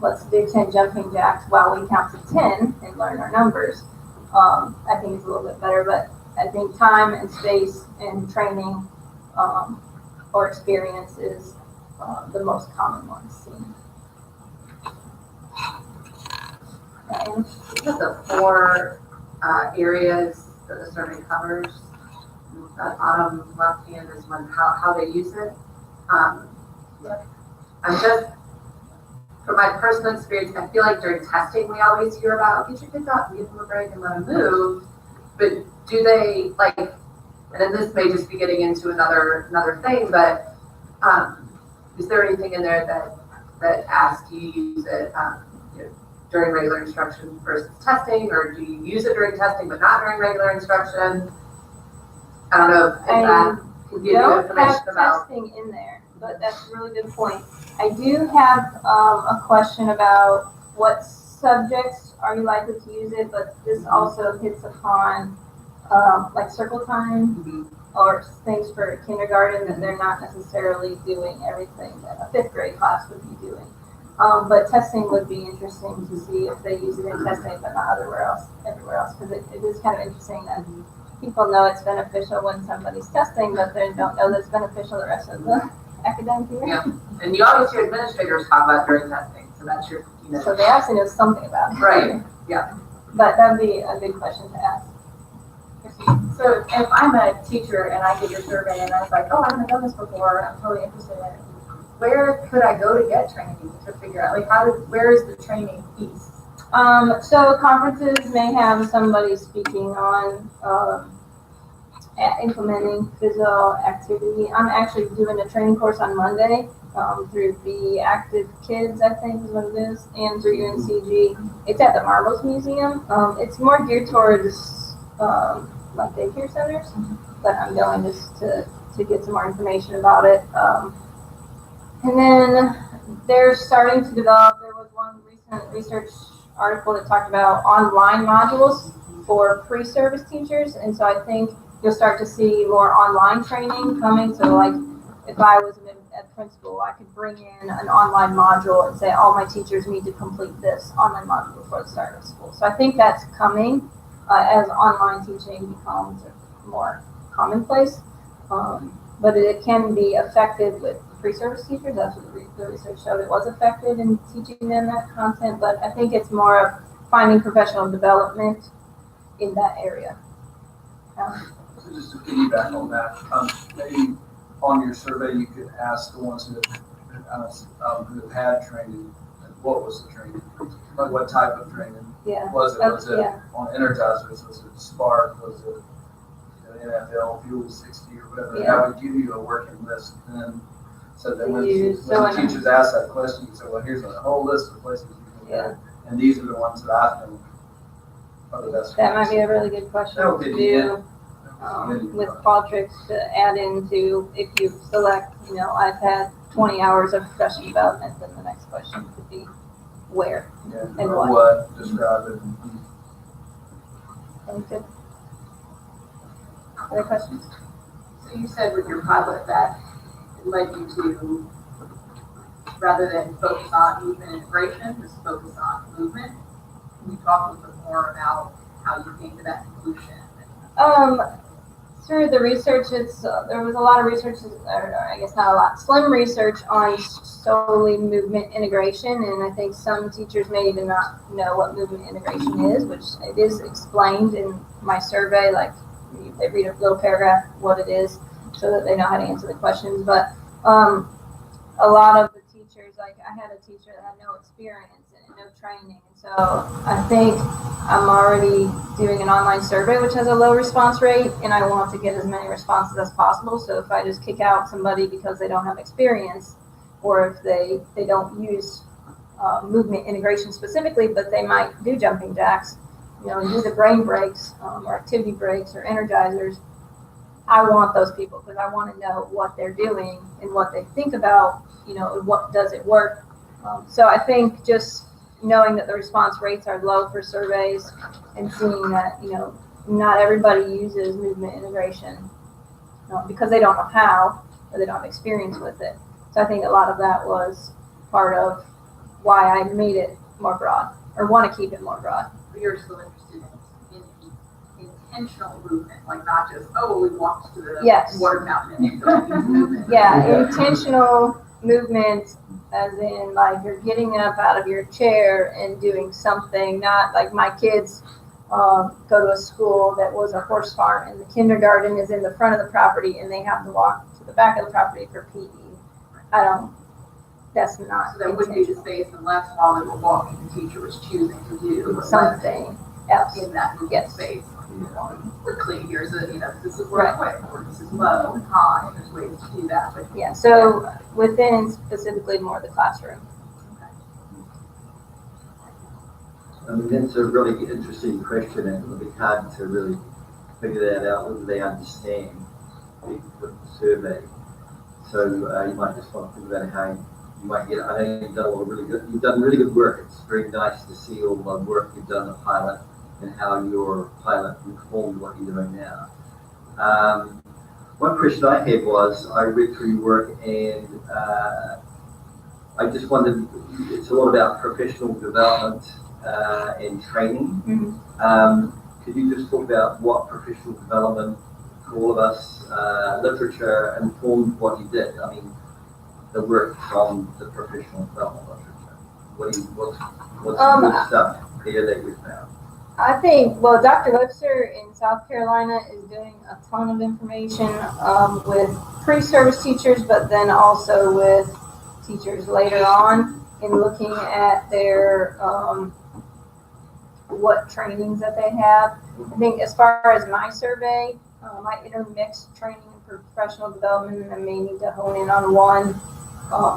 Let's do 10 jumping jacks while we count to 10 and learn our numbers. I think it's a little bit better, but I think time and space and training or experience is the most common ones seen. These are the 4 areas that the survey covers. The bottom left hand is how they use it. I'm just, from my personal experience, I feel like during testing we always hear about get your kids out, give them a break and let them move. But do they and then this may just be getting into another thing, but is there anything in there that asks you to use it during regular instruction versus testing, or do you use it during testing but not during regular instruction? I don't know if that can give you information about testing in there, but that's a really good point. I do have a question about what subjects are you likely to use it, but this also hits upon like circle time or things for kindergarten that they're not necessarily doing everything that a 5th grade class would be doing. But testing would be interesting to see if they use it in testing, but not everywhere else, because it is kind of interesting that people know it's beneficial when somebody's testing, but they don't know that it's beneficial the rest of the academic year. Yeah, and you always hear administrators talk about during testing, so that's your, So they actually know something about it. Right, yeah. But that'd be a good question to ask. So if I'm a teacher and I get your survey and I was like, oh, I haven't done this before, I'm totally interested in it, where could I go to get training to figure out, where is the training piece? So conferences may have somebody speaking on implementing physical activity. I'm actually doing a training course on Monday through Be Active Kids, I think is what it is, and through UNCG. It's at the Marbles Museum. It's more geared towards like daycare centers, but I'm going just to get some more information about it. And then they're starting to develop, there was one recent research article that talked about online modules for pre-service teachers. And so I think you'll start to see more online training coming. So like if I was a principal, I could bring in an online module and say, all my teachers need to complete this online module before the start of school. So I think that's coming as online teaching becomes more commonplace. But it can be effective with pre-service teachers. That's what the research showed. It was effective in teaching them that content, but I think it's more of finding professional development in that area. So just to piggyback on that, maybe on your survey, you could ask the ones who have had training, what was the training? Like what type of training? Yeah. Was it Yeah. on energizers? Was it Spark? Was it NFL Fuel 60 or whatever? Yeah. That would give you a working list. And so that when Use. the teachers ask that question, you say, well, here's a whole list of places you can go. And these are the ones that I think are the best. That might be a really good question That would to be do with Qualtrics to add into if you select, I've had 20 hours of professional development, then the next question could be where and or what. Describe it. Sounds good. Other questions? So you said with your pilot that it led you to, rather than focus on movement integration, just focus on movement. Can you talk a little bit more about how you came to that conclusion? Through the research, there was a lot of research, or I guess not a lot, slim research on solely movement integration, and I think some teachers may even not know what movement integration is, which it is explained in my survey, like they read a little paragraph what it is so that they know how to answer the questions. But a lot of the teachers, like I had a teacher that had no experience and no training, and so I think I'm already doing an online survey which has a low response rate, and I want to get as many responses as possible. So if I just kick out somebody because they don't have experience, or if they don't use movement integration specifically, but they might do jumping jacks, do the brain breaks or activity breaks or energizers, I want those people because I want to know what they're doing and what they think about, what does it work. So I think just knowing that the response rates are low for surveys and seeing that, not everybody uses movement integration because they don't know how or they don't have experience with it. So I think a lot of that was part of why I made it more broad or want to keep it more broad. But you're still interested in intentional movement, like not just, we walked to the water fountain. Yeah, intentional movement as in like you're getting up out of your chair and doing something, not like my kids go to a school that was a horse farm and the kindergarten is in the front of the property and they have to walk to the back of the property for PE. That's not. So that wouldn't be the space unless while they were walking, the teacher was choosing to do something else in that space. Quickly, here's this is real quick, or this is low and high, and there's ways to do that. But so within specifically more the classroom. I mean, that's a really interesting question, and it'll be hard to really figure that out whether they understand the survey. So you might just want to think about how you might get. I know you've done really good work. It's very nice to see all the work you've done in the pilot and how your pilot informed what you're doing now. One question I had was, I read through your work and I just wondered, it's a lot about professional development and training. Mm-hmm. Could you just talk about what professional development for all of us, literature informed what you did? I mean, the work from the professional development literature. What's the good stuff here that you found? I think, Dr. Webster in South Carolina is doing a ton of information with pre-service teachers, but then also with teachers later on in looking at their, what trainings that they have. I think as far as my survey, I intermixed training and professional development, and I may need to hone in on one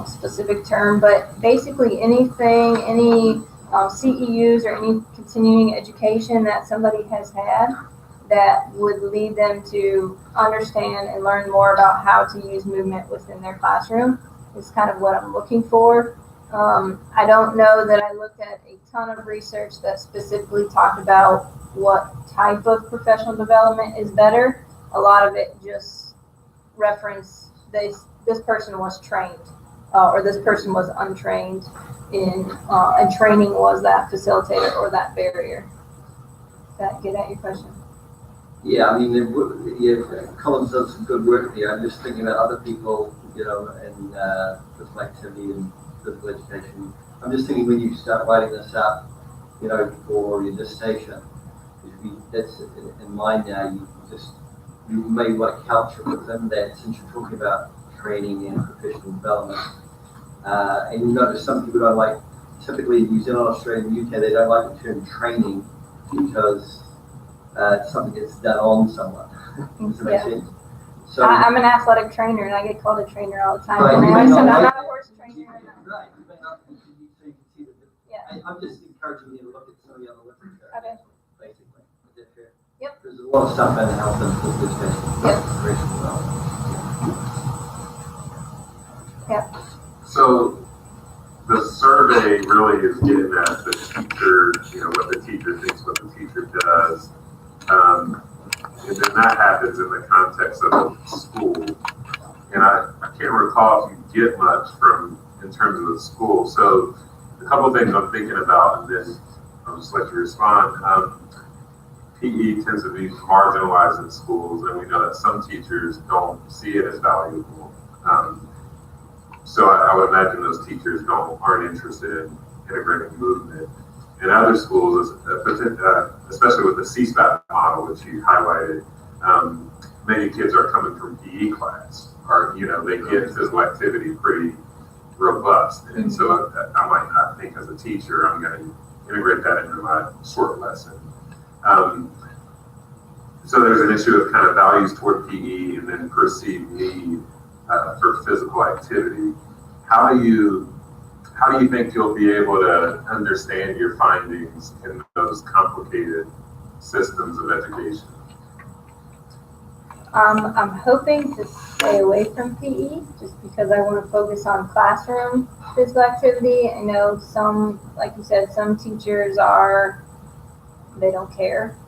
specific term, but basically anything, any CEUs or any continuing education that somebody has had that would lead them to understand and learn more about how to use movement within their classroom is kind of what I'm looking for. I don't know that I looked at a ton of research that specifically talked about what type of professional development is better. A lot of it just referenced this person was trained or this person was untrained and training was that facilitator or that barrier. Does that get at your question? Yeah, I mean, Colin's done some good work here. I'm just thinking about other people you know, and physical activity and physical education. I'm just thinking when you start writing this up, you know, for your dissertation, that's in mind now. You may want to couch it within that, since you're talking about training and professional development. And you notice some people don't like, typically in New Zealand, Australia, and UK, they don't like the term training because it's something that's done on someone. Does that make sense? So I'm an athletic trainer and I get called a trainer all the time. Right, And you I may always said, not I'm like not a horse trainer. right, you may not, so you can see the difference. I'm just encouraging you to look at some of the other literature. Okay. Basically. Is that fair? Yep. There's a lot of stuff in health and physical education. Yep. Professional development. Yep. So the survey really is getting at the teacher, you know, what the teacher thinks, what the teacher does. And then that happens in the context of school. And I can't recall if you get much in terms of the school. So a couple of things I'm thinking about, and then I'll just let you respond. PE tends to be marginalized in schools, and we know that some teachers don't see it as valuable. So I would imagine those teachers aren't interested in integrating movement. In other schools, especially with the CSPAT model, which you highlighted, many kids are coming from PE class, or they get physical activity pretty robust, and so I might not think as a teacher I'm going to integrate that into my short lesson. So there's an issue of kind of values toward PE and then perceived need for physical activity. How do you think you'll be able to understand your findings in those complicated systems of education? I'm hoping to stay away from PE just because I want to focus on classroom physical activity. I know some, like you said, some teachers they don't care.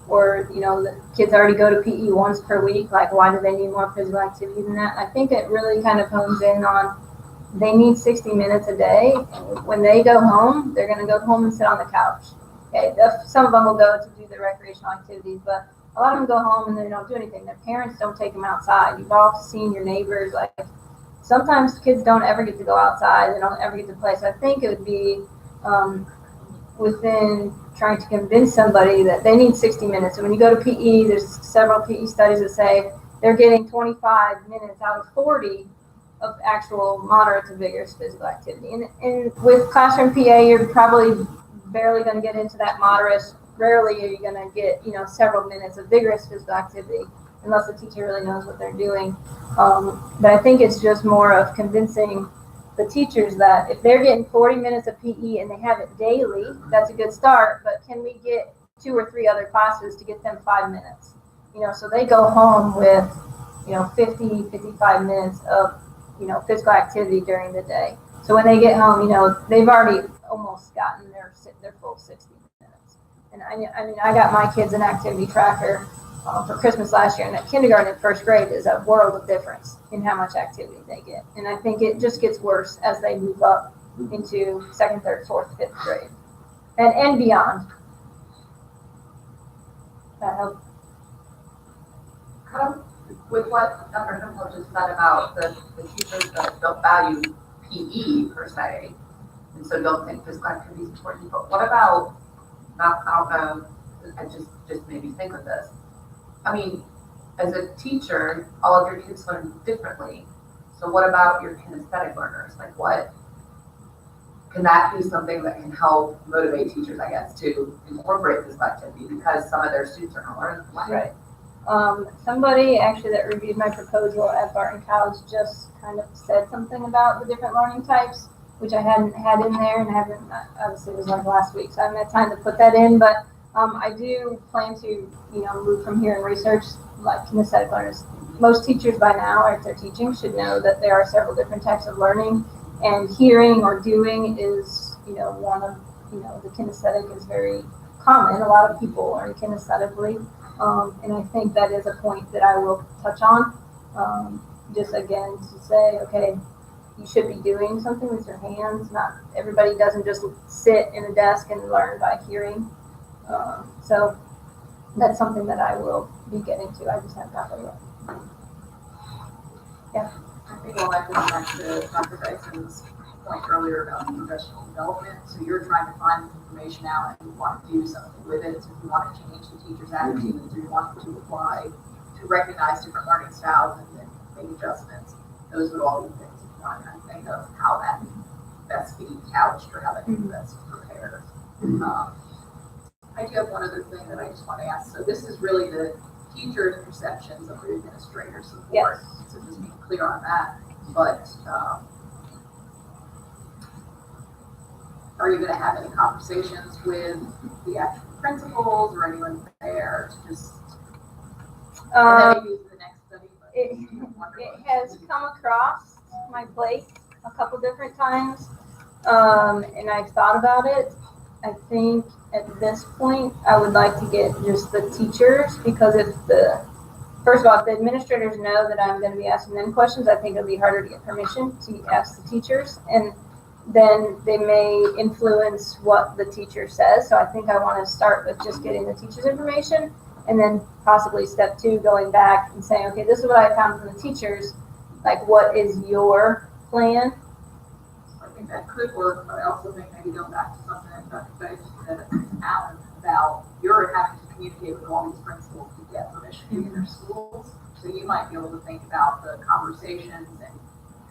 Or, the kids already go to PE once per week. Like, why do they need more physical activity than that? I think it really kind of hones in on they need 60 minutes a day. And when they go home, they're going to go home and sit on the couch. Okay, some of them will go to do the recreational activities, but a lot of them go home and they don't do anything. Their parents don't take them outside. You've all seen your neighbors. Like, sometimes kids don't ever get to go outside. They don't ever get to play. So I think it would be within trying to convince somebody that they need 60 minutes. And when you go to PE, there's several PE studies that say they're getting 25 minutes out of 40 of actual moderate to vigorous physical activity. And with classroom PA, you're probably barely going to get into that moderate. Rarely are you going to get, several minutes of vigorous physical activity unless the teacher really knows what they're doing. But I think it's just more of convincing the teachers that if they're getting 40 minutes of PE and they have it daily, that's a good start, but can we get 2 or 3 other classes to get them 5 minutes? So they go home with, 50, 55 minutes of, physical activity during the day. So when they get home, they've already almost gotten their full 60 minutes. And I got my kids an activity tracker for Christmas last year, and that kindergarten and first grade is a world of difference in how much activity they get. And I think it just gets worse as they move up into 2nd, 3rd, 4th, 5th grade and beyond. That helps. Kind of with what Dr. Hempel just said about the teachers that don't value PE per se, and so don't think physical activity is important. But what about, I don't know, I just made me think of this. I mean, as a teacher, all of your kids learn differently. So what about your kinesthetic learners? Like, can that be something that can help motivate teachers, I guess, to incorporate physical activity because some of their students are not learning like right. Somebody actually that reviewed my proposal at Barton College just kind of said something about the different learning types, which I hadn't had in there and haven't, obviously it was like last week, so I haven't had time to put that in, but I do plan to, move from here and research like kinesthetic learners. Most teachers by now, if they're teaching, should know that there are several different types of learning, and hearing or doing is, one of, the kinesthetic is very common. A lot of people learn kinesthetically, and I think that is a point that I will touch on. Just again to say, okay, you should be doing something with your hands. Not everybody doesn't just sit in a desk and learn by hearing. So that's something that I will be getting to. I just haven't got there yet. Yeah. I think all that goes back to Dr. Dyson's point earlier about professional development. So you're trying to find this information out and you want to do something with it. So if you want to change the teacher's attitude, or you want to apply to recognize different learning styles and then make adjustments, those would all be things that you want to think of how that can best be couched or how that can be best prepared. I do have one other thing that I just want to ask. So this is really the teachers' perceptions of the administrator support. Yes. So just being clear on that. But are you going to have any conversations with the actual principals or anyone there to just? And then maybe the next study. It has come across my plate a couple different times, and I've thought about it. I think at this point, I would like to get just the teachers, because first of all, if the administrators know that I'm going to be asking them questions, I think it'll be harder to get permission to ask the teachers, and then they may influence what the teacher says. So I think I want to start with just getting the teacher's information, and then possibly step 2, going back and saying, okay, this is what I found from the teachers. Like, what is your plan? I think that could work, but I also think maybe going back to something that Dr. Bates said, Alan, about you're having to communicate with all these principals to get permission to be in their schools. So you might be able to think about the conversations and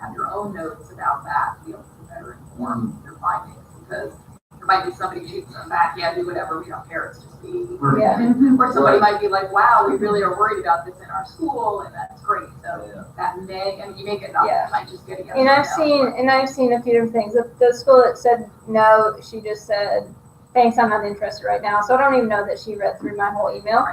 have your own notes about that to be able to better inform your findings, because there might be somebody shooting them back, yeah, do whatever, we don't care, it's just me. Yeah. Or somebody might be like, wow, we really are worried about this in our school, and that's great. So that may, I mean, you may get nothing, you might just get a yes. And I've seen a few different things. The school that said no, she just said, thanks, I'm not interested right now. So I don't even know that she read through my whole email,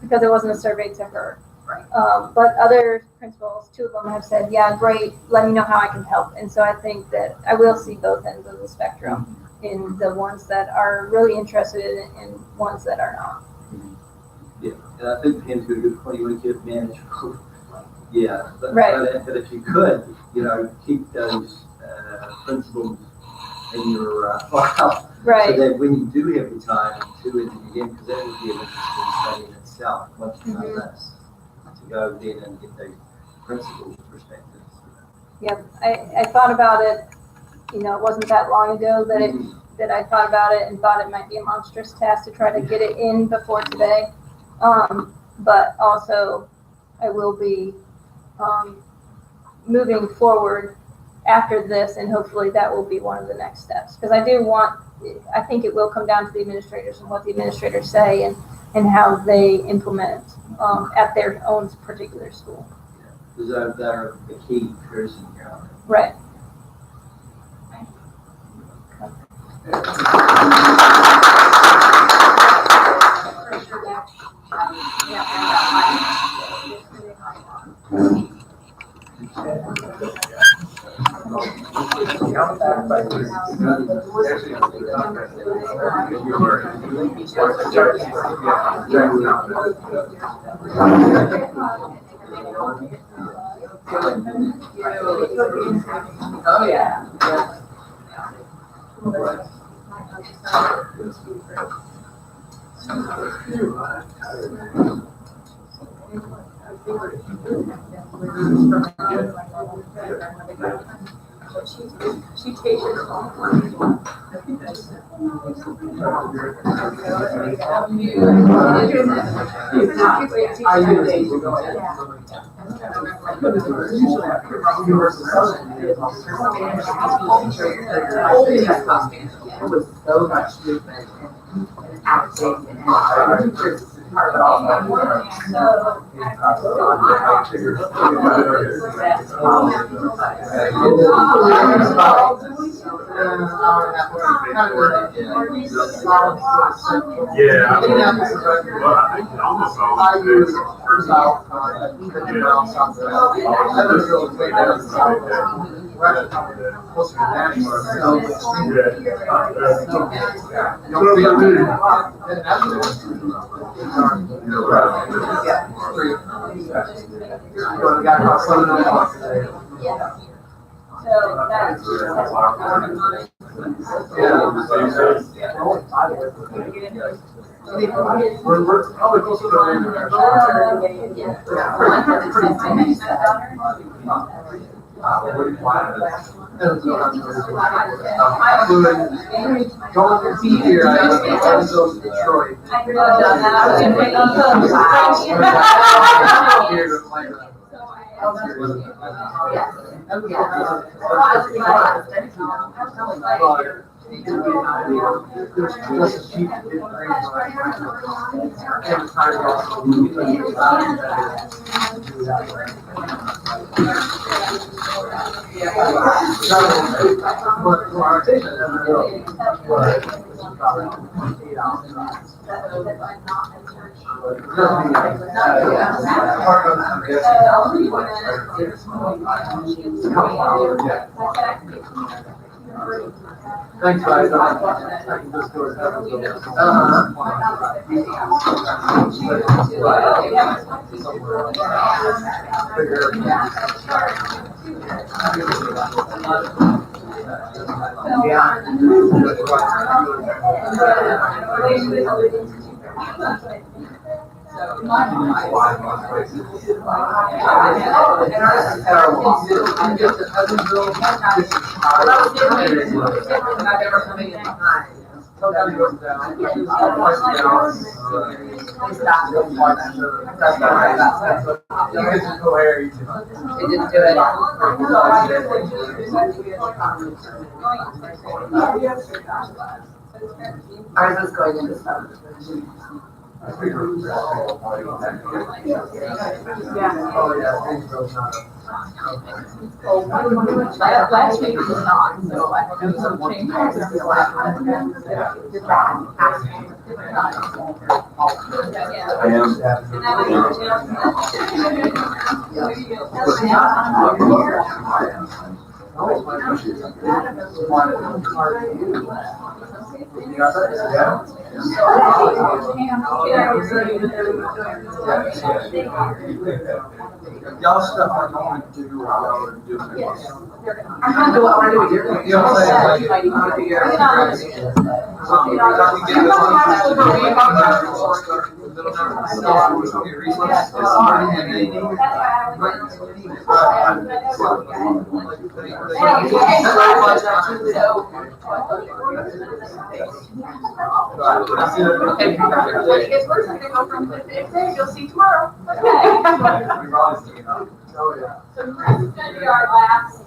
because it wasn't a survey to her. Right. But other principals, 2 of them have said, yeah, great, let me know how I can help. And so I think that I will see both ends of the spectrum, in the ones that are really interested in it and ones that are not. Yeah, and I think Pam's got a good point. You want to get managed. Yeah, but if you could, keep those principles in your file. Right. So that when you do have the time to interview them, because that would be an interesting study in itself, much less to go in and get those principles' perspectives. Yeah, I thought about it. It wasn't that long ago that I thought about it and thought it might be a monstrous task to try to get it in before today. But also, I will be moving forward after this, and hopefully that will be one of the next steps. Because I think it will come down to the administrators and what the administrators say and how they implement at their own particular school. Because they're the key person here. Right. Oh, yeah. She takes it all. Yeah. Well, I think almost always So that's. We're probably close to the end. Going to be here, I was in Detroit. Thanks, guys. Ours is going into summer. Last week was not, so I don't know some changes. Y'all stuff I don't want to do, y'all are doing. I'm gonna do what we're doing. You know what I'm saying? Like, I'm gonna be here. You'll see tomorrow. So Chris is gonna be our last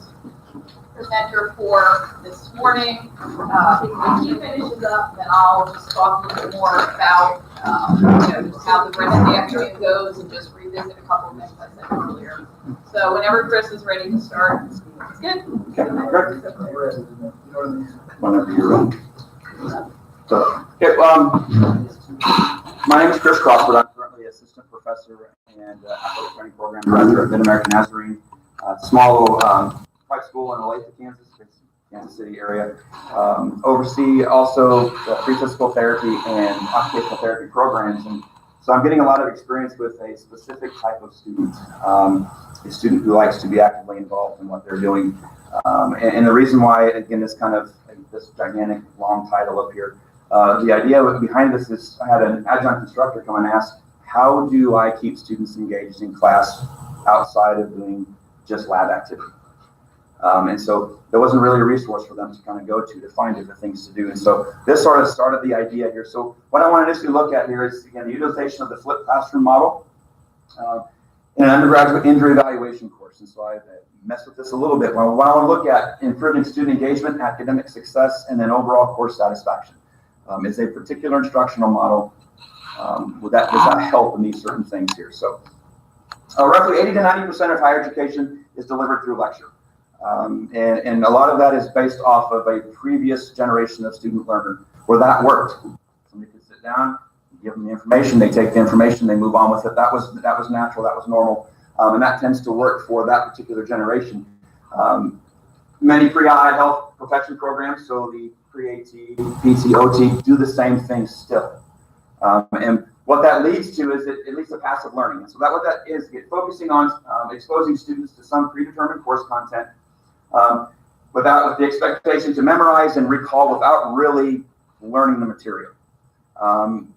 presenter for this morning. When he finishes up, then I'll just talk a little bit more about, just how the rest of the afternoon goes and just revisit a couple of things I said earlier. So whenever Chris is ready to start, it's good. Whenever you're ready. So, okay, my name is Chris Crawford. I'm currently assistant professor and athletic training program director at Mid-American Nazarene, small private school in Olathe, Kansas City area. Oversee also the pre-physical therapy and occupational therapy programs. And so I'm getting a lot of experience with a specific type of student, a student who likes to be actively involved in what they're doing. And the reason why, again, this kind of, this gigantic long title up here, the idea behind this is I had an adjunct instructor come and ask, how do I keep students engaged in class outside of doing just lab activity? And so there wasn't really a resource for them to kind of go to find different things to do. And so this sort of started the idea here. So what I want to initially look at here is, again, the utilization of the flipped classroom model in an undergraduate injury evaluation course. And so I messed with this a little bit. Well, I want to look at improving student engagement, academic success, and then overall course satisfaction. Is a particular instructional model, does that help in these certain things here? So roughly 80 to 90% of higher education is delivered through lecture. And a lot of that is based off of a previous generation of student learner where that worked. Somebody could sit down, give them the information, they take the information, they move on with it. That was natural, that was normal. And that tends to work for that particular generation. Many pre-allied health profession programs, so the pre-AT, PT, OT, do the same thing still. And what that leads to is it leads to passive learning. And so what that is focusing on exposing students to some predetermined course content with the expectation to memorize and recall without really learning the material.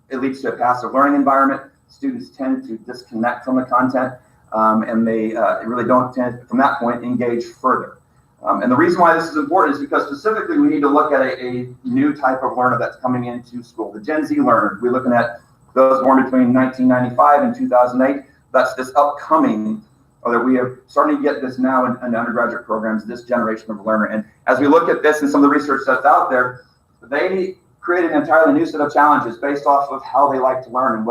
It leads to a passive learning environment. Students tend to disconnect from the content, and they really don't tend, from that point, engage further. And the reason why this is important is because specifically we need to look at a new type of learner that's coming into school, the Gen Z learner. We're looking at those born between 1995 and 2008. That's this upcoming, or that we are starting to get this now in undergraduate programs, this generation of learner. And as we look at this and some of the research that's out there, they create an entirely new set of challenges based off of how they like to learn and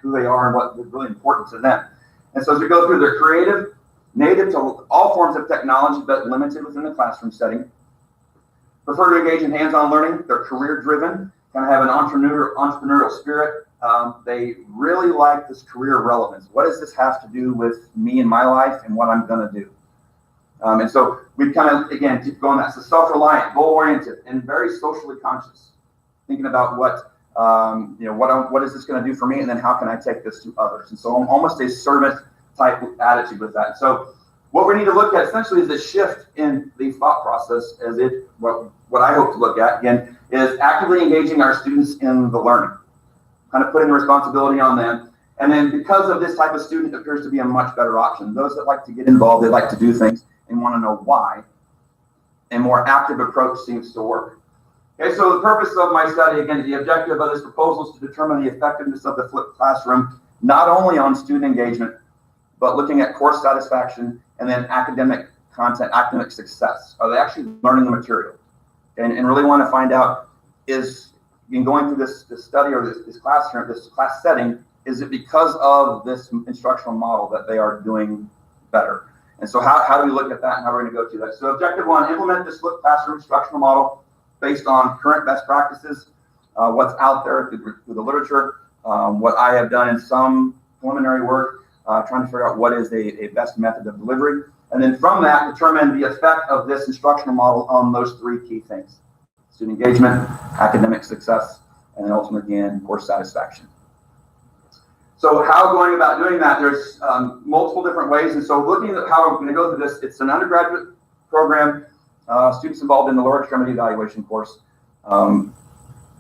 who they are and what is really important to them. And so as we go through, they're creative, native to all forms of technology, but limited within the classroom setting. Prefer to engage in hands-on learning. They're career-driven, kind of have an entrepreneurial spirit. They really like this career relevance. What does this have to do with me and my life and what I'm going to do? And so we kind of, again, keep going. That's self-reliant, goal-oriented, and very socially conscious, thinking about what is this going to do for me, and then how can I take this to others? And so almost a servant type attitude with that. So what we need to look at essentially is a shift in the thought process as what I hope to look at, again, is actively engaging our students in the learning, kind of putting the responsibility on them. And then because of this type of student, it appears to be a much better option. Those that like to get involved, they like to do things and want to know why, a more active approach seems to work. Okay, so the purpose of my study, again, the objective of this proposal is to determine the effectiveness of the flipped classroom, not only on student engagement, but looking at course satisfaction and then academic content, academic success. Are they actually learning the material? And really want to find out, is in going through this study or this classroom, this class setting, is it because of this instructional model that they are doing better? And so how do we look at that and how we're going to go through that? So objective one, implement this flipped classroom instructional model based on current best practices, what's out there through the literature, what I have done in some preliminary work, trying to figure out what is a best method of delivery. And then from that, determine the effect of this instructional model on those three key things: student engagement, academic success, and then ultimately, again, course satisfaction. So how going about doing that, there's multiple different ways. And so looking at how we're going to go through this, it's an undergraduate program, students involved in the lower extremity evaluation course. Going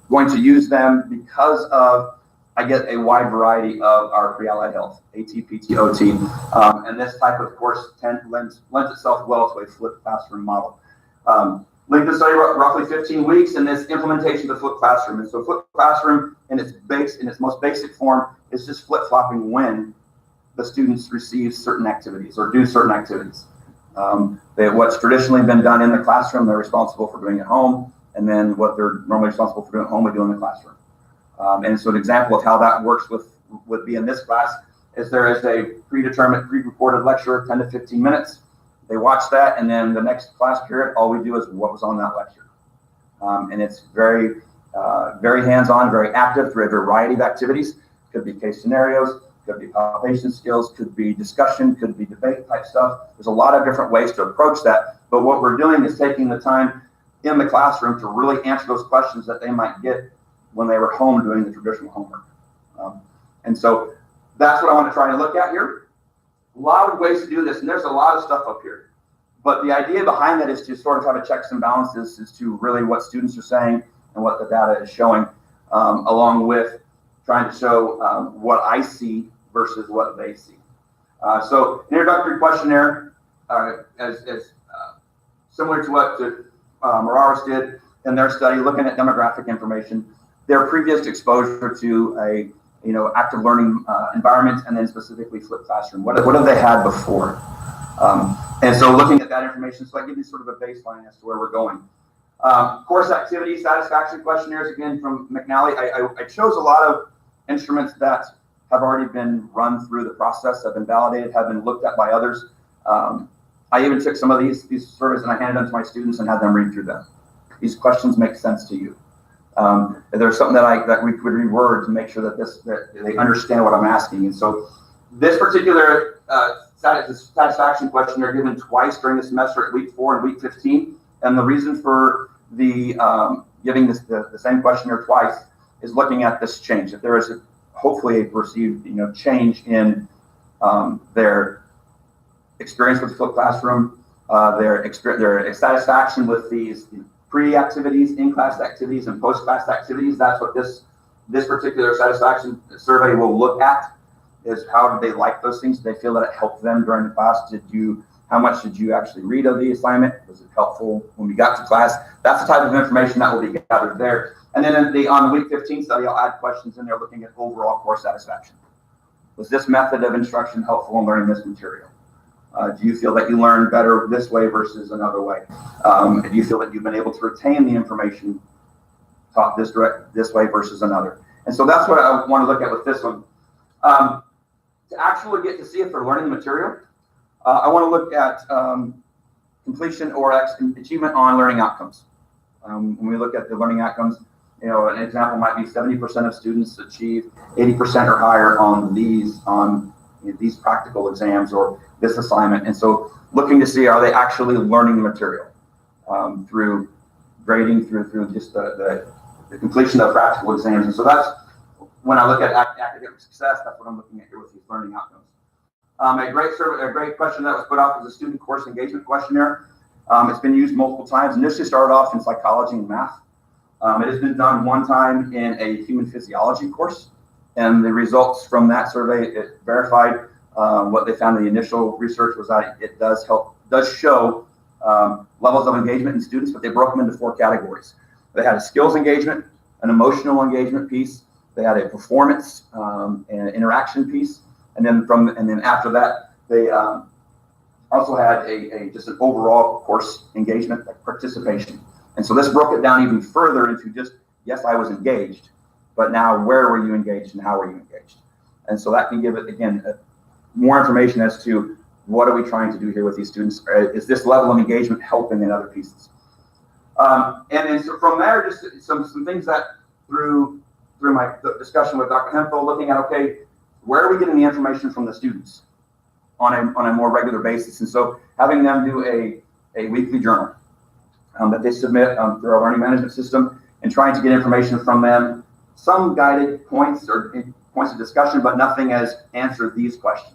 to use them because of, I get a wide variety of our pre-allied health, AT, PT, OT, and this type of course lends itself well to a flipped classroom model. Length of study roughly 15 weeks, and this implementation of the flipped classroom. And so flipped classroom in its most basic form is just flip-flopping when the students receive certain activities or do certain activities. What's traditionally been done in the classroom, they're responsible for doing at home, and then what they're normally responsible for doing at home, we do in the classroom. And so an example of how that works would be in this class is there is a predetermined, pre-recorded lecture, 10 to 15 minutes. They watch that, and then the next class period, all we do is what was on that lecture. And it's very, very hands-on, very active through a variety of activities. Could be case scenarios, could be palpation skills, could be discussion, could be debate type stuff. There's a lot of different ways to approach that. But what we're doing is taking the time in the classroom to really answer those questions that they might get when they were home doing the traditional homework. And so that's what I want to try and look at here. A lot of ways to do this, and there's a lot of stuff up here. But the idea behind that is to sort of have a checks and balances as to really what students are saying and what the data is showing, along with trying to show what I see versus what they see. So an introductory questionnaire, as similar to what Moraris did in their study, looking at demographic information, their previous exposure to a active learning environment, and then specifically flipped classroom. What have they had before? And so looking at that information, so I give you sort of a baseline as to where we're going. Course activity satisfaction questionnaires, again, from McNally. I chose a lot of instruments that have already been run through the process, have been validated, have been looked at by others. I even took some of these surveys and I handed them to my students and had them read through them. These questions make sense to you. There's something that we could reword to make sure that they understand what I'm asking. And so this particular satisfaction question are given twice during the semester at week 4 and week 15. And the reason for the giving the same questionnaire twice is looking at this change. If there is hopefully a perceived change in their experience with the flipped classroom, their satisfaction with these pre-activities, in-class activities, and post-class activities. That's what this particular satisfaction survey will look at, is how did they like those things? Did they feel that it helped them during the class? How much did you actually read of the assignment? Was it helpful when we got to class? That's the type of information that will be gathered there. And then on the week 15 study, I'll add questions in there looking at overall course satisfaction. Was this method of instruction helpful in learning this material? Do you feel that you learned better this way versus another way? Do you feel that you've been able to retain the information taught this way versus another? And so that's what I want to look at with this one. To actually get to see if they're learning the material, I want to look at completion or achievement on learning outcomes. When we look at the learning outcomes, an example might be 70% of students achieve 80% or higher on these practical exams or this assignment. And so looking to see, are they actually learning the material through grading, through just the completion of practical exams. And so that's when I look at academic success, that's what I'm looking at here with these learning outcomes. A great question that was put off is a student course engagement questionnaire. It's been used multiple times. Initially started off in psychology and math. It has been done one time in a human physiology course, and the results from that survey, it verified what they found in the initial research was that it does show levels of engagement in students, but they broke them into 4 categories. They had a skills engagement, an emotional engagement piece, they had a performance and interaction piece, and then after that, they also had just an overall course engagement, like participation. And so this broke it down even further into just, yes, I was engaged, but now where were you engaged and how were you engaged? And so that can give it, again, more information as to what are we trying to do here with these students? Is this level of engagement helping in other pieces? And then so from there, just some things that through my discussion with Dr. Hemphill, looking at, okay, where are we getting the information from the students on a more regular basis? And so having them do a weekly journal that they submit through our learning management system, and trying to get information from them, some guided points or points of discussion, but nothing as answer these questions.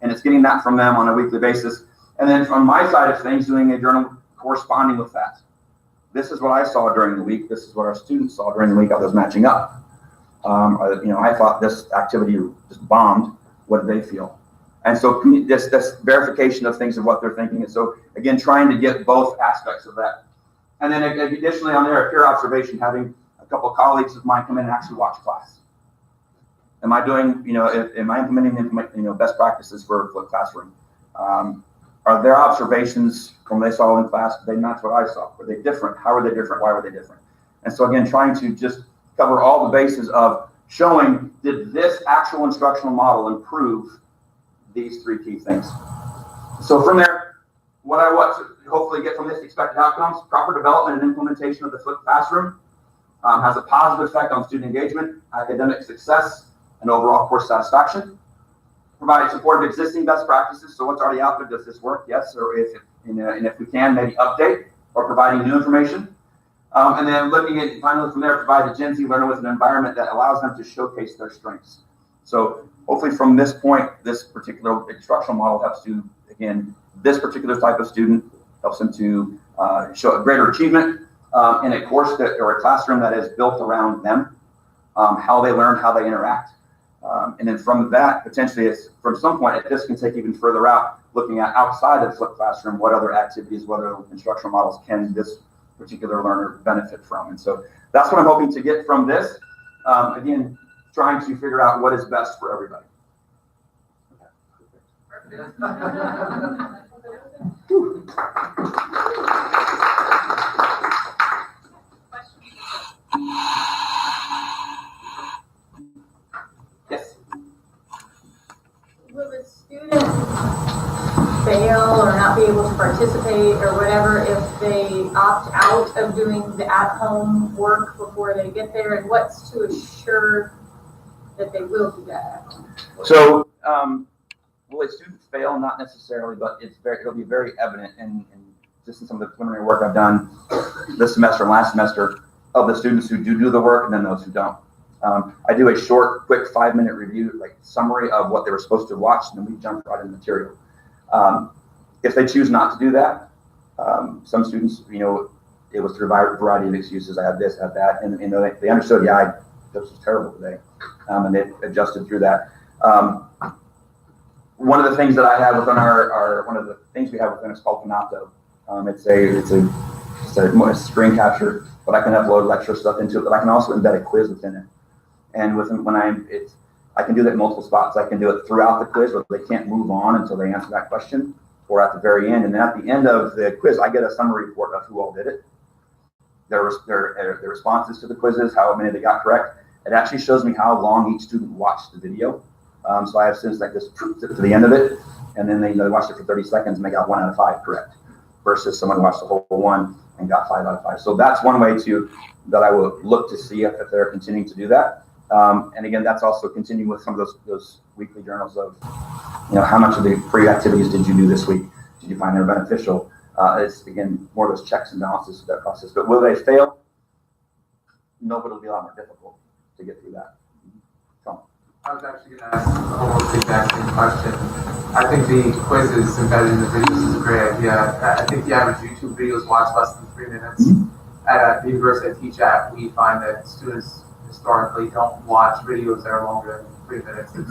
And it's getting that from them on a weekly basis. And then from my side of things, doing a journal corresponding with that. This is what I saw during the week. This is what our students saw during the week. I was matching up. I thought this activity just bombed. What did they feel? And so this verification of things of what they're thinking. And so again, trying to get both aspects of that. And then additionally on there, peer observation, having a couple of colleagues of mine come in and actually watch class. Am I doing, am I implementing, best practices for flipped classroom? Are their observations from what they saw in class, did they match what I saw? Were they different? How were they different? Why were they different? And so again, trying to just cover all the bases of showing, did this actual instructional model improve these 3 key things? So from there, what I want to hopefully get from this expected outcomes, proper development and implementation of the flipped classroom has a positive effect on student engagement, academic success, and overall course satisfaction. Providing support of existing best practices. So what's already out there, does this work? Yes. Or if we can, maybe update or providing new information. And then looking at, finally from there, provide a Gen Z learner with an environment that allows them to showcase their strengths. So hopefully from this point, this particular instructional model helps to, again, this particular type of student helps them to show a greater achievement in a course or a classroom that is built around them, how they learn, how they interact. And then from that, potentially, from some point, this can take even further out, looking at outside of the flipped classroom, what other activities, what other instructional models can this particular learner benefit from. And so that's what I'm hoping to get from this. Again, trying to figure out what is best for everybody. Yes. Will the student fail or not be able to participate or whatever if they opt out of doing the at-home work before they get there? And what's to assure that they will do that at home? So, will a student fail? Not necessarily, but it'll be very evident in just in some of the preliminary work I've done this semester and last semester of the students who do the work and then those who don't. I do a short, quick 5-minute review, like summary of what they were supposed to watch, and then we jump right into material. If they choose not to do that, some students, it was through a variety of excuses. I had this, I had that, and they understood, this was terrible today, and they adjusted through that. One of the things that I have within one of the things we have within is called Panato. It's a screen capture, but I can upload lecture stuff into it, but I can also embed a quiz within it. And I can do that in multiple spots. I can do it throughout the quiz where they can't move on until they answer that question, or at the very end. And then at the end of the quiz, I get a summary report of who all did it, their responses to the quizzes, how many they got correct. It actually shows me how long each student watched the video. So I have students that just to the end of it, and then they watched it for 30 seconds and they got 1 out of 5 correct, versus someone who watched the whole one and got 5 out of 5. So that's one way that I will look to see if they're continuing to do that. And again, that's also continuing with some of those weekly journals of, how much of the free activities did you do this week? Did you find they're beneficial? It's, again, more of those checks and balances to that process. But will they fail? No, but it'll be a lot more difficult to get through that. So. I was actually going to ask almost the exact same question. I think the quizzes embedded in the videos is a great idea. I think the average YouTube videos watch less than 3 minutes. Mm-hmm. At the university I teach at, we find that students historically don't watch videos that are longer than 3 minutes. It's,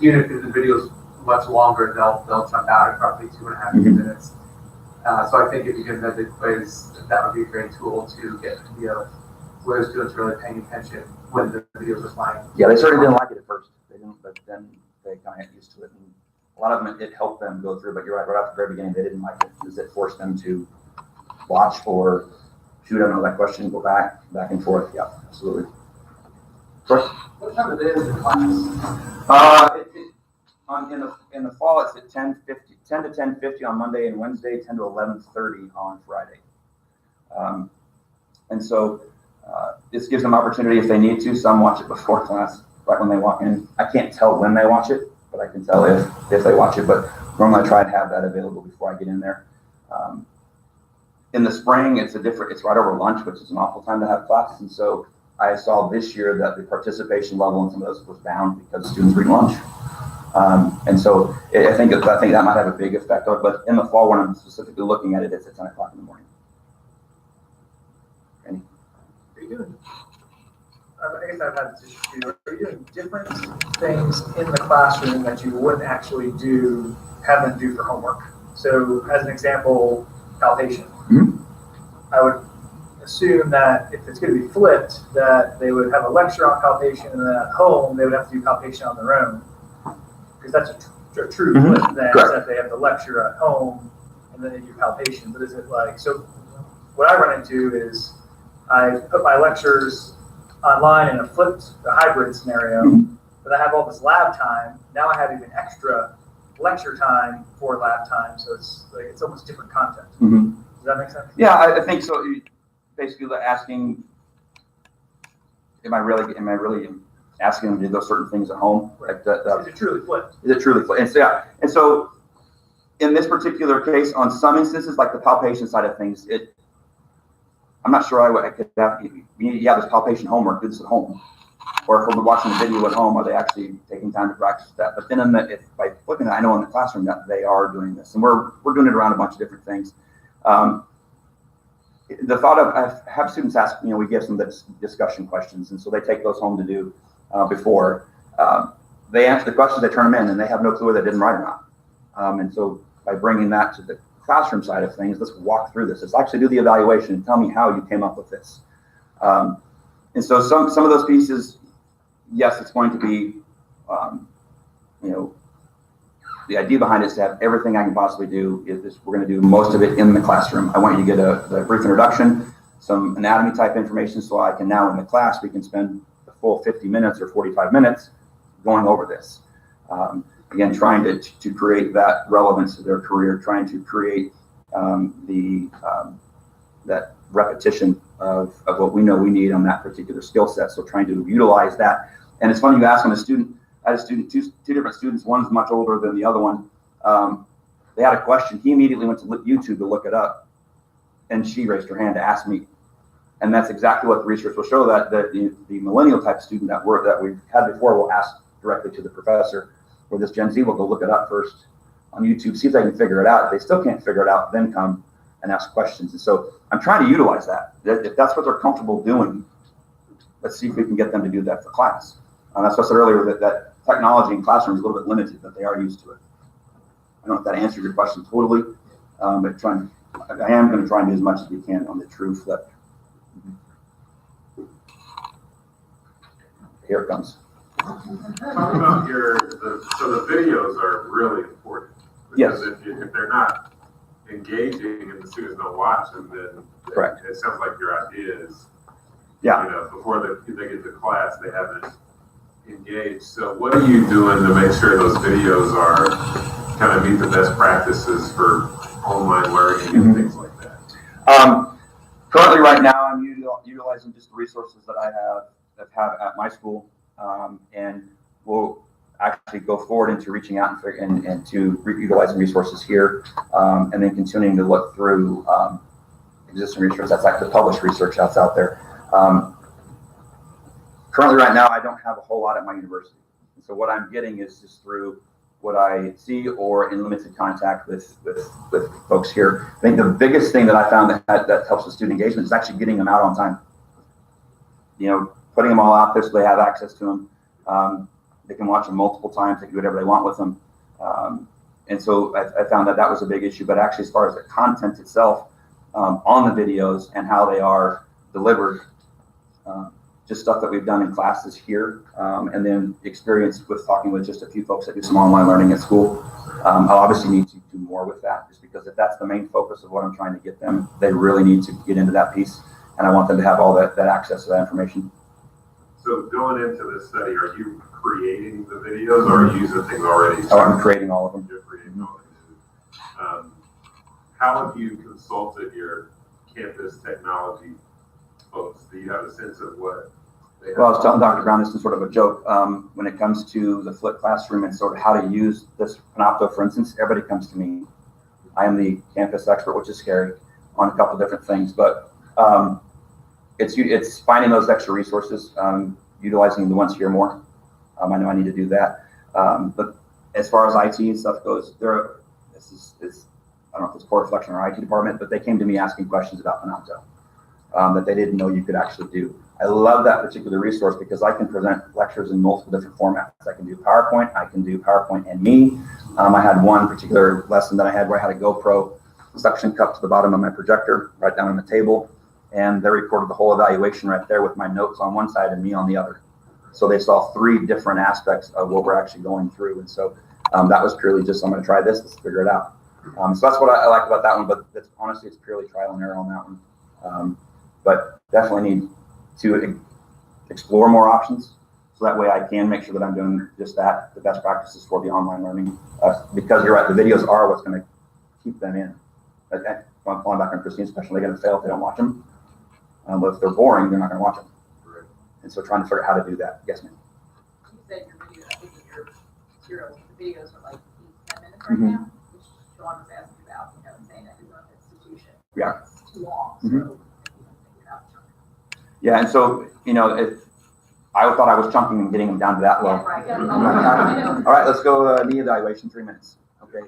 even if the video's much longer, they'll jump out at probably 2.5 minutes. So I think if you can embed the quiz, that would be a great tool to get where students are really paying attention when the videos are flying. Yeah, they certainly didn't like it at first. They didn't, but then they kind of got used to it. And a lot of them, it helped them go through, but you're right at the very beginning, they didn't like it because it forced them to watch or shoot, I don't know that question, go back and forth. Yeah, absolutely. First? What time of day is the class? In the fall, it's at 10 to 10:50 on Monday and Wednesday, 10 to 11:30 on Friday. And so this gives them opportunity if they need to. Some watch it before class, right when they walk in. I can't tell when they watch it, but I can tell if they watch it. But normally I try to have that available before I get in there. In the spring, it's right over lunch, which is an awful time to have classes. And so I saw this year that the participation level in some of those was down because students were eating lunch. And so I think that might have a big effect on it. But in the fall, when I'm specifically looking at it, it's at 10 o'clock in the morning. Okay. Are you doing, I guess I've had this issue too. Are you doing different things in the classroom that you wouldn't actually have them do for homework? So as an example, palpation. Mm-hmm. I would assume that if it's going to be flipped, that they would have a lecture on palpation, and then at home they would have to do palpation on their own, because that's a true flip. Then that they have the lecture at home and then they do palpation. But is it like, so what I run into is I put my lectures online in a hybrid scenario, but I have all this lab time. Now I have even extra lecture time for lab time, so it's almost different content. Mm-hmm. Does that make sense? Yeah, I think so. Basically asking, am I really asking them to do those certain things at home? Right. Is it truly flipped? Is it truly flipped? And so in this particular case, on some instances, like the palpation side of things, I'm not sure I could have, this palpation homework, do this at home. Or if we're watching the video at home, are they actually taking time to practice that? But then by flipping it, I know in the classroom that they are doing this. And we're doing it around a bunch of different things. The thought of, I have students ask, we give some discussion questions, and so they take those home to do before. They answer the questions, they turn them in, and they have no clue whether they didn't write or not. And so by bringing that to the classroom side of things, let's walk through this. Let's actually do the evaluation and tell me how you came up with this. And so some of those pieces, yes, it's going to be, the idea behind it is to have everything I can possibly do. We're going to do most of it in the classroom. I want you to get a brief introduction, some anatomy type information, so I can now in the class, we can spend the full 50 minutes or 45 minutes going over this. Again, trying to create that relevance to their career, trying to create that repetition of what we know we need on that particular skill set. So trying to utilize that. And it's funny you ask on a student, I had two different students, one's much older than the other one. They had a question. He immediately went to YouTube to look it up, and she raised her hand to ask me. And that's exactly what the research will show, that the millennial type student that we've had before will ask directly to the professor, where this Gen Z will go look it up first on YouTube, see if they can figure it out. If they still can't figure it out, then come and ask questions. And so I'm trying to utilize that. If that's what they're comfortable doing, let's see if we can get them to do that for class. That's what I said earlier, that technology in classroom is a little bit limited, but they are used to it. I don't know if that answered your question totally, but I am going to try and do as much as we can on the true flip. Here it comes. Talk about so the videos are really important. Yes. Because if they're not engaging and the students don't watch them, then correct. It sounds like your idea is, yeah, before they get to class, they haven't engaged. So what are you doing to make sure those videos are kind of meet the best practices for online learning and things like that? Currently, right now, I'm utilizing just the resources that I have at my school, and we'll actually go forward into reaching out and to utilizing resources here, and then continuing to look through existing research that's like the published research that's out there. Currently, right now, I don't have a whole lot at my university, and so what I'm getting is just through what I see or in limited contact with folks here. I think the biggest thing that I found that helps with student engagement is actually getting them out on time. Putting them all out there so they have access to them. They can watch them multiple times. They can do whatever they want with them. And so I found that was a big issue. But actually, as far as the content itself on the videos and how they are delivered, just stuff that we've done in classes here, and then experience with talking with just a few folks that do some online learning at school. I'll obviously need to do more with that, just because if that's the main focus of what I'm trying to get them, they really need to get into that piece. And I want them to have all that access to that information. So going into this study, are you creating the videos or are you using things already? Oh, I'm creating all of them. You're creating all of them. How have you consulted your campus technology folks? Do you have a sense of what they have? Well, I was telling Dr. Brown this is sort of a joke. When it comes to the flipped classroom and sort of how to use this Panopto, for instance, everybody comes to me. I am the campus expert, which is scary on a couple of different things, but it's finding those extra resources, utilizing the ones here more. I know I need to do that. But as far as IT and stuff goes, this is I don't know if it's core reflection or IT department, but they came to me asking questions about Panopto that they didn't know you could actually do. I love that particular resource because I can present lectures in multiple different formats. I can do PowerPoint, I can do PowerPoint and me. I had one particular lesson that I had where I had a GoPro suction cup to the bottom of my projector, right down on the table. And they recorded the whole evaluation right there with my notes on one side and me on the other. So they saw 3 different aspects of what we're actually going through. And so that was purely just, I'm going to try this, let's figure it out. So that's what I like about that one, but honestly, it's purely trial and error on that one. But definitely need to explore more options. So that way I can make sure that I'm doing just that, the best practices for the online learning. Because you're right, the videos are what's going to keep them in. I'm falling back on Christine's question, they're going to fail if they don't watch them. But if they're boring, they're not going to watch them. Right. And so trying to figure out how to do that. Yes, ma'am. You said your video, I think your materials, the videos are like 10 minutes right now, which Sean was asking about, saying that you're an institution. Yeah. It's too long, so yeah, and so, I thought I was chunking and getting them down to that low. Yeah, right. All right, let's go knee evaluation, 3 minutes. Okay,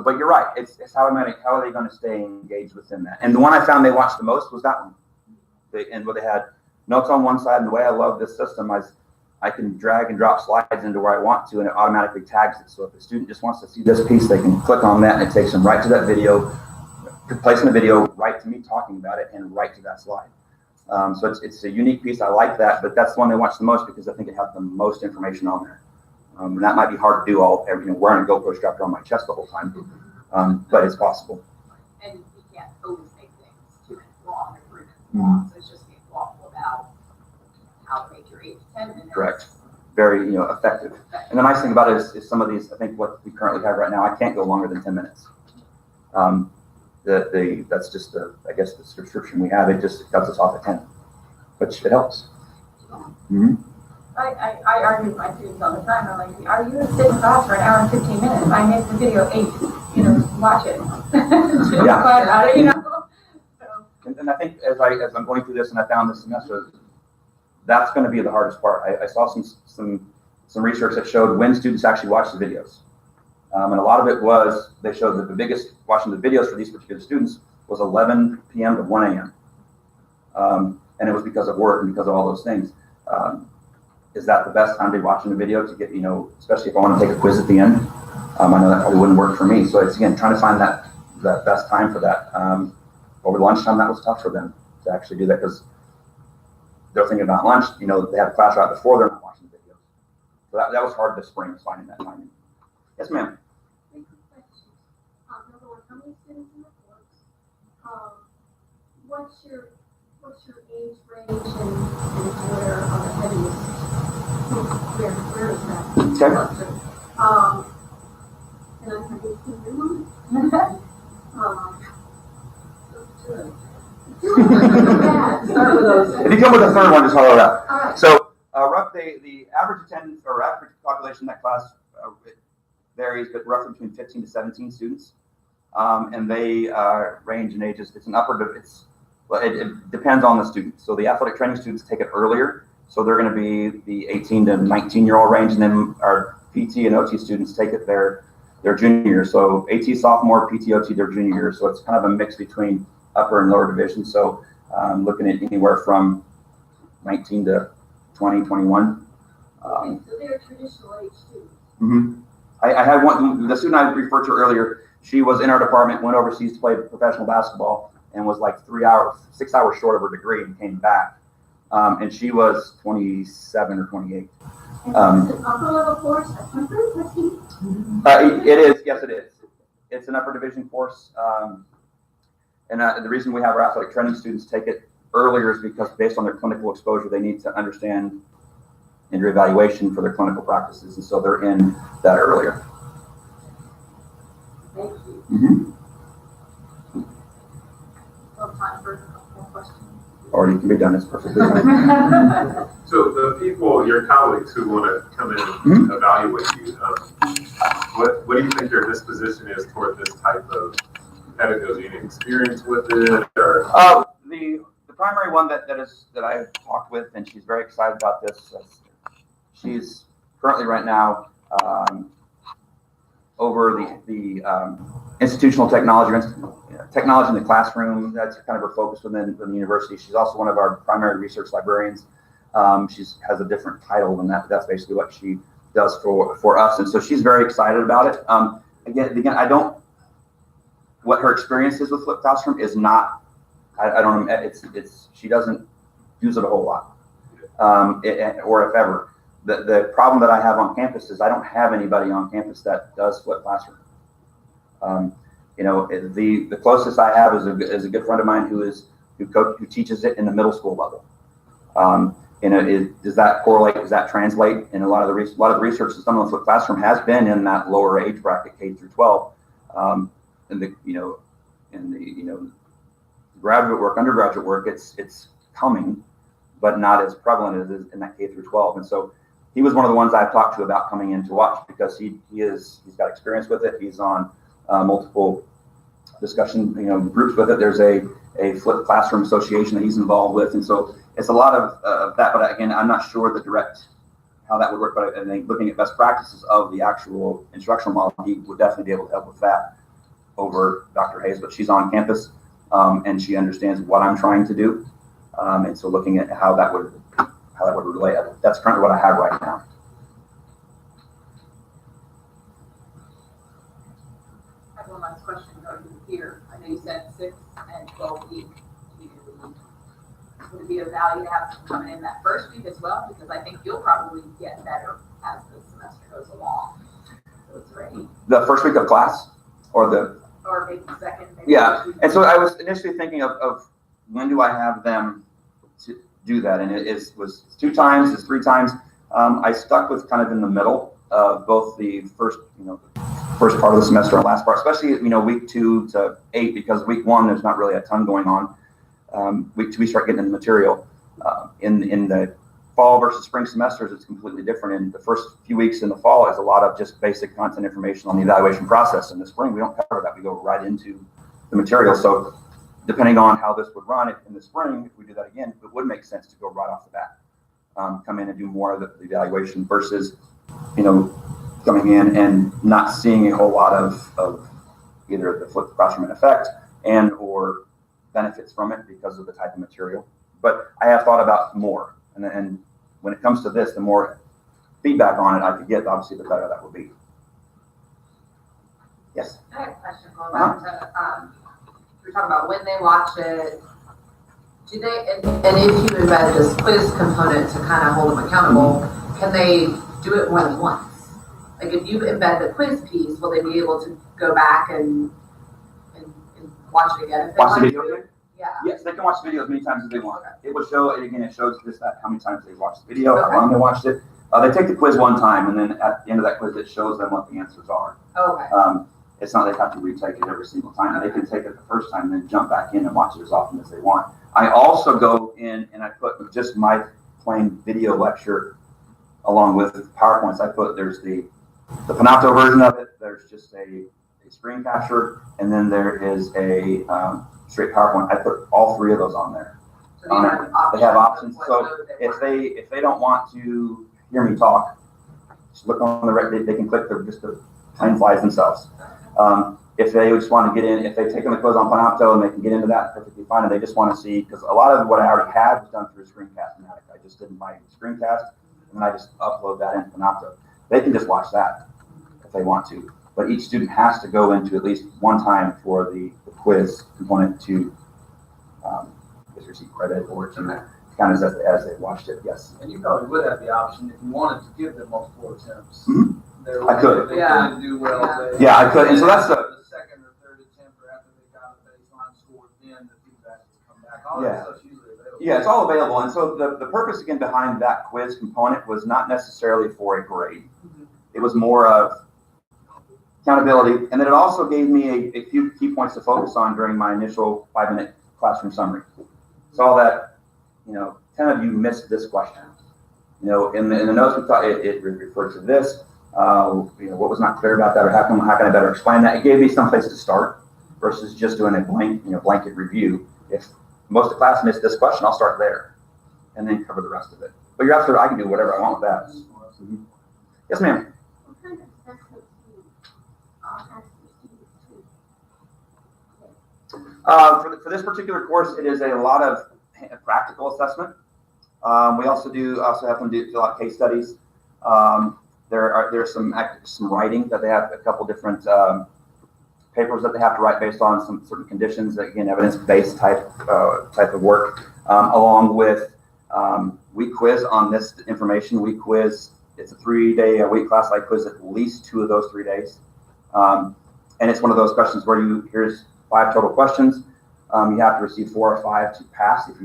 but you're right. It's how are they going to stay engaged within that? And the one I found they watched the most was that one. They had notes on one side, and the way I love this system is I can drag and drop slides into where I want to, and it automatically tags it. So if a student just wants to see this piece, they can click on that, and it takes them right to that video, placing the video right to me talking about it, and right to that slide. So it's a unique piece. I like that, but that's the one they watch the most because I think it has the most information on there. And that might be hard to do wearing a GoPro strapped around my chest the whole time, but it's possible. And you can't always make things 2 minutes long or 3 minutes long, so it's just being thoughtful about how to make your 8 to 10 minutes. Correct. Very, effective. And the nice thing about it is some of these, I think what we currently have right now, I can't go longer than 10 minutes. That's just I guess the subscription we have, it just cuts us off at 10, which it helps. Mm-hmm. I argue with my students all the time. I'm like, are you going to sit in class for an hour and 15 minutes? I made the video 8, watch it. Yeah. About it, So. And I think as I'm going through this, and I found this semester, that's going to be the hardest part. I saw some research that showed when students actually watch the videos. And a lot of it was, they showed that the biggest, watching the videos for these particular students was 11 p.m. to 1 a.m. And it was because of work and because of all those things. Is that the best time to be watching the video to get, especially if I want to take a quiz at the end? I know that probably wouldn't work for me. So it's, again, trying to find that best time for that. Over lunchtime, that was tough for them to actually do that because they're thinking about lunch. They have a class right before, they're not watching the videos. So that was hard this spring, finding that timing. Yes, ma'am. Number one, how many students in the course? What's your age range and where on the heaviest? Where is that? Okay. And I can do two new Start with those. If you come with a third one, just holler it out. All right. So, the average attendance or average population in that class it varies, but roughly between 15 to 17 students. And they range in ages. It's an it depends on the student. So the athletic training students take it earlier. So they're going to be the 18 to 19-year-old range, and then our PT and OT students take it their junior year. So AT sophomore, PT, OT their junior year. So it's kind of a mix between upper and lower division. So looking at anywhere from 19 to 20, 21. Okay, so they're traditional age students. Mm-hmm. I had the student I referred to earlier. She was in our department, went overseas to play professional basketball, and was like 6 hours short of her degree and came back. And she was 27 or 28. And is an upper level course a temporary team? It is, yes, it is. It's an upper division course. And the reason we have our athletic training students take it earlier is because based on their clinical exposure, they need to understand injury evaluation for their clinical practices. And so they're in that earlier. Thank you. Mm-hmm. Still time for a couple more questions. Or you can be done, it's perfectly fine. So the people, your colleagues who want to come in and evaluate you, what do you think their disposition is toward this type of pedagogy? Any experience with it? Or? The primary one that I've talked with, and she's very excited about this. She's currently right now over the institutional technology in the classroom. That's kind of her focus within the university. She's also one of our primary research librarians. She has a different title than that, but that's basically what she does for us. And so she's very excited about it. Again, what her experience is with flipped classroom is not, I don't know, she doesn't use it a whole lot, or if ever. The problem that I have on campus is I don't have anybody on campus that does flipped classroom. The closest I have is a good friend of mine who teaches it in the middle school level. Does that correlate? Does that translate? And a lot of the research that's done on the flipped classroom has been in that lower age bracket, K through 12. In the graduate work, undergraduate work, it's coming, but not as prevalent as it is in that K through 12. And so he was one of the ones I've talked to about coming in to watch because he's got experience with it. He's on multiple discussion groups with it. There's a flipped classroom association that he's involved with, and so it's a lot of that. But again, I'm not sure the direct how that would work. But I think looking at best practices of the actual instructional model, he would definitely be able to help with that over Dr. Hayes. But she's on campus, and she understands what I'm trying to do, and so looking at how that would relate. That's currently what I have right now. I have one last question regarding here. I know you said 6 and 12 week. Would it be of value to have someone come in that first week as well? Because I think you'll probably get better as the semester goes along. So it's ready. The first week of class, or maybe the second. Maybe yeah. And so I was initially thinking of when do I have them to do that, and was 2 times, it's 3 times. I stuck with kind of in the middle of both the first part of the semester and last part, especially week 2 to 8, because week 1 there's not really a ton going on. Week 2 we start getting into material. In the fall versus spring semesters, it's completely different. In the first few weeks in the fall is a lot of just basic content information on the evaluation process. In the spring, we don't cover that. We go right into the material. So depending on how this would run in the spring, if we do that again, it would make sense to go right off the bat, come in and do more of the evaluation versus, coming in and not seeing a whole lot of either the flipped classroom effect and or benefits from it because of the type of material. But I have thought about more, and when it comes to this, the more feedback on it I could get, obviously the better that would be. Yes? I have a question going back to, we're talking about when they watch it. Do they, and if you embed this quiz component to kind of hold them accountable, can they do it more than once? Like if you embed the quiz piece, will they be able to go back and watch it again? If they Watch the want video to? again? Yeah. Yes, they can watch the video as many times as they want. It will show, and again, it shows just that how many times they watched the video, how long they watched it. They take the quiz one time, and then at the end of that quiz, it shows them what the answers are. Okay. It's not they have to retake it every single time. They can take it the first time and then jump back in and watch it as often as they want. I also go in and I put just my plain video lecture along with PowerPoints. I put, there's the Panopto version of it. There's just a screen capture, and then there is a straight PowerPoint. I put all three of those on there. So they have options. So if they don't want to hear me talk, just look on the right. They can click just the plain slides themselves. If they just want to get in, if they've taken the quiz on Panopto and they can get into that perfectly fine, and they just want to see, because a lot of what I already had was done through Screencast-O-Matic. I just did my screencast, and then I just upload that into Panopto. They can just watch that if they want to, but each student has to go into at least one time for the quiz component to just receive credit or to kind of as they watched it. Yes. And you probably would have the option if you wanted to give them multiple attempts. Mm-hmm. I could. They couldn't do well. Yeah, I could. And so that's the second or third attempt, or after they got a baseline score, then the feedback has come back. All that stuff's usually available. Yeah, it's all available. And so the purpose again behind that quiz component was not necessarily for a grade. Mm-hmm. It was more of accountability. And then it also gave me a few key points to focus on during my initial 5-minute classroom summary. Saw that, 10 of you missed this question. In the notes we thought it referred to this. What was not clear about that, or how can I better explain that? It gave me some place to start versus just doing a blanket review. If most of the class missed this question, I'll start there and then cover the rest of it. But you're absolutely, I can do whatever I want with that. Mm-hmm. Yes, ma'am. What kind of assessment do you ask your students to? For this particular course, it is a lot of practical assessment. We also have them fill out case studies. There's some writing that they have, a couple different papers that they have to write based on some certain conditions, again, evidence-based type of work, along with we quiz on this information. We quiz, it's a 3-day a week class. I quiz at least 2 of those 3 days. And it's one of those questions where here's 5 total questions. You have to receive 4 or 5 to pass. If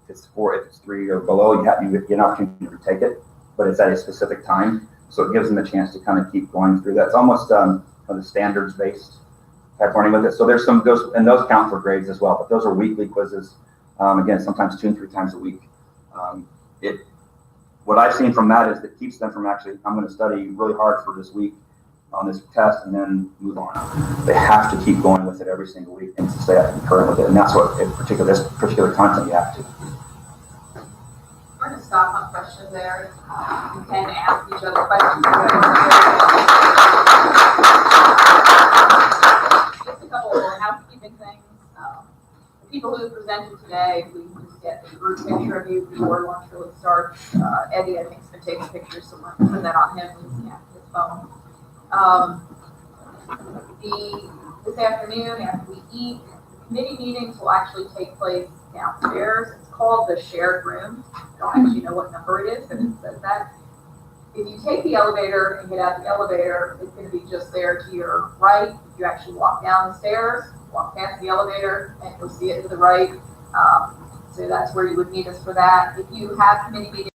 it's 4, if it's 3 or below, you get an opportunity to retake it, but it's at a specific time. So it gives them a chance to kind of keep going through that. It's almost kind of standards-based type learning with it. So there's those count for grades as well, but those are weekly quizzes. Again, sometimes 2 and 3 times a week. What I've seen from that is that keeps them from actually, I'm going to study really hard for this week on this test and then move on. They have to keep going with it every single week and to stay current with it. And that's what, this particular content, you have to. We're going to stop on questions there. You can ask each other questions. Just a couple of housekeeping things. The people who presented today, we just get a group picture of you before lunch really starts. Eddie, I think, has been taking pictures, so we're going to put that on him. He's his phone. This afternoon, after we eat, the committee meetings will actually take place downstairs. It's called the shared room. I don't actually know what number it is, but it says that. If you take the elevator and get out the elevator, it's going to be just there to your right. If you actually walk down the stairs, walk past the elevator, and you'll see it to the right. So that's where you would meet us for that. If you have committee meetings,